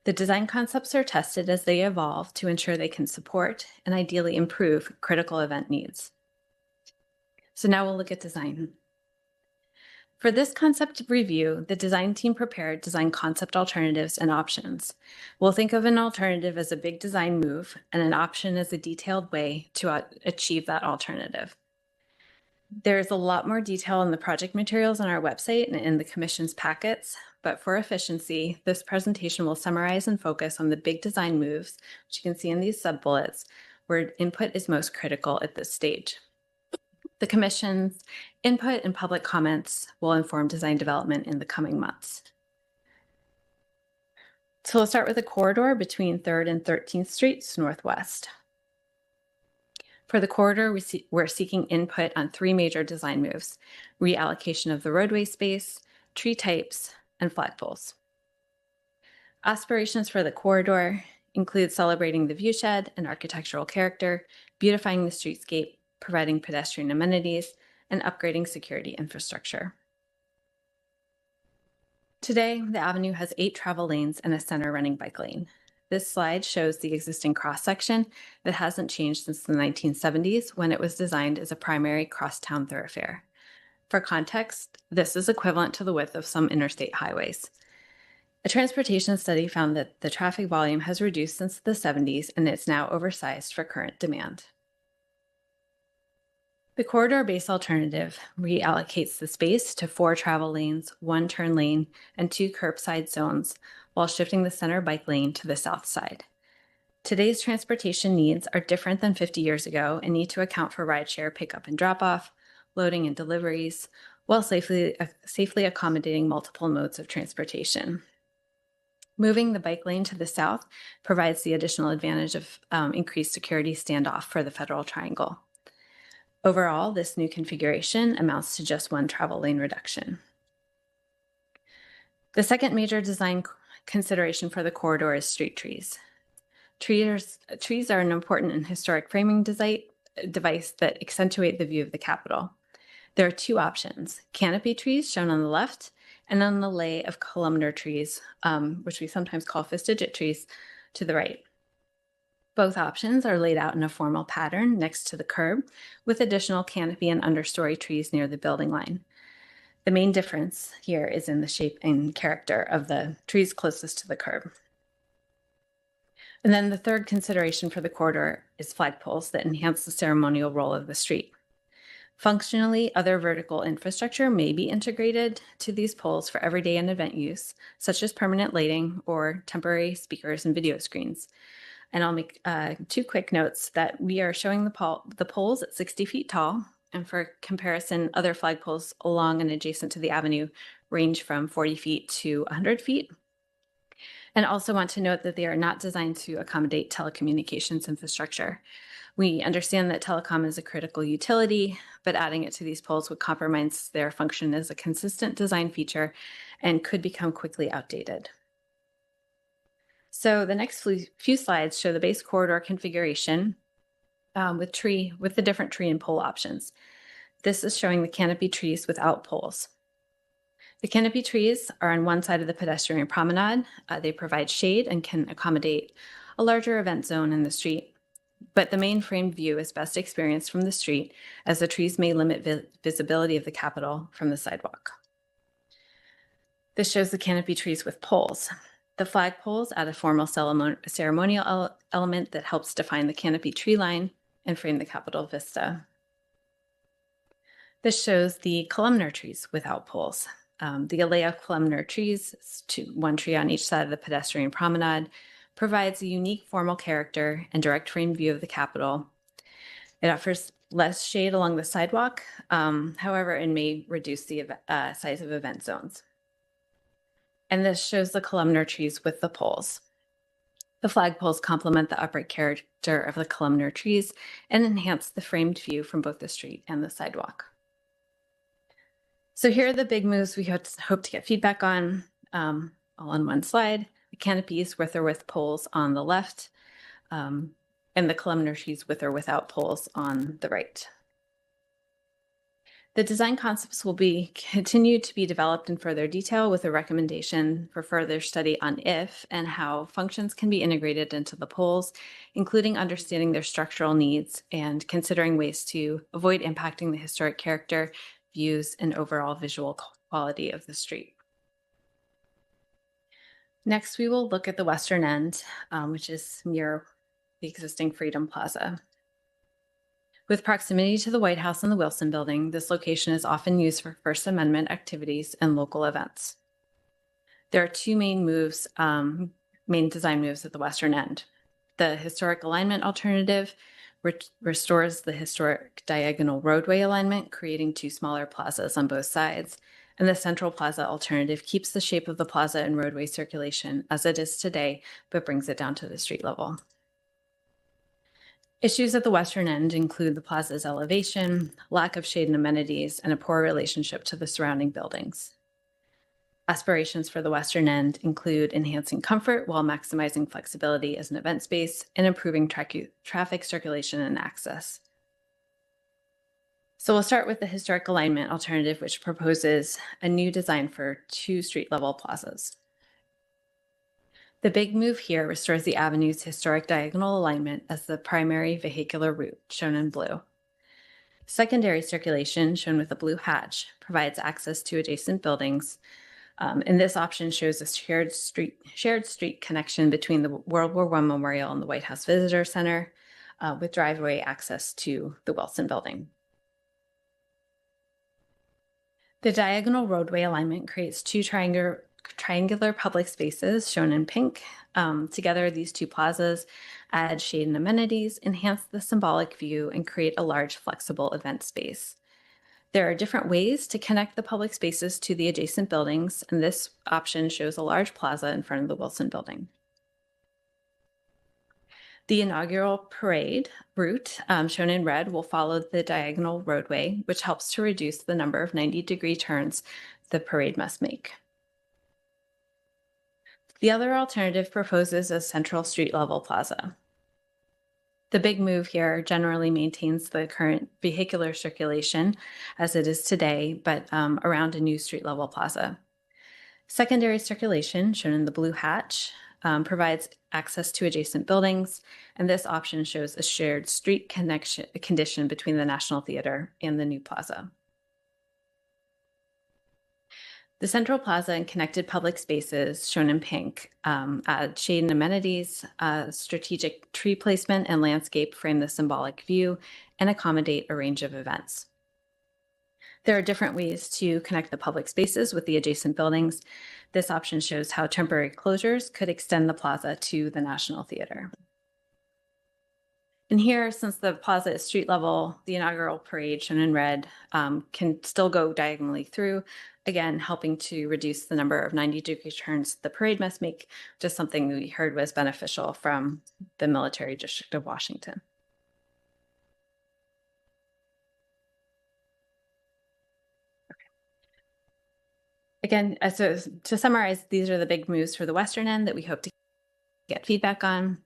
The design concepts are tested as they evolve to ensure they can support and ideally improve critical event needs. So now we'll look at design. For this concept review, the design team prepared design concept alternatives and options. We'll think of an alternative as a big design move and an option as a detailed way to achieve that alternative. There's a lot more detail in the project materials on our website and in the Commission's packets, but for efficiency, this presentation will summarize and focus on the big design moves, which you can see in these sub-bullets, where input is most critical at this stage. The Commission's input and public comments will inform design development in the coming months. So we'll start with a corridor between 3rd and 13th Streets Northwest. For the corridor, we're seeking input on 3 major design moves: reallocation of the roadway space, tree types, and flagpoles. Aspirations for the corridor include celebrating the viewshed and architectural character, beautifying the streetscape, providing pedestrian amenities, and upgrading security infrastructure. Today, the avenue has 8 travel lanes and a center running bike lane. This slide shows the existing cross-section that hasn't changed since the 1970s when it was designed as a primary cross-town thoroughfare. For context, this is equivalent to the width of some interstate highways. A transportation study found that the traffic volume has reduced since the 70s and it's now oversized for current demand. The corridor-based alternative reallocates the space to 4 travel lanes, 1 turn lane, and 2 curbside zones, while shifting the center bike lane to the south side. Today's transportation needs are different than 50 years ago and need to account for rideshare pickup and drop-off, loading and deliveries, while safely accommodating multiple modes of transportation. Moving the bike lane to the south provides the additional advantage of increased security standoff for the Federal Triangle. Overall, this new configuration amounts to just 1 travel lane reduction. The second major design consideration for the corridor is street trees. Trees are an important and historic framing device that accentuate the view of the Capitol. There are 2 options: canopy trees, shown on the left, and an alley of columnar trees, which we sometimes call fastigiate trees, to the right. Both options are laid out in a formal pattern next to the curb, with additional canopy and understory trees near the building line. The main difference here is in the shape and character of the trees closest to the curb. And then the third consideration for the corridor is flagpoles that enhance the ceremonial role of the street. Functionally, other vertical infrastructure may be integrated to these poles for everyday and event use, such as permanent lighting or temporary speakers and video screens. And I'll make 2 quick notes that we are showing the poles at 60 feet tall. And for comparison, other flagpoles along and adjacent to the avenue range from 40 feet to 100 feet. And also want to note that they are not designed to accommodate telecommunications infrastructure. We understand that telecom is a critical utility, but adding it to these poles would compromise their function as a consistent design feature and could become quickly outdated. So the next few slides show the base corridor configuration with the different tree and pole options. This is showing the canopy trees without poles. The canopy trees are on one side of the pedestrian promenade. They provide shade and can accommodate a larger event zone in the street. But the main framed view is best experienced from the street, as the trees may limit visibility of the Capitol from the sidewalk. This shows the canopy trees with poles. The flagpoles add a formal ceremonial element that helps define the canopy tree line and frame the Capitol vista. This shows the columnar trees without poles. The alea of columnar trees, one tree on each side of the pedestrian promenade, provides a unique formal character and direct frame view of the Capitol. It offers less shade along the sidewalk, however, it may reduce the size of event zones. And this shows the columnar trees with the poles. The flagpoles complement the upright character of the columnar trees and enhance the framed view from both the street and the sidewalk. So here are the big moves we hope to get feedback on, all on one slide. The canopies with or with poles on the left, and the columnar trees with or without poles on the right. The design concepts will continue to be developed in further detail with a recommendation for further study on if and how functions can be integrated into the poles, including understanding their structural needs and considering ways to avoid impacting the historic character, views, and overall visual quality of the street. Next, we will look at the western end, which is near the existing Freedom Plaza. With proximity to the White House and the Wilson Building, this location is often used for First Amendment activities and local events. There are 2 main design moves at the western end. The historic alignment alternative restores the historic diagonal roadway alignment, creating 2 smaller plazas on both sides. And the central plaza alternative keeps the shape of the plaza and roadway circulation as it is today, but brings it down to the street level. Issues at the western end include the plaza's elevation, lack of shade and amenities, and a poor relationship to the surrounding buildings. Aspirations for the western end include enhancing comfort while maximizing flexibility as an event space and improving traffic circulation and access. So we'll start with the historic alignment alternative, which proposes a new design for 2 street-level plazas. The big move here restores the avenue's historic diagonal alignment as the primary vehicular route, shown in blue. Secondary circulation, shown with a blue hatch, provides access to adjacent buildings, and this option shows a shared street connection between the World War I Memorial and the White House Visitor Center, with driveway access to the Wilson Building. The diagonal roadway alignment creates 2 triangular public spaces, shown in pink. Together, these 2 plazas add shade and amenities, enhance the symbolic view, and create a large, flexible event space. There are different ways to connect the public spaces to the adjacent buildings, and this option shows a large plaza in front of the Wilson Building. The inaugural parade route, shown in red, will follow the diagonal roadway, which helps to reduce the number of 90-degree turns the parade must make. The other alternative proposes a central street-level plaza. The big move here generally maintains the current vehicular circulation as it is today, but around a new street-level plaza. Secondary circulation, shown in the blue hatch, provides access to adjacent buildings, and this option shows a shared street condition between the National Theater and the new plaza. The Central Plaza and connected public spaces, shown in pink, add shade and amenities, strategic tree placement and landscape frame the symbolic view and accommodate a range of events. There are different ways to connect the public spaces with the adjacent buildings. This option shows how temporary closures could extend the plaza to the National Theater. And here, since the plaza is street level, the inaugural parade, shown in red, can still go diagonally through, again, helping to reduce the number of 90-degree turns the parade must make, just something we heard was beneficial from the Military District of Washington. Again, so to summarize, these are the big moves for the western end that we hope to get feedback on: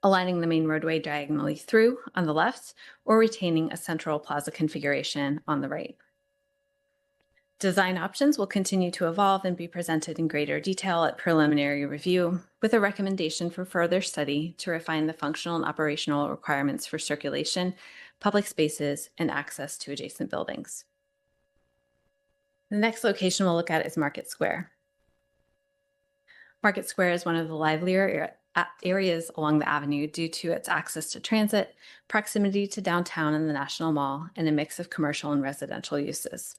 aligning the main roadway diagonally through on the left, or retaining a central plaza configuration on the right. Design options will continue to evolve and be presented in greater detail at preliminary review, with a recommendation for further study to refine the functional and operational requirements for circulation, public spaces, and access to adjacent buildings. The next location we'll look at is Market Square. Market Square is one of the livelier areas along the avenue due to its access to transit, proximity to downtown and the National Mall, and a mix of commercial and residential uses.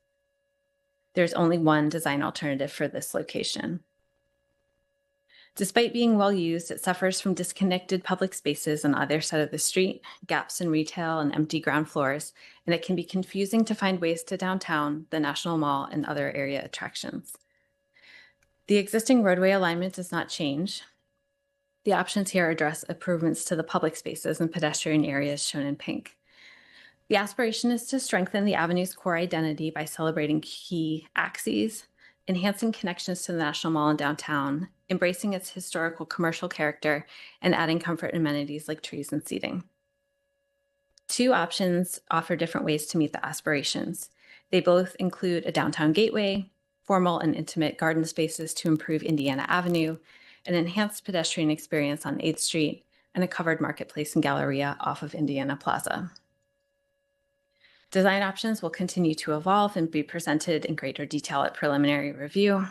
There's only one design alternative for this location. Despite being well used, it suffers from disconnected public spaces on either side of the street, gaps in retail and empty ground floors, and it can be confusing to find ways to downtown, the National Mall, and other area attractions. The existing roadway alignment does not change. The options here address improvements to the public spaces and pedestrian areas, shown in pink. The aspiration is to strengthen the avenue's core identity by celebrating key axes, enhancing connections to the National Mall and downtown, embracing its historical commercial character, and adding comfort amenities like trees and seating. Two options offer different ways to meet the aspirations. They both include a downtown gateway, formal and intimate garden spaces to improve Indiana Avenue, an enhanced pedestrian experience on 8th Street, and a covered marketplace and galleria off of Indiana Plaza. Design options will continue to evolve and be presented in greater detail at preliminary review,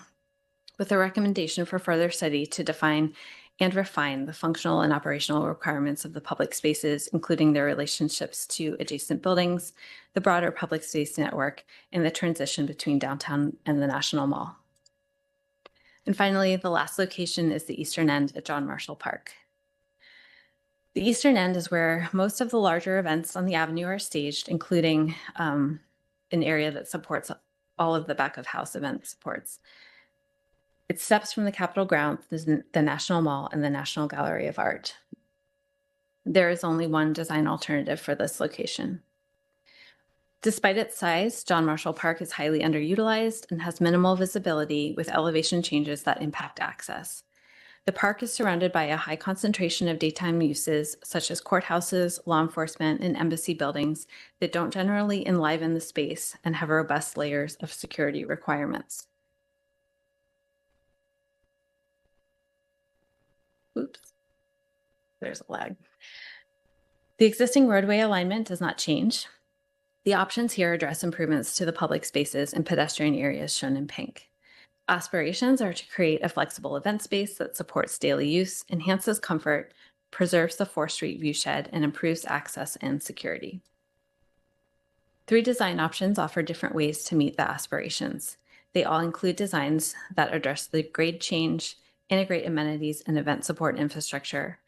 with a recommendation for further study to define and refine the functional and operational requirements of the public spaces, including their relationships to adjacent buildings, the broader public space network, and the transition between downtown and the National Mall. And finally, the last location is the eastern end at John Marshall Park. The eastern end is where most of the larger events on the avenue are staged, including an area that supports all of the back of house event supports. It steps from the Capitol grounds, the National Mall, and the National Gallery of Art. There is only one design alternative for this location. Despite its size, John Marshall Park is highly underutilized and has minimal visibility with elevation changes that impact access. The park is surrounded by a high concentration of daytime uses, such as courthouses, law enforcement, and embassy buildings that don't generally enliven the space and have robust layers of security requirements. Oops, there's a lag. The existing roadway alignment does not change. The options here address improvements to the public spaces and pedestrian areas, shown in pink. Aspirations are to create a flexible event space that supports daily use, enhances comfort, preserves the 4th Street viewshed, and improves access and security. 3 design options offer different ways to meet the aspirations. They all include designs that address the grade change, integrate amenities and event support infrastructure,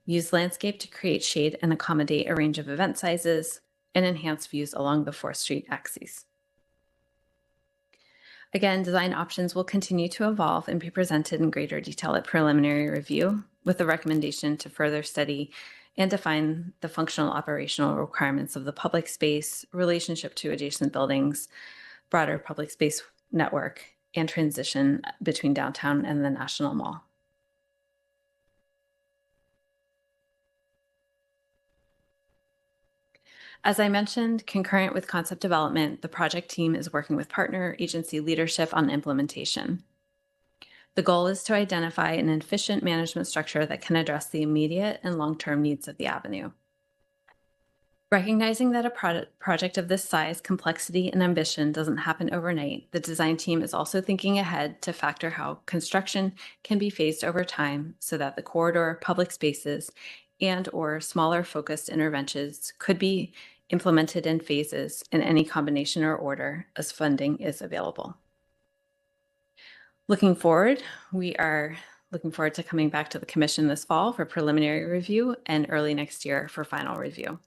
use landscape to create shade and accommodate a range of event sizes, and enhance views along the 4th Street axis. Again, design options will continue to evolve and be presented in greater detail at preliminary review, with a recommendation to further study and define the functional operational requirements of the public space, relationship to adjacent buildings, broader public space network, and transition between downtown and the National Mall. As I mentioned, concurrent with concept development, the project team is working with partner agency leadership on implementation. The goal is to identify an efficient management structure that can address the immediate and long-term needs of the avenue. Recognizing that a project of this size, complexity, and ambition doesn't happen overnight, the design team is also thinking ahead to factor how construction can be phased over time so that the corridor, public spaces, and/or smaller focused interventions could be implemented in phases in any combination or order as funding is available. Looking forward, we are looking forward to coming back to the Commission this fall for preliminary review and early next year for final review.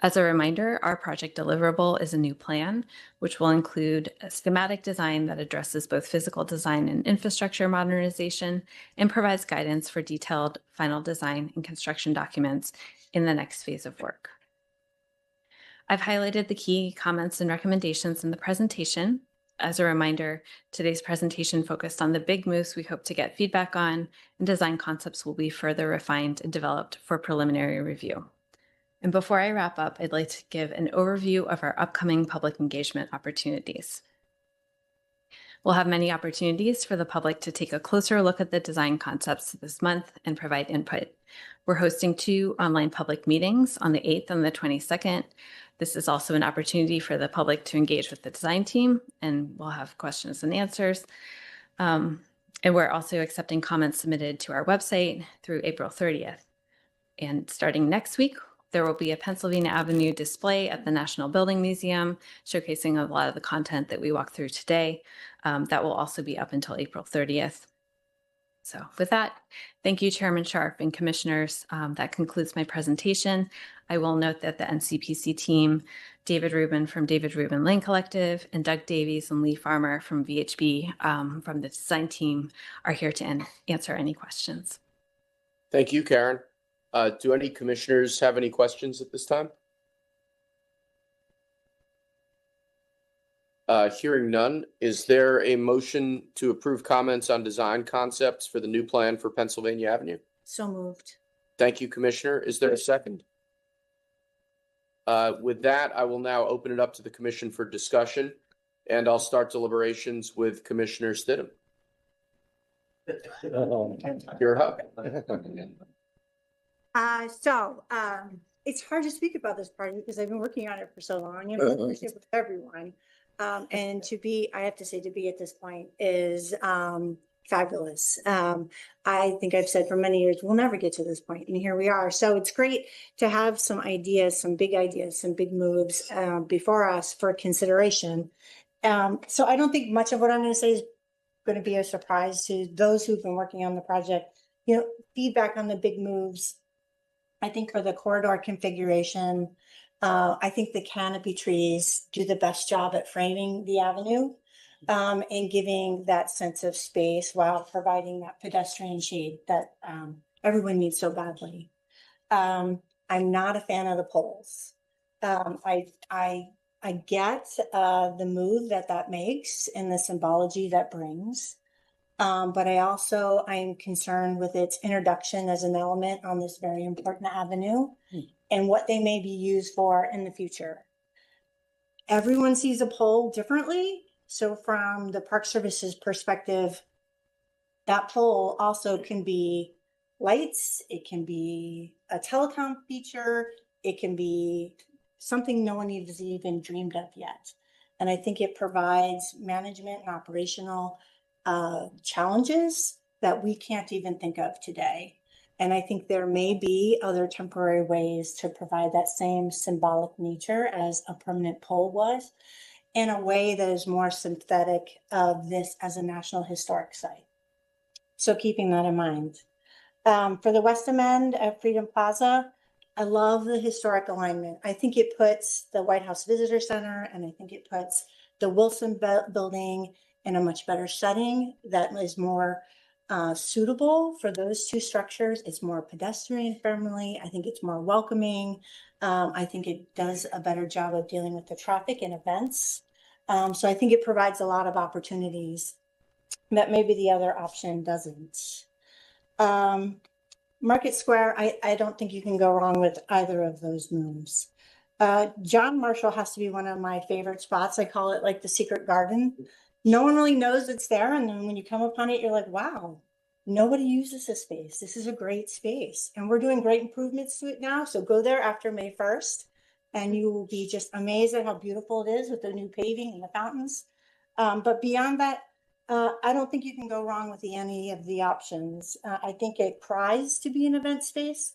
As a reminder, our project deliverable is a new plan, which will include a schematic design that addresses both physical design and infrastructure modernization and provides guidance for detailed final design and construction documents in the next phase of work. I've highlighted the key comments and recommendations in the presentation. As a reminder, today's presentation focused on the big moves we hope to get feedback on, and design concepts will be further refined and developed for preliminary review. And before I wrap up, I'd like to give an overview of our upcoming public engagement opportunities. We'll have many opportunities for the public to take a closer look at the design concepts this month and provide input. We're hosting 2 online public meetings on the 8th and the 22nd. This is also an opportunity for the public to engage with the design team, and we'll have questions and answers. And we're also accepting comments submitted to our website through April 30th. And starting next week, there will be a Pennsylvania Avenue display at the National Building Museum, showcasing a lot of the content that we walked through today. That will also be up until April 30th. So with that, thank you, Chairman Sharp and Commissioners. That concludes my presentation. I will note that the NCPC team, David Rubin from David Rubin Lane Collective, and Doug Davies and Lee Farmer from VHB from the design team are here to answer any questions. Thank you, Karen. Do any commissioners have any questions at this time? Hearing none, is there a motion to approve comments on design concepts for the new plan for Pennsylvania Avenue? So moved. Thank you, Commissioner. Is there a second? With that, I will now open it up to the Commission for discussion, and I'll start deliberations with Commissioner Stidham. You're up. It's hard to speak about this project because I've been working on it for so long and partnership with everyone. And I have to say, to be at this point is fabulous. I think I've said for many years, we'll never get to this point, and here we are. So it's great to have some ideas, some big moves before us for consideration. So I don't think much of what I'm going to say is going to be a surprise to those who've been working on the project. You know, feedback on the big moves. I think for the corridor configuration, I think the canopy trees do the best job at framing the avenue and giving that sense of space while providing that pedestrian shade that everyone needs so badly. I'm not a fan of the poles. I get the move that makes and the symbology that brings. But I'm concerned with its introduction as an element on this very important avenue and what they may be used for in the future. Everyone sees a pole differently. So from the Park Service's perspective, that pole also can be lights, it can be a telecom feature, it can be something no one has even dreamed of yet. And I think it provides management and operational challenges that we can't even think of today. And I think there may be other temporary ways to provide that same symbolic nature as a permanent pole was, in a way that is more synthetic of this as a National Historic Site. So keeping that in mind. For the Westham end of Freedom Plaza, I love the historic alignment. I think it puts the White House Visitor Center and I think it puts the Wilson building in a much better setting that is more suitable for those two structures. It's more pedestrian friendly. I think it's more welcoming. I think it does a better job of dealing with the traffic and events. So I think it provides a lot of opportunities that maybe the other option doesn't. Market Square, I don't think you can go wrong with either of those moves. John Marshall has to be one of my favorite spots. I call it like the secret garden. No one really knows it's there. And then when you come upon it, you're like, wow, Nobody uses this space. This is a great space and we're doing great improvements to it now. So go there after May 1st and you will be just amazed at how beautiful it is with the new paving and the fountains. But beyond that, I don't think you can go wrong with any of the options. I think it cries to be an event space.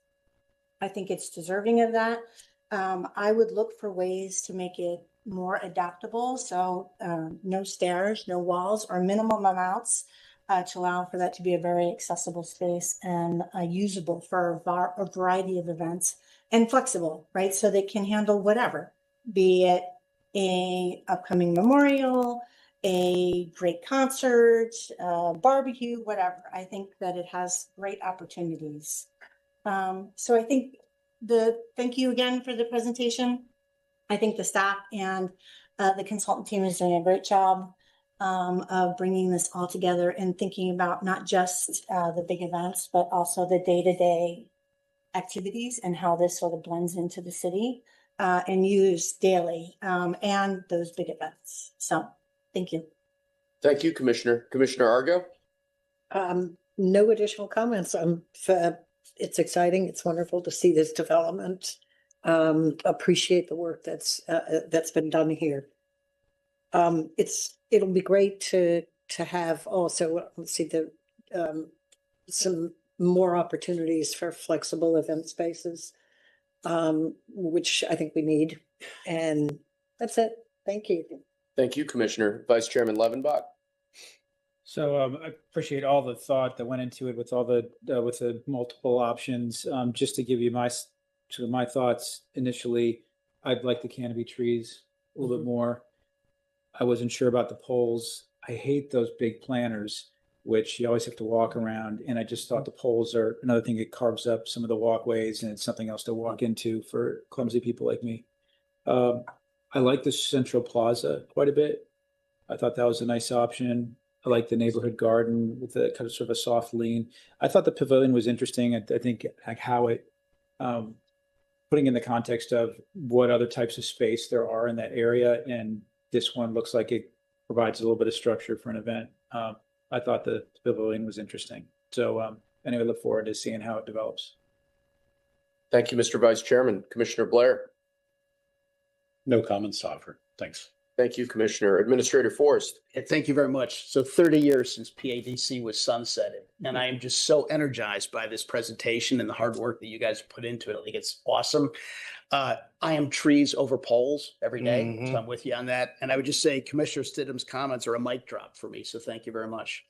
I think it's deserving of that. I would look for ways to make it more adaptable. So no stairs, no walls, or minimum amounts to allow for that to be a very accessible space and usable for a variety of events and flexible, right? So they can handle whatever, be it a upcoming memorial, a great concert, barbecue, whatever. I think that it has great opportunities. So I think thank you again for the presentation. I think the staff and the consultant team is doing a great job of bringing this all together and thinking about not just the big events, but also the day-to-day activities and how this sort of blends into the city and used daily and those big events. So thank you. Thank you, Commissioner. Commissioner Argo? No additional comments. It's exciting. It's wonderful to see this development. Appreciate the work that's been done here. It'll be great to have also, let's see, some more opportunities for flexible event spaces, which I think we need. And that's it. Thank you. Thank you, Commissioner. Vice Chairman Levenbach? So I appreciate all the thought that went into it with all the with the multiple options. Just to give you my thoughts initially, I'd like the canopy trees a little bit more. I wasn't sure about the poles. I hate those big planters, which you always have to walk around. And I just thought the poles are another thing that carves up some of the walkways, and it's something else to walk into for clumsy people like me. I like the Central Plaza quite a bit. I thought that was a nice option. I like the neighborhood garden with the kind of sort of a soft lean. I thought the pavilion was interesting. I think like how it, putting in the context of what other types of space there are in that area. And this one looks like it provides a little bit of structure for an event. I thought the pavilion was interesting. So anyway, look forward to seeing how it develops. Thank you, Mr. Vice Chairman. Commissioner Blair? No comments to offer. Thanks. Thank you, Commissioner. Administrator Forrest? Thank you very much. So 30 years since PADC was sunsetted, and I am just so energized by this presentation and the hard work that you guys put into it. I think it's awesome. I am trees over poles every day, so I'm with you on that. And I would just say Commissioner Stidham's comments are a mic drop for me, so thank you very much.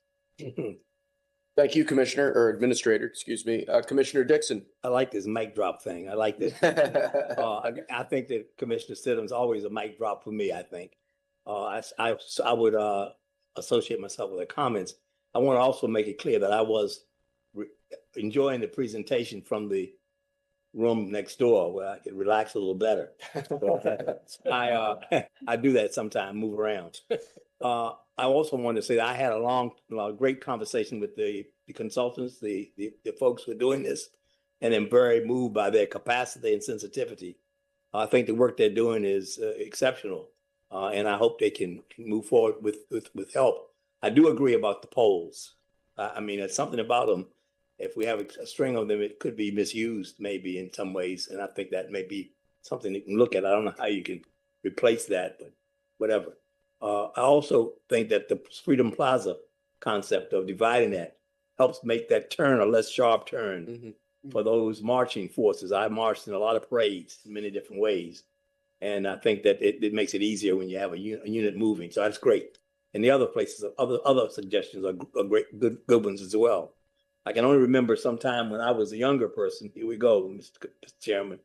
Thank you, Commissioner, or Administrator, excuse me. Commissioner Dixon? I like this mic drop thing. I like this. I think that Commissioner Stidham's always a mic drop for me, I think. I would associate myself with the comments. I want to also make it clear that I was enjoying the presentation from the room next door where I could relax a little better. I do that sometimes, move around. I also want to say that I had a great conversation with the consultants, the folks who are doing this, and I'm very moved by their capacity and sensitivity. I think the work they're doing is exceptional, and I hope they can move forward with help. I do agree about the polls. I mean, there's something about them. If we have a string of them, it could be misused maybe in some ways, and I think that may be something you can look at. I don't know how you can replace that, but whatever. I also think that the Freedom Plaza concept of dividing that helps make that turn a less sharp turn for those marching forces. I marched in a lot of parades in many different ways, and I think that it makes it easier when you have a unit moving. So that's great. And the other places, other suggestions are great, good ones as well. I can only remember sometime when I was a younger person. Here we go, Mr. Chairman.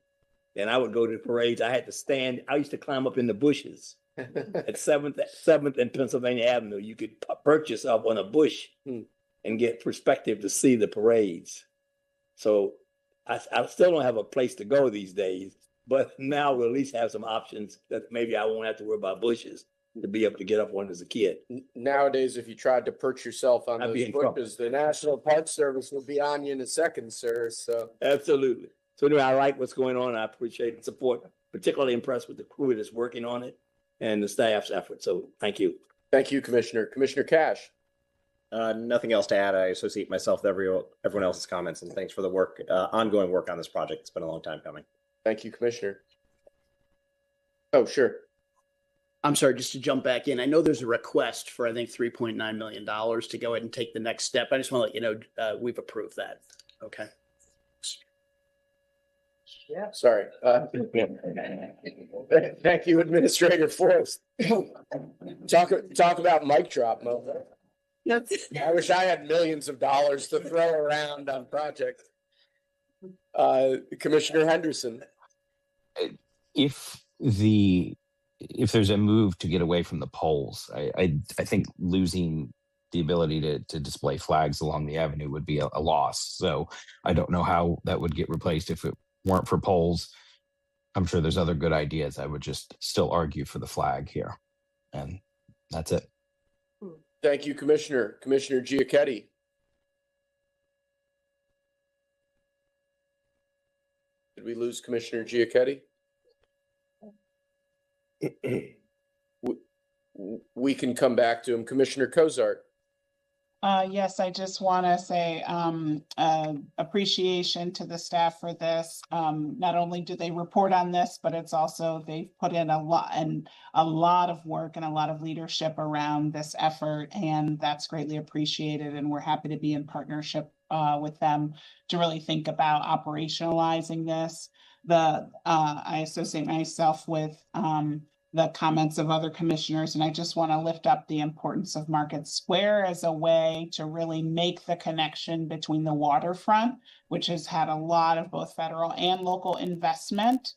And I would go to the parades. I had to stand. I used to climb up in the bushes. At 7th and Pennsylvania Avenue, you could perch yourself on a bush and get perspective to see the parades. So I still don't have a place to go these days, but now we'll at least have some options that maybe I won't have to worry about bushes to be able to get up one as a kid. Nowadays, if you tried to perch yourself on those bushes, the National Park Service will be on you in a second, sir. So absolutely. So anyway, I like what's going on. I appreciate the support. Particularly impressed with the crew that's working on it and the staff's effort. So thank you. Thank you, Commissioner. Commissioner Cash? Nothing else to add. I associate myself with everyone else's comments, and thanks for the work, ongoing work on this project. It's been a long time coming. Thank you, Commissioner. Oh, sure. I'm sorry, just to jump back in. I know there's a request for, I think, $3.9 million to go ahead and take the next step. I just want to let you know, we've approved that. Okay. Yeah. Sorry. Thank you, Administrator Forrest. Talk about mic drop, Mo. I wish I had millions of dollars to throw around on projects. Commissioner Henderson. If there's a move to get away from the poles, I think losing the ability to display flags along the avenue would be a loss. So I don't know how that would get replaced if it weren't for poles. I'm sure there's other good ideas. I would just still argue for the flag here. And that's it. Thank you, Commissioner. Commissioner Giacchetti. Did we lose Commissioner Giacchetti? We can come back to him. Commissioner Cozart. Yes, I just want to say appreciation to the staff for this. Not only do they report on this, but it's also they've put in a lot of work and a lot of leadership around this effort, and that's greatly appreciated. And we're happy to be in partnership with them to really think about operationalizing this. I associate myself with the comments of other commissioners, and I just want to lift up the importance of Market Square as a way to really make the connection between the waterfront, which has had a lot of both federal and local investment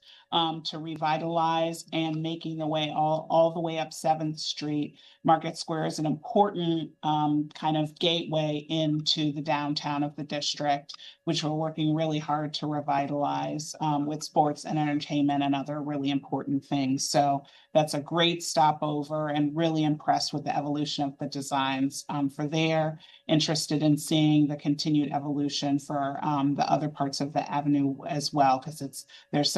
to revitalize, and making the way all the way up 7th Street. Market Square is an important kind of gateway into the downtown of the district, which we're working really hard to revitalize with sports and entertainment and other really important things. So that's a great stopover, and really impressed with the evolution of the designs for there. Interested in seeing the continued evolution for the other parts of the avenue as well, because there's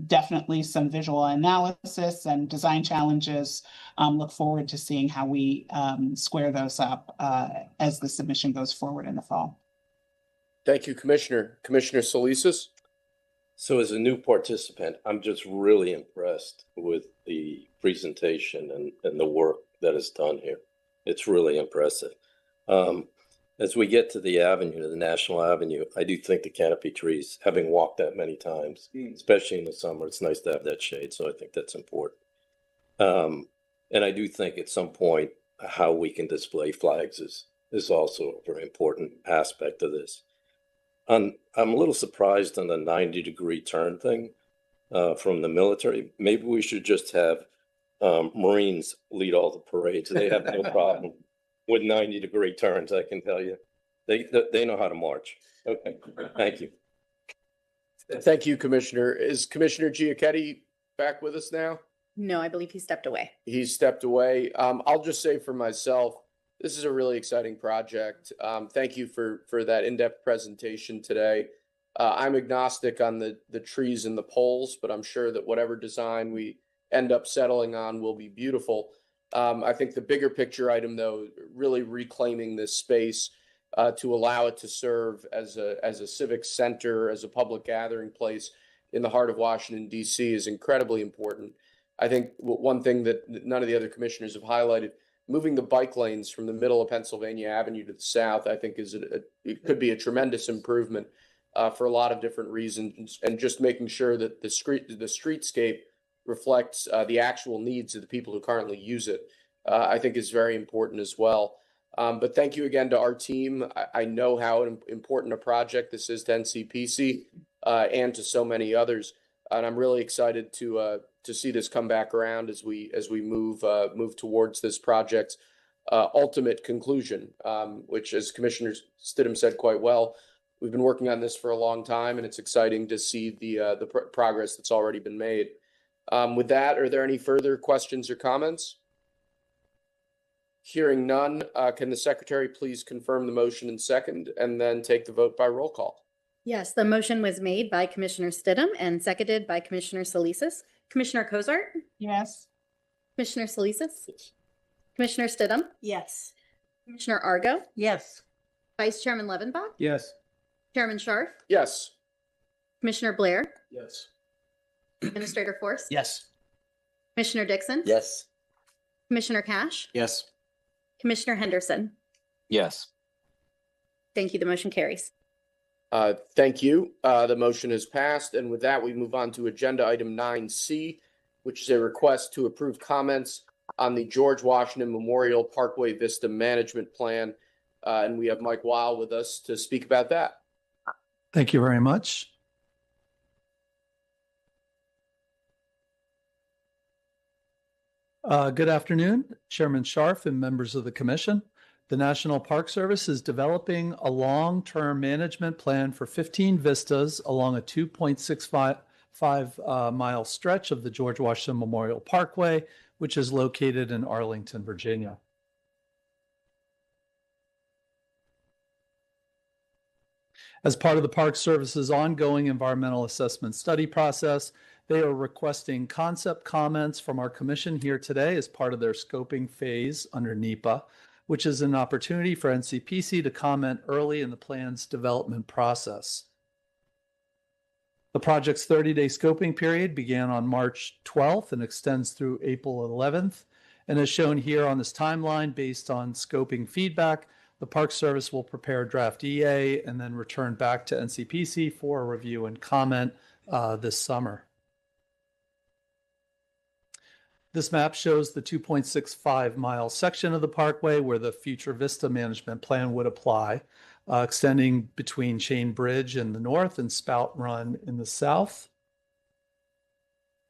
definitely some visual analysis and design challenges. Look forward to seeing how we square those up as the submission goes forward in the fall. Thank you, Commissioner. Commissioner Solisas. So as a new participant, I'm just really impressed with the presentation and the work that is done here. It's really impressive. As we get to the avenue, to the National Avenue, I do think the canopy trees, having walked that many times, especially in the summer, it's nice to have that shade. So I think that's important. And I do think at some point, how we can display flags is also a very important aspect of this. I'm a little surprised on the 90-degree turn thing from the military. Maybe we should just have Marines lead all the parades. They have no problem with 90-degree turns, I can tell you. They know how to march. Okay, thank you. Thank you, Commissioner. Is Commissioner Giacchetti back with us now? No, I believe he stepped away. He stepped away. I'll just say for myself, this is a really exciting project. Thank you for that in-depth presentation today. I'm agnostic on the trees and the poles, but I'm sure that whatever design we end up settling on will be beautiful. I think the bigger picture item, though, really reclaiming this space to allow it to serve as a civic center, as a public gathering place in the heart of Washington, D.C. is incredibly important. I think one thing that none of the other commissioners have highlighted, moving the bike lanes from the middle of Pennsylvania Avenue to the south, I think it could be a tremendous improvement for a lot of different reasons, and just making sure that the streetscape reflects the actual needs of the people who currently use it, I think is very important as well. But thank you again to our team. I know how important a project this is to NCPC and to so many others, and I'm really excited to see this come back around as we move towards this project's ultimate conclusion, which, as Commissioner Stidham said quite well, we've been working on this for a long time, and it's exciting to see the progress that's already been made. With that, are there any further questions or comments? Hearing none, can the Secretary please confirm the motion and second, and then take the vote by roll call? Yes, the motion was made by Commissioner Stidham and seconded by Commissioner Solisas. Commissioner Cozart? Yes. Commissioner Solisas? Yes. Commissioner Stidham? Yes. Commissioner Argo, Yes. Vice Chairman Levenbach, Yes. Chairman Scharf, Yes. Commissioner Blair, Yes. Administrator Force, Yes. Commissioner Dixon, Yes. Commissioner Cash, Yes. Commissioner Henderson. Yes. Thank you. The motion carries. Thank you. The motion is passed. And with that, we move on to agenda item 9C, which is a request to approve comments on the George Washington Memorial Parkway Vista Management Plan. And we have Mike Weil with us to speak about that. Thank you very much. Good afternoon, Chairman Scharf and members of the Commission. The National Park Service is developing a long-term management plan for 15 vistas along a 2.65 mile stretch of the George Washington Memorial Parkway, which is located in Arlington, Virginia. As part of the Park Service's ongoing environmental assessment study process, they are requesting concept comments from our commission here today as part of their scoping phase under NEPA, which is an opportunity for NCPC to comment early in the plan's development process. The project's 30-day scoping period began on March 12th and extends through April 11th. And as shown here on this timeline, based on scoping feedback, the Park Service will prepare draft EA and then return back to NCPC for a review and comment this summer. This map shows the 2.65 mile section of the parkway where the future Vista management plan would apply, extending between Chain Bridge in the north and Spout Run in the south.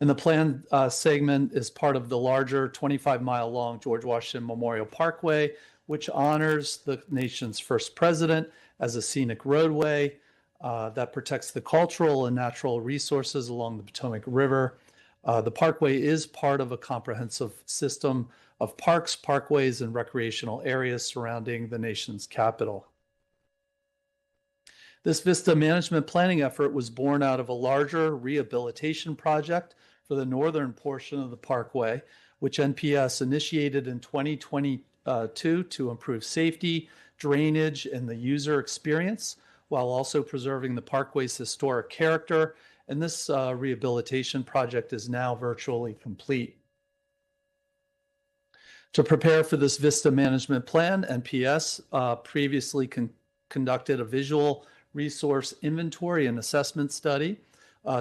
And the plan segment is part of the larger 25-mile long George Washington Memorial Parkway, which honors the nation's first president as a scenic roadway that protects the cultural and natural resources along the Potomac River. The parkway is part of a comprehensive system of parks, parkways, and recreational areas surrounding the nation's capital. This Vista management planning effort was born out of a larger rehabilitation project for the northern portion of the parkway, which NPS initiated in 2022 to improve safety, drainage, and the user experience, while also preserving the parkway's historic character. And this rehabilitation project is now virtually complete. To prepare for this Vista management plan, NPS previously conducted a visual resource inventory and assessment study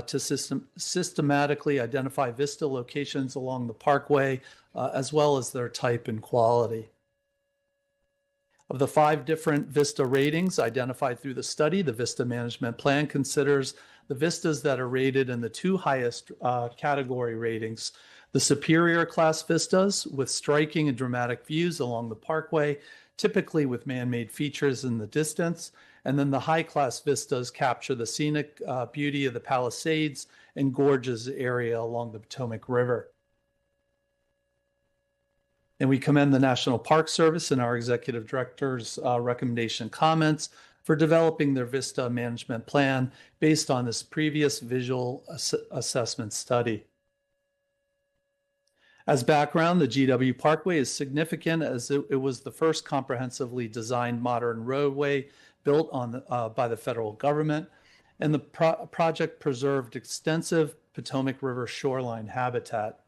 to systematically identify Vista locations along the parkway, as well as their type and quality. Of the 5 different Vista ratings identified through the study, the Vista management plan considers the vistas that are rated in the 2 highest category ratings: the superior class vistas with striking and dramatic views along the parkway, typically with man-made features in the distance, and then the high class vistas capture the scenic beauty of the Palisades and gorges area along the Potomac River. And we commend the National Park Service and our executive director's recommendation comments for developing their Vista management plan based on this previous visual assessment study. As background, the GW Parkway is significant as it was the first comprehensively designed modern roadway built on by the federal government, and the project preserved extensive Potomac River shoreline habitat.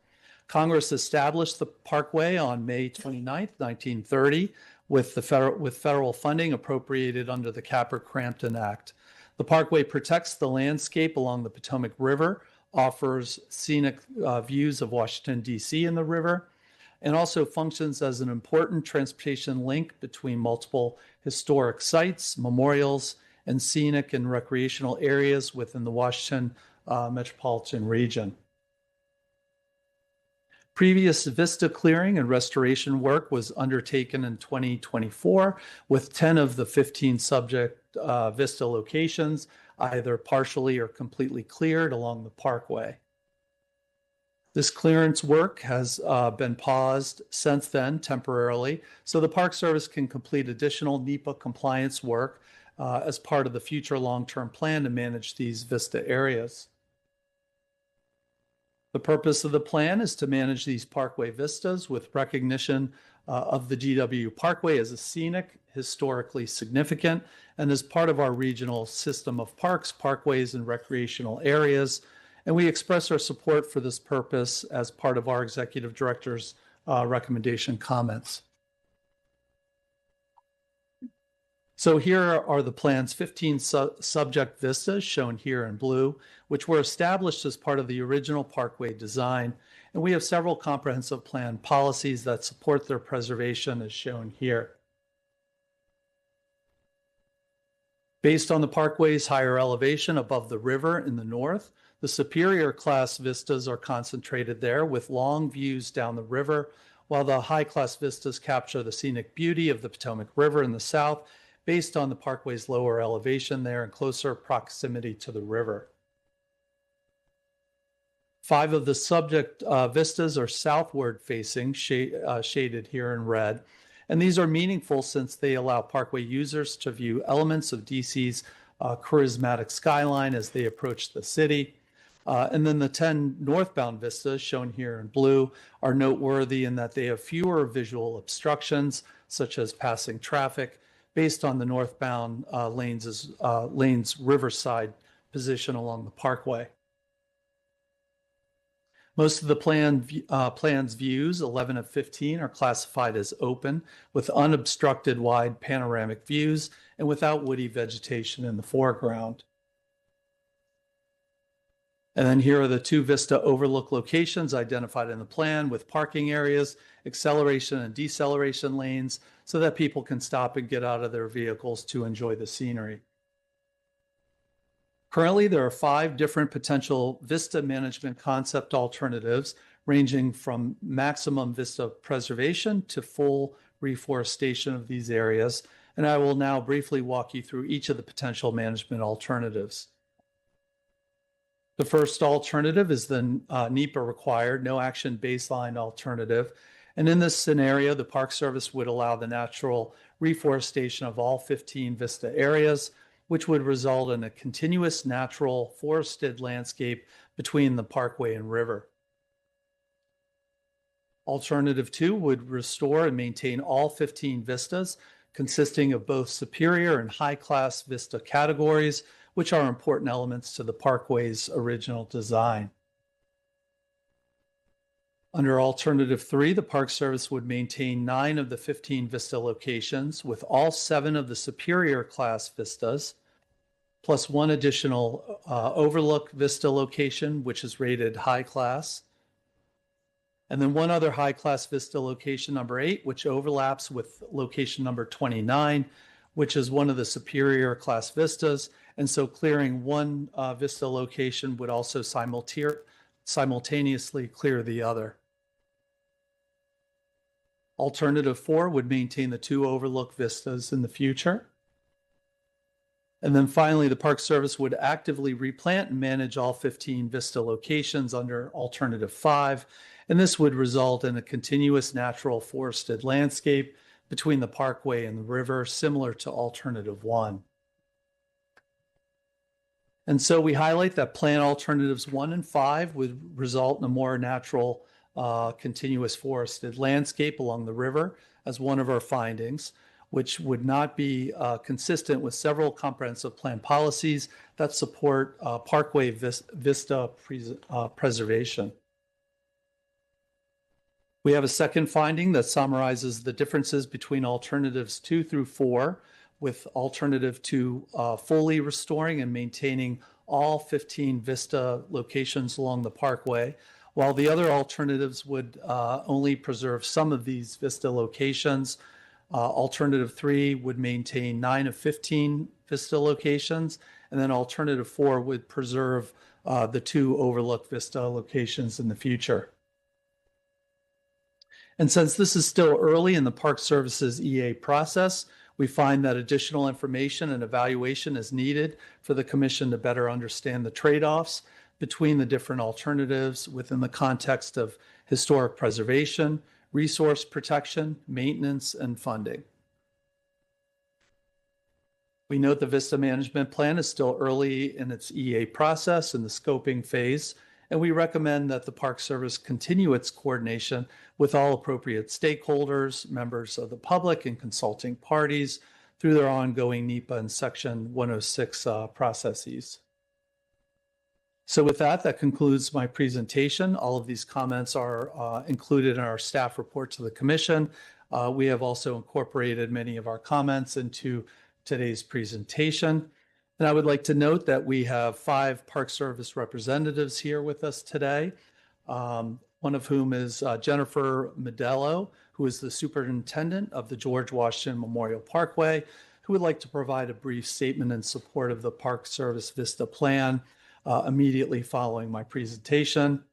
Congress established the parkway on May 29, 1930, with federal funding appropriated under the Capper-Crampton Act. The parkway protects the landscape along the Potomac River, offers scenic views of Washington, D.C. in the river, and also functions as an important transportation link between multiple historic sites, memorials, and scenic and recreational areas within the Washington metropolitan region. Previous Vista clearing and restoration work was undertaken in 2024 with 10 of the 15 subject Vista locations either partially or completely cleared along the parkway. This clearance work has been paused since then temporarily, so the Park Service can complete additional NEPA compliance work as part of the future long-term plan to manage these Vista areas. The purpose of the plan is to manage these parkway vistas with recognition of the GW Parkway as a scenic, historically significant, and as part of our regional system of parks, parkways, and recreational areas. And we express our support for this purpose as part of our executive director's recommendation comments. So here are the plan's 15 subject vistas shown here in blue, which were established as part of the original Parkway design. And we have several comprehensive plan policies that support their preservation as shown here. Based on the Parkway's higher elevation above the river in the north, the superior class vistas are concentrated there with long views down the river, while the high class vistas capture the scenic beauty of the Potomac River in the south based on the Parkway's lower elevation there and closer proximity to the river. 5 of the subject vistas are southward facing, shaded here in red. And these are meaningful since they allow Parkway users to view elements of DC's charismatic skyline as they approach the city. And then the 10 northbound vistas shown here in blue are noteworthy in that they have fewer visual obstructions, such as passing traffic, based on the northbound lane's riverside position along the Parkway. Most of the plan's views, 11 of 15, are classified as open with unobstructed wide panoramic views and without woody vegetation in the foreground. And then here are the 2 vista overlook locations identified in the plan with parking areas, acceleration and deceleration lanes so that people can stop and get out of their vehicles to enjoy the scenery. Currently, there are 5 different potential vista management concept alternatives ranging from maximum vista preservation to full reforestation of these areas. And I will now briefly walk you through each of the potential management alternatives. The first alternative is the NEPA required no action baseline alternative. And in this scenario, the Park Service would allow the natural reforestation of all 15 vista areas, which would result in a continuous natural forested landscape between the Parkway and river. Alternative 2 would restore and maintain all 15 vistas, consisting of both superior and high-class vista categories, which are important elements to the Parkway's original design. Under Alternative 3, the Park Service would maintain 9 of the 15 vista locations, with all 7 of the superior class vistas, plus 1 additional overlook vista location, which is rated high class. And then 1 other high class vista location, number 8, which overlaps with location number 29, which is one of the superior class vistas. And so clearing 1 vista location would also simultaneously clear the other. Alternative 4 would maintain the 2 overlook vistas in the future. And then finally, the Park Service would actively replant and manage all 15 vista locations under Alternative 5. And this would result in a continuous natural forested landscape between the Parkway and the river, similar to Alternative 1. And so we highlight that plan alternatives 1 and 5 would result in a more natural continuous forested landscape along the river as one of our findings, which would not be consistent with several comprehensive plan policies that support Parkway vista preservation. We have a second finding that summarizes the differences between alternatives 2 through 4, with Alternative 2 fully restoring and maintaining all 15 vista locations along the Parkway, while the other alternatives would only preserve some of these vista locations. Alternative 3 would maintain 9 of 15 vista locations, and then Alternative 4 would preserve the 2 overlook vista locations in the future. And since this is still early in the Park Service's EA process, we find that additional information and evaluation is needed for the Commission to better understand the trade-offs between the different alternatives within the context of historic preservation, resource protection, maintenance, and funding. We note the Vista Management Plan is still early in its EA process in the scoping phase, and we recommend that the Park Service continue its coordination with all appropriate stakeholders, members of the public, and consulting parties through their ongoing NEPA and Section 106 processes. So with that, that concludes my presentation. All of these comments are included in our staff report to the Commission. We have also incorporated many of our comments into today's presentation. And I would like to note that we have 5 Park Service representatives here with us today, one of whom is Jennifer Modello, who is the superintendent of the George Washington Memorial Parkway, who would like to provide a brief statement in support of the Park Service Vista plan immediately following my presentation.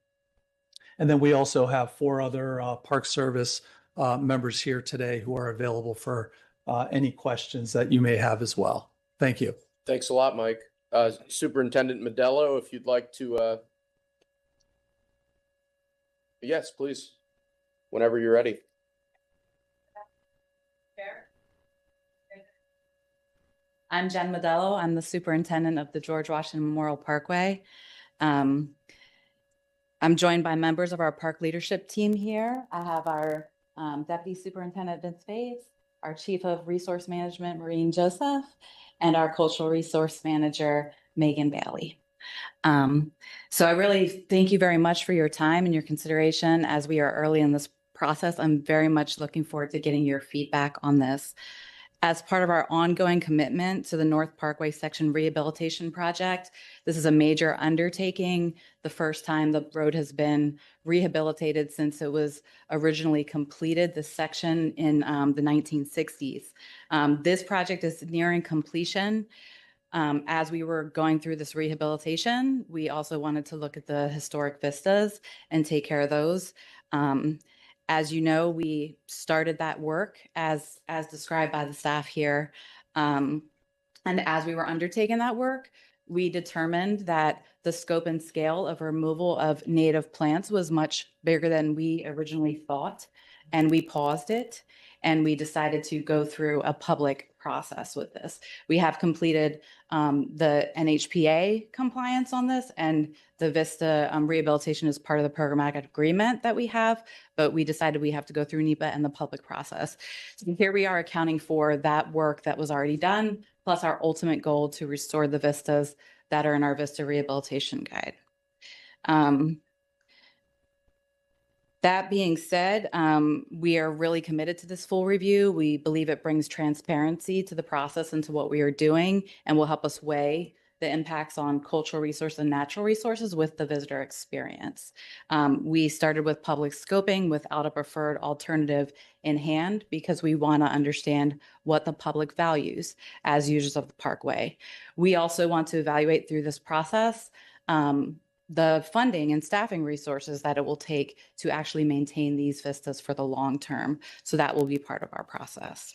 And then we also have 4 other Park Service members here today who are available for any questions that you may have as well. Thank you. Thanks a lot, Mike. Superintendent Modello, if you'd like to. Yes, please. Whenever you're ready. I'm Jen Modello. I'm the superintendent of the George Washington Memorial Parkway. I'm joined by members of our park leadership team here. I have our Deputy Superintendent Vince Fays, our Chief of Resource Management, Maureen Joseph, and our Cultural Resource Manager, Megan Bailey. So I really thank you very much for your time and your consideration as we are early in this process. I'm very much looking forward to getting your feedback on this. As part of our ongoing commitment to the North Parkway Section Rehabilitation Project, this is a major undertaking. The first time the road has been rehabilitated since it was originally completed, this section in the 1960s. This project is nearing completion. As we were going through this rehabilitation, we also wanted to look at the historic vistas and take care of those. As you know, we started that work as described by the staff here. And as we were undertaking that work, we determined that the scope and scale of removal of native plants was much bigger than we originally thought. And we paused it and we decided to go through a public process with this. We have completed the NHPA compliance on this, and the Vista rehabilitation is part of the programmatic agreement that we have, but we decided we have to go through NEPA and the public process. So here we are accounting for that work that was already done, plus our ultimate goal to restore the vistas that are in our Vista rehabilitation guide. That being said, we are really committed to this full review. We believe it brings transparency to the process and to what we are doing and will help us weigh the impacts on cultural resources and natural resources with the visitor experience. We started with public scoping without a preferred alternative in hand because we want to understand what the public values as users of the Parkway. We also want to evaluate through this process the funding and staffing resources that it will take to actually maintain these vistas for the long term. So that will be part of our process.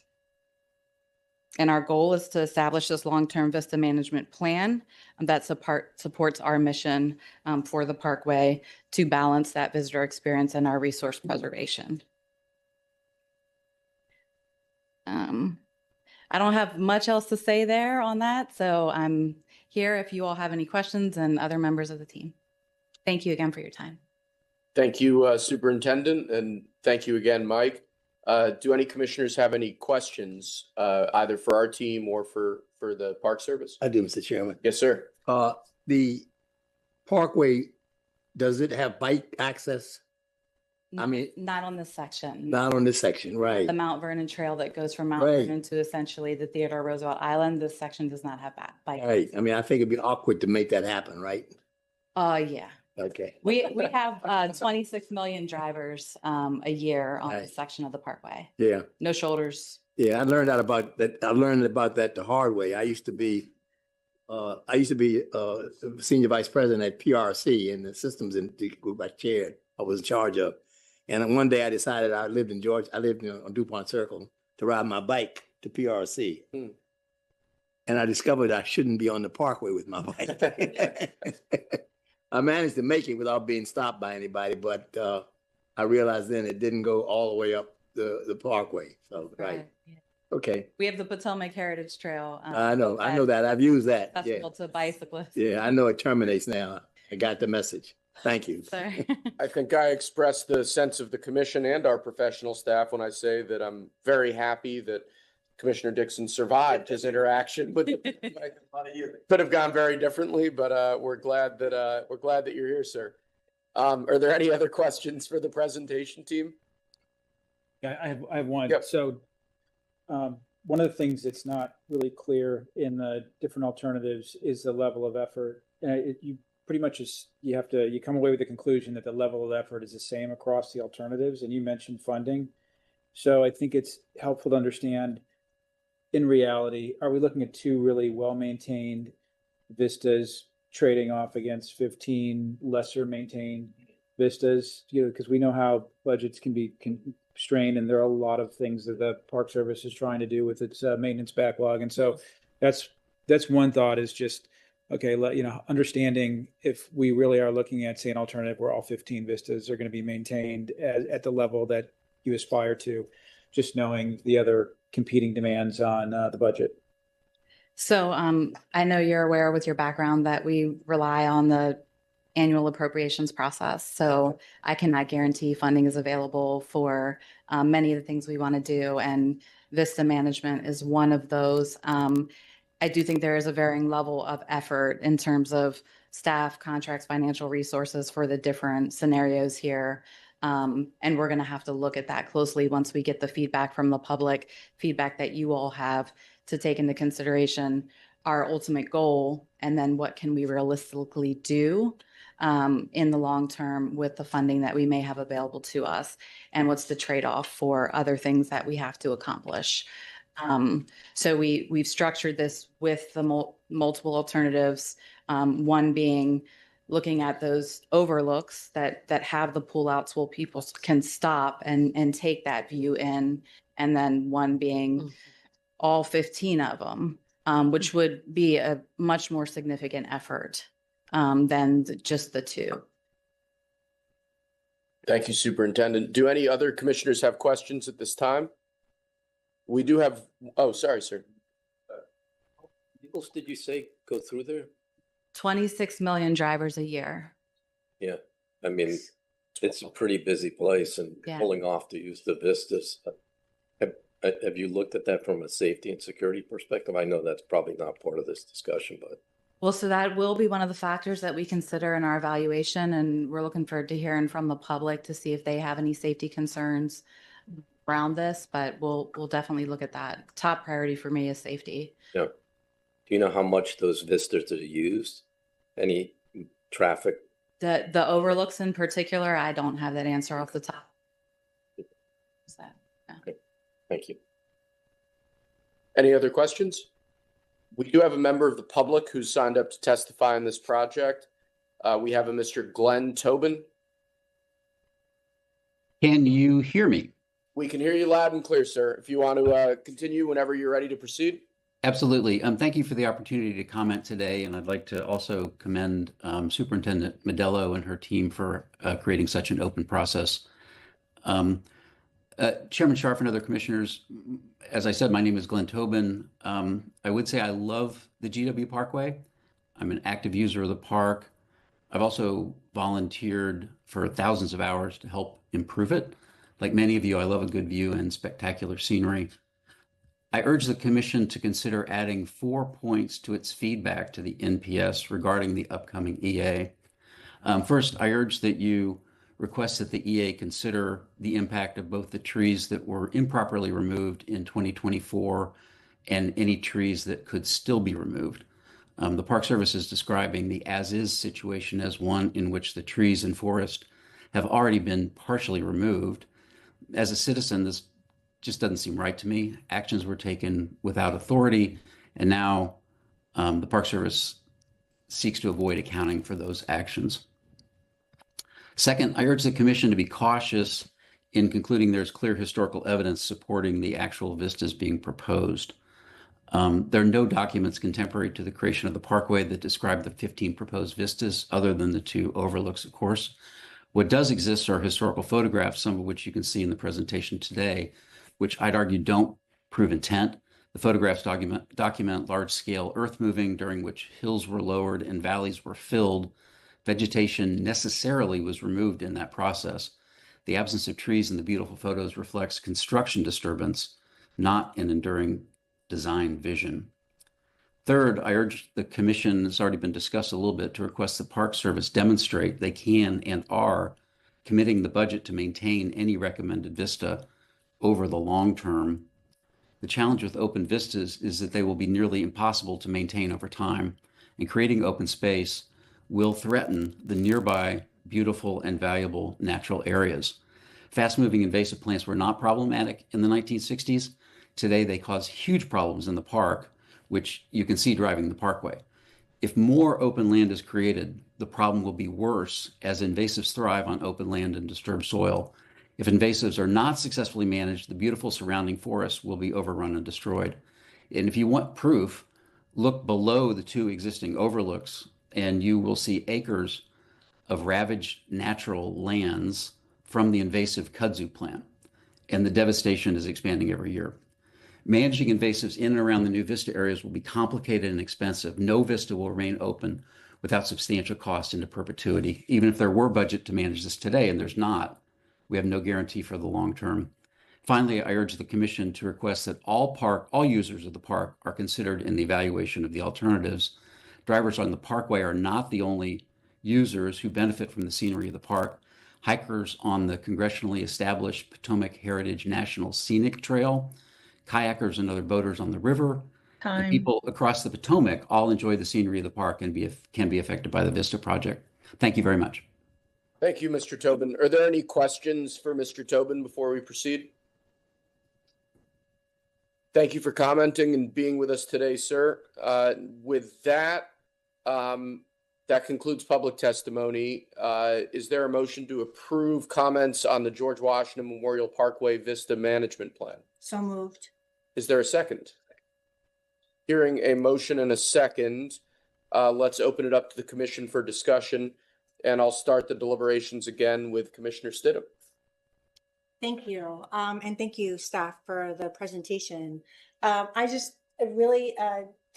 And our goal is to establish this long-term vista management plan that supports our mission for the Parkway to balance that visitor experience and our resource preservation. I don't have much else to say there on that. So I'm here if you all have any questions and other members of the team. Thank you again for your time. Thank you, Superintendent, and thank you again, Mike. Do any commissioners have any questions, either for our team or for the Park Service? I do, Mr. Chairman. Yes, sir. The Parkway, does it have bike access? I mean, not on this section. not on this section, right? The Mount Vernon Trail that goes from Mount Right. Vernon to essentially the Theodore Roosevelt Island. This section does not have bike. Right. I mean, I think it'd be awkward to make that happen, right? Yeah. Okay. We have 26 million drivers a year on Right. this section of the Parkway. Yeah. No shoulders. Yeah, I learned about that. I learned about that the hard way. I used to be senior vice president at PRC in the systems group I chaired. I was in charge of. And one day I decided I lived on DuPont Circle to ride my bike to PRC. And I discovered I shouldn't be on the Parkway with my bike. I managed to make it without being stopped by anybody, but I realized then it didn't go all the way up the Parkway. So, right. Yeah. Okay. We have the Potomac Heritage Trail. I know that. I've used that. Yeah. Accessible to bicyclists. Yeah, I know it terminates now. I got the message. Thank you. Sorry. I think I expressed the sense of the commission and our professional staff when I say that I'm very happy that Commissioner Dixon survived his interaction with. Could have gone very differently, but we're glad that you're here, sir. Are there any other questions for the presentation team? Yeah, I have one. Yep. So, one of the things that's not really clear in the different alternatives is the level of effort. You pretty much you come away with the conclusion that the level of effort is the same across the alternatives, and you mentioned funding. So I think it's helpful to understand, in reality, are we looking at two really well-maintained vistas trading off against 15 lesser maintained vistas? Because we know how budgets can be constrained, and there are a lot of things that the Park Service is trying to do with its maintenance backlog. And so that's one thought, is just, okay, understanding if we really are looking at, say, an alternative where all 15 vistas are going to be maintained at the level that you aspire to, just knowing the other competing demands on the budget. So I know you're aware with your background that we rely on the annual appropriations process. So I cannot guarantee funding is available for many of the things we want to do. And Vista management is one of those. I do think there is a varying level of effort in terms of staff, contracts, financial resources for the different scenarios here. And we're going to have to look at that closely once we get the feedback from the public, feedback that you all have, to take into consideration our ultimate goal, and then what can we realistically do in the long term with the funding that we may have available to us, and what's the trade-off for other things that we have to accomplish. So we've structured this with the multiple alternatives, one being looking at those overlooks that have the pullouts where people can stop and take that view in, and then one being all 15 of them, which would be a much more significant effort than just the two. Thank you, Superintendent. Do any other commissioners have questions at this time? We do have, oh, sorry, sir. Vehicles did you say go through there? 26 million drivers a year. Yeah, I mean, it's a pretty busy place, and Yeah. pulling off to use the vistas. Have you looked at that from a safety and security perspective? I know that's probably not part of this discussion, but. Well, so that will be one of the factors that we consider in our evaluation, and we're looking forward to hearing from the public to see if they have any safety concerns around this, but we'll definitely look at that. Top priority for me is safety. Yeah. Do you know how much those vistas are used? Any traffic? The overlooks in particular, I don't have that answer off the top. So, yeah. Okay. Thank you. Any other questions? We do have a member of the public who's signed up to testify on this project. We have a Mr. Glenn Tobin. Can you hear me? We can hear you loud and clear, sir. If you want to continue whenever you're ready to proceed. Absolutely. Thank you for the opportunity to comment today. And I'd like to also commend Superintendent Modello and her team for creating such an open process. Chairman Scharf and other commissioners, as I said, my name is Glenn Tobin. I would say I love the GW Parkway. I'm an active user of the park. I've also volunteered for thousands of hours to help improve it. Like many of you, I love a good view and spectacular scenery. I urge the Commission to consider adding 4 points to its feedback to the NPS regarding the upcoming EA. First, I urge that you request that the EA consider the impact of both the trees that were improperly removed in 2024 and any trees that could still be removed. The Park Service is describing the as-is situation as one in which the trees and forest have already been partially removed. As a citizen, this just doesn't seem right to me. Actions were taken without authority, and now the Park Service seeks to avoid accounting for those actions. Second, I urge the Commission to be cautious in concluding there's clear historical evidence supporting the actual vistas being proposed. There are no documents contemporary to the creation of the Parkway that describe the 15 proposed vistas, other than the 2 overlooks, of course. What does exist are historical photographs, some of which you can see in the presentation today, which I'd argue don't prove intent. The photographs document large-scale earth moving during which hills were lowered and valleys were filled Vegetation necessarily was removed in that process. The absence of trees in the beautiful photos reflects construction disturbance, not an enduring design vision. Third, I urge the commission, it's already been discussed a little bit, to request the Park Service demonstrate they can and are committing the budget to maintain any recommended vista over the long term. The challenge with open vistas is that they will be nearly impossible to maintain over time, and creating open space will threaten the nearby beautiful and valuable natural areas. Fast-moving invasive plants were not problematic in the 1960s. Today, they cause huge problems in the park, which you can see driving the Parkway. If more open land is created, the problem will be worse as invasives thrive on open land and disturbed soil. If invasives are not successfully managed, the beautiful surrounding forests will be overrun and destroyed. And if you want proof, look below the two existing overlooks and you will see acres of ravaged natural lands from the invasive kudzu plant. And the devastation is expanding every year. Managing invasives in and around the new vista areas will be complicated and expensive. No vista will remain open without substantial cost into perpetuity. Even if there were budget to manage this today, and there's not, we have no guarantee for the long term. Finally, I urge the commission to request that all users of the park are considered in the evaluation of the alternatives. Drivers on the Parkway are not the only users who benefit from the scenery of the park. Hikers on the congressionally established Potomac Heritage National Scenic Trail, kayakers and other boaters on the river, and people across the Potomac all enjoy the scenery of the park and can be affected by the Vista project. Thank you very much. Thank you, Mr. Tobin. Are there any questions for Mr. Tobin before we proceed? Thank you for commenting and being with us today, sir. With that, that concludes public testimony. Is there a motion to approve comments on the George Washington Memorial Parkway Vista Management Plan? So moved. Is there a second? Hearing a motion and a second, let's open it up to the commission for discussion. And I'll start the deliberations again with Commissioner Stidham. Thank you. And thank you, staff, for the presentation. I just really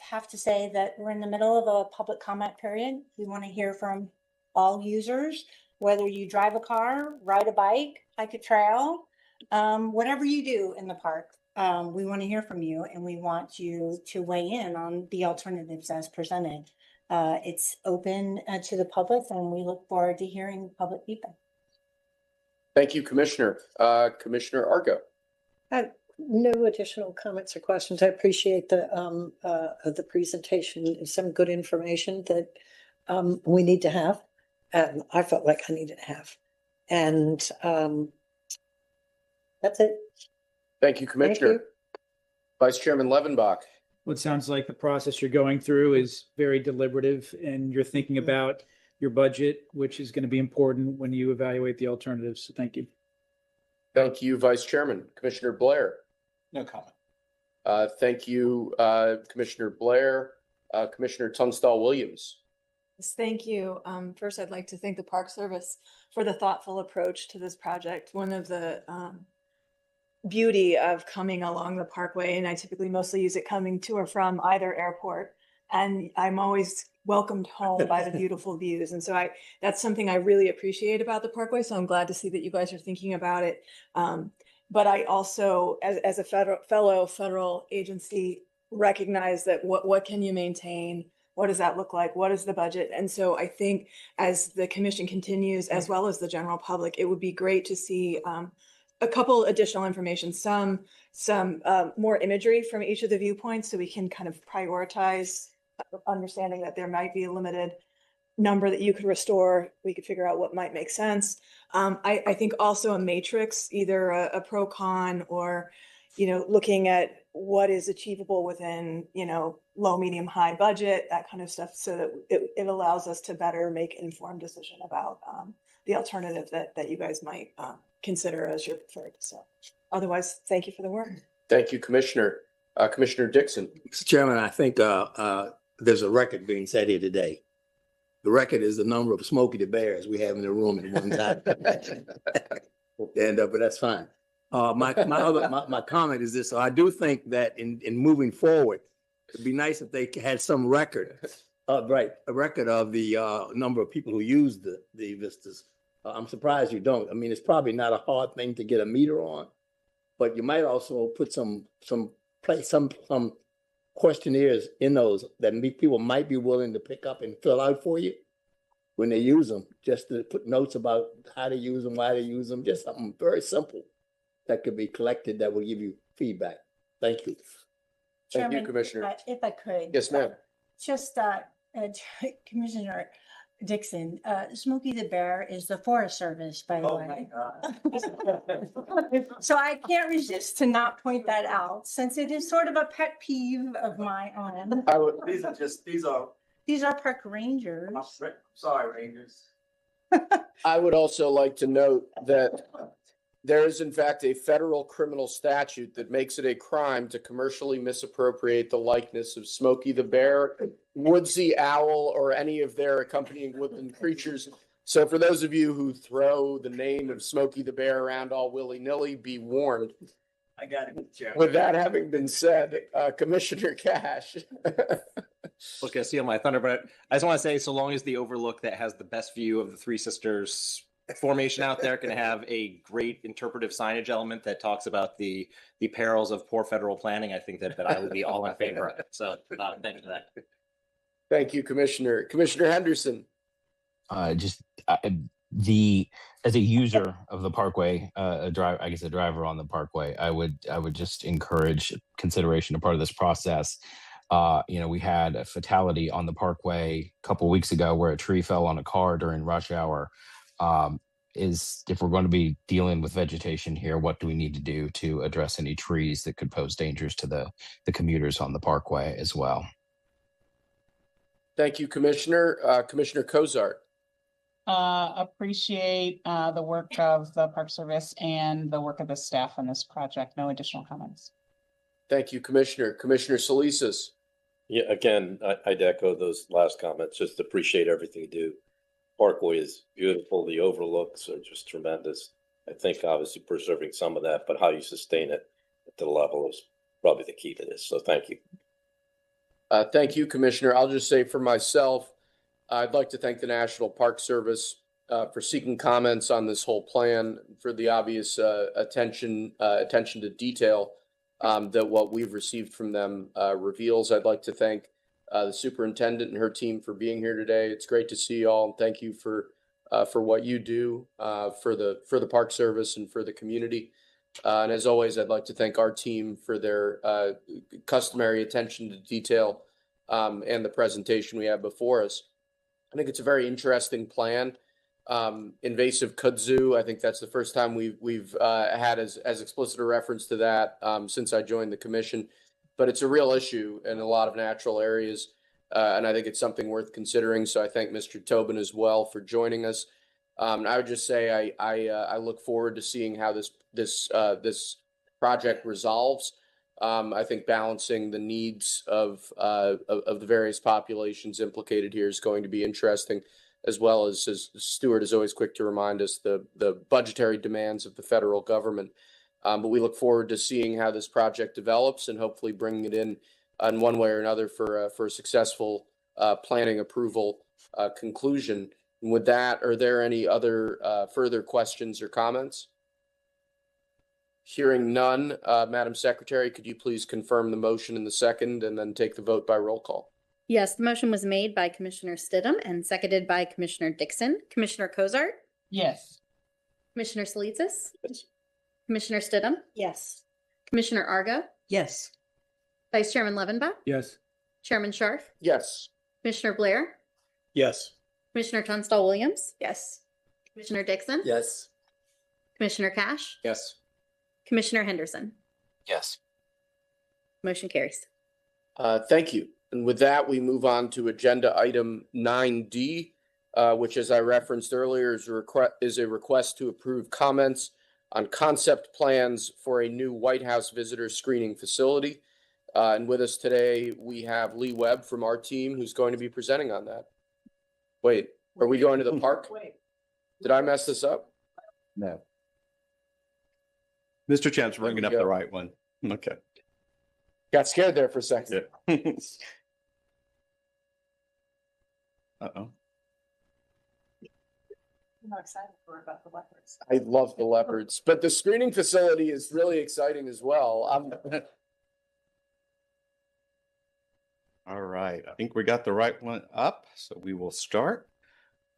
have to say that we're in the middle of a public comment period. We want to hear from all users, whether you drive a car, ride a bike, hike a trail, whatever you do in the park. We want to hear from you, and we want you to weigh in on the alternatives as presented. It's open to the public, and we look forward to hearing public feedback. Thank you, Commissioner. Commissioner Argo. No additional comments or questions. I appreciate the presentation. Some good information that we need to have. I felt like I needed to have. And that's it. Thank you, Commissioner. Thank you. Vice Chairman Levenbach. Well, it sounds like the process you're going through is very deliberative, and you're thinking about your budget, which is going to be important when you evaluate the alternatives. So thank you. Thank you, Vice Chairman. Commissioner Blair. No comment. Thank you, Commissioner Blair. Commissioner Tunstall Williams. Yes, thank you. First, I'd like to thank the Park Service for the thoughtful approach to this project. One of the beauty of coming along the Parkway, and I typically mostly use it coming to or from either airport, and I'm always welcomed home by the beautiful views. And so that's something I really appreciate about the Parkway. So I'm glad to see that you guys are thinking about it. But I also, as a fellow federal agency, recognize that what can you maintain? What does that look like? What is the budget? And so I think as the commission continues, as well as the general public, it would be great to see a couple additional information, some more imagery from each of the viewpoints, so we can kind of prioritize, understanding that there might be a limited number that you could restore. We could figure out what might make sense. I think also a matrix, either a pro con or, looking at what is achievable within, low, medium, high budget, that kind of stuff, so that it allows us to better make informed decision about the alternative that you guys might consider as your preferred. So otherwise, thank you for the work. Thank you, Commissioner. Commissioner Dixon. Mr. Chairman, I think there's a record being set here today. The record is the number of Smokey the Bears we have in the room at one time. But that's fine. My comment is this. So I do think that in moving forward, it'd be nice if they had some record right, a record of the number of people who use the vistas. I'm surprised you don't. I mean, it's probably not a hard thing to get a meter on, but you might also put some questionnaires in those that people might be willing to pick up and fill out for you when they use them, just to put notes about how to use them, why they use them, just something very simple that could be collected that will give you feedback. Thank you. Thank you, Chairman, Commissioner. If I could. Yes, ma'am. Just, Commissioner Dixon, Smokey the Bear is the Forest Service, by the way. So I can't resist to not point that out, since it is sort of a pet peeve of my own. These are park rangers. Sorry, Rangers. I would also like to note that there is in fact a federal criminal statute that makes it a crime to commercially misappropriate the likeness of Smokey the Bear, Woodsy Owl, or any of their accompanying woodland creatures. So for those of you who throw the name of Smokey the Bear around all willy-nilly, be warned. I got it, Chairman. With that having been said, Commissioner Cash. Was gonna steal my thunder, but I just want to say, so long as the overlook that has the best view of the Three Sisters formation out there can have a great interpretive signage element that talks about the perils of poor federal planning, I think that I would be all in favor of it. So thank you for that. Thank you, Commissioner. Commissioner Henderson. As a user of the Parkway, a driver on the Parkway, I would just encourage consideration of part of this process. We had a fatality on the Parkway a couple weeks ago where a tree fell on a car during rush hour. If we're going to be dealing with vegetation here, what do we need to do to address any trees that could pose dangers to the commuters on the Parkway as well? Thank you, Commissioner. Commissioner Cozart. Appreciate the work of the Park Service and the work of the staff on this project. No additional comments. Thank you, Commissioner. Commissioner Solisas. Yeah, again, I'd echo those last comments. Just appreciate everything you do. Parkway is beautiful. The overlooks are just tremendous. I think obviously preserving some of that, but how you sustain it at the level is probably the key to this. So thank you. Thank you, Commissioner. I'll just say for myself, I'd like to thank the National Park Service for seeking comments on this whole plan, for the obvious attention to detail that what we've received from them reveals. I'd like to thank the superintendent and her team for being here today. It's great to see you all, and thank you for what you do for the Park Service and for the community. And as always, I'd like to thank our team for their customary attention to detail and the presentation we have before us. I think it's a very interesting plan. Invasive kudzu, I think that's the first time we've had as explicit a reference to that since I joined the commission. But it's a real issue in a lot of natural areas, and I think it's something worth considering. So I thank Mr. Tobin as well for joining us. I would just say I look forward to seeing how this project resolves. I think balancing the needs of the various populations implicated here is going to be interesting, as well as Stuart is always quick to remind us, the budgetary demands of the federal government. But we look forward to seeing how this project develops and hopefully bringing it in one way or another for a successful planning approval conclusion. And with that, are there any other further questions or comments? Hearing none, Madam Secretary, could you please confirm the motion in the second and then take the vote by roll call? Yes, the motion was made by Commissioner Stidham and seconded by Commissioner Dixon. Commissioner Cozart? Yes. Commissioner Salitzis? Yes. Commissioner Stidham? Yes. Commissioner Argo? Yes. Vice Chairman Levenbach? Yes. Chairman Scharf? Yes. Commissioner Blair? Yes. Commissioner Tunstall Williams? Yes. Commissioner Dixon? Yes. Commissioner Cash? Yes. Commissioner Henderson? Yes. Motion carries. Thank you. And with that, we move on to agenda item 9D, which, as I referenced earlier, is a request to approve comments on concept plans for a new White House visitor screening facility. And with us today, we have Lee Webb from our team, who's going to be presenting on that. Wait, are we going to the park? Did I mess this up? No. Mr. Champ's bringing up the right one. Okay. Got scared there for a second. Yeah. Uh-oh. I'm not excited for about the leopards. I love the leopards, but the screening facility is really exciting as well. All right, I think we got the right one up, so we will start.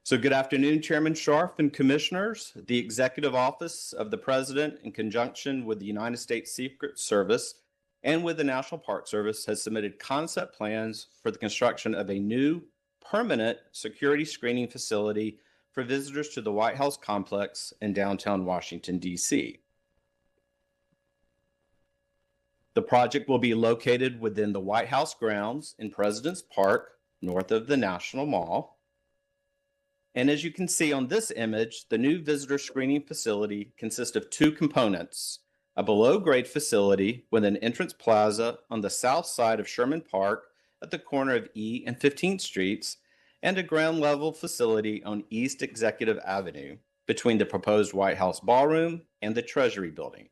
So good afternoon, Chairman Scharf and Commissioners. The Executive Office of the President, in conjunction with the United States Secret Service and with the National Park Service, has submitted concept plans for the construction of a new permanent security screening facility for visitors to the White House complex in downtown Washington, D.C. The project will be located within the White House grounds in President's Park, north of the National Mall. And as you can see on this image, the new visitor screening facility consists of two components: a below-grade facility with an entrance plaza on the south side of Sherman Park at the corner of E and 15th Streets, and a ground-level facility on East Executive Avenue between the proposed White House ballroom and the Treasury Building.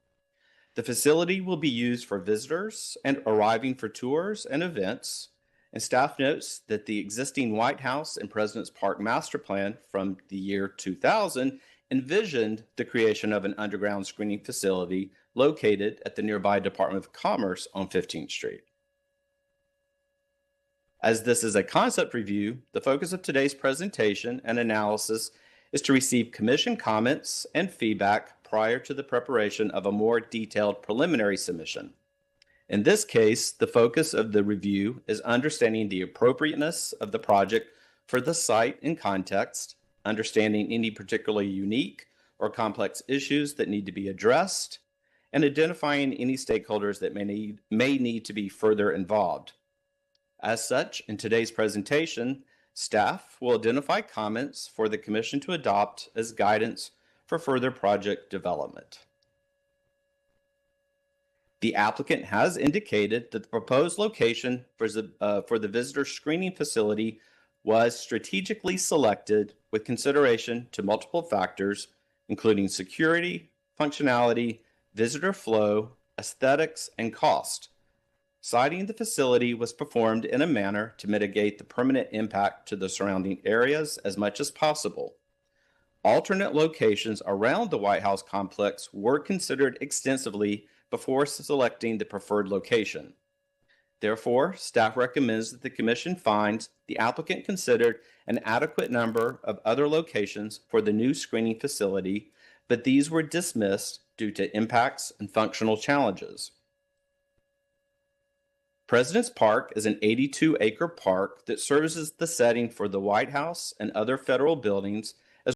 The facility will be used for visitors and arriving for tours and events, and staff notes that the existing White House and President's Park Master Plan from the year 2000 envisioned the creation of an underground screening facility located at the nearby Department of Commerce on 15th Street. As this is a concept review, the focus of today's presentation and analysis is to receive commission comments and feedback prior to the preparation of a more detailed preliminary submission. In this case, the focus of the review is understanding the appropriateness of the project for the site and context, understanding any particularly unique or complex issues that need to be addressed, and identifying any stakeholders that may need to be further involved. As such, in today's presentation, staff will identify comments for the Commission to adopt as guidance for further project development. The applicant has indicated that the proposed location for the visitor screening facility was strategically selected with consideration to multiple factors, including security, functionality, visitor flow, aesthetics, and cost. Siting the facility was performed in a manner to mitigate the permanent impact to the surrounding areas as much as possible. Alternate locations around the White House complex were considered extensively before selecting the preferred location. Therefore, staff recommends that the Commission finds the applicant considered an adequate number of other locations for the new screening facility, but these were dismissed due to impacts and functional challenges. President's Park is an 82-acre park that serves as the setting for the White House and other federal buildings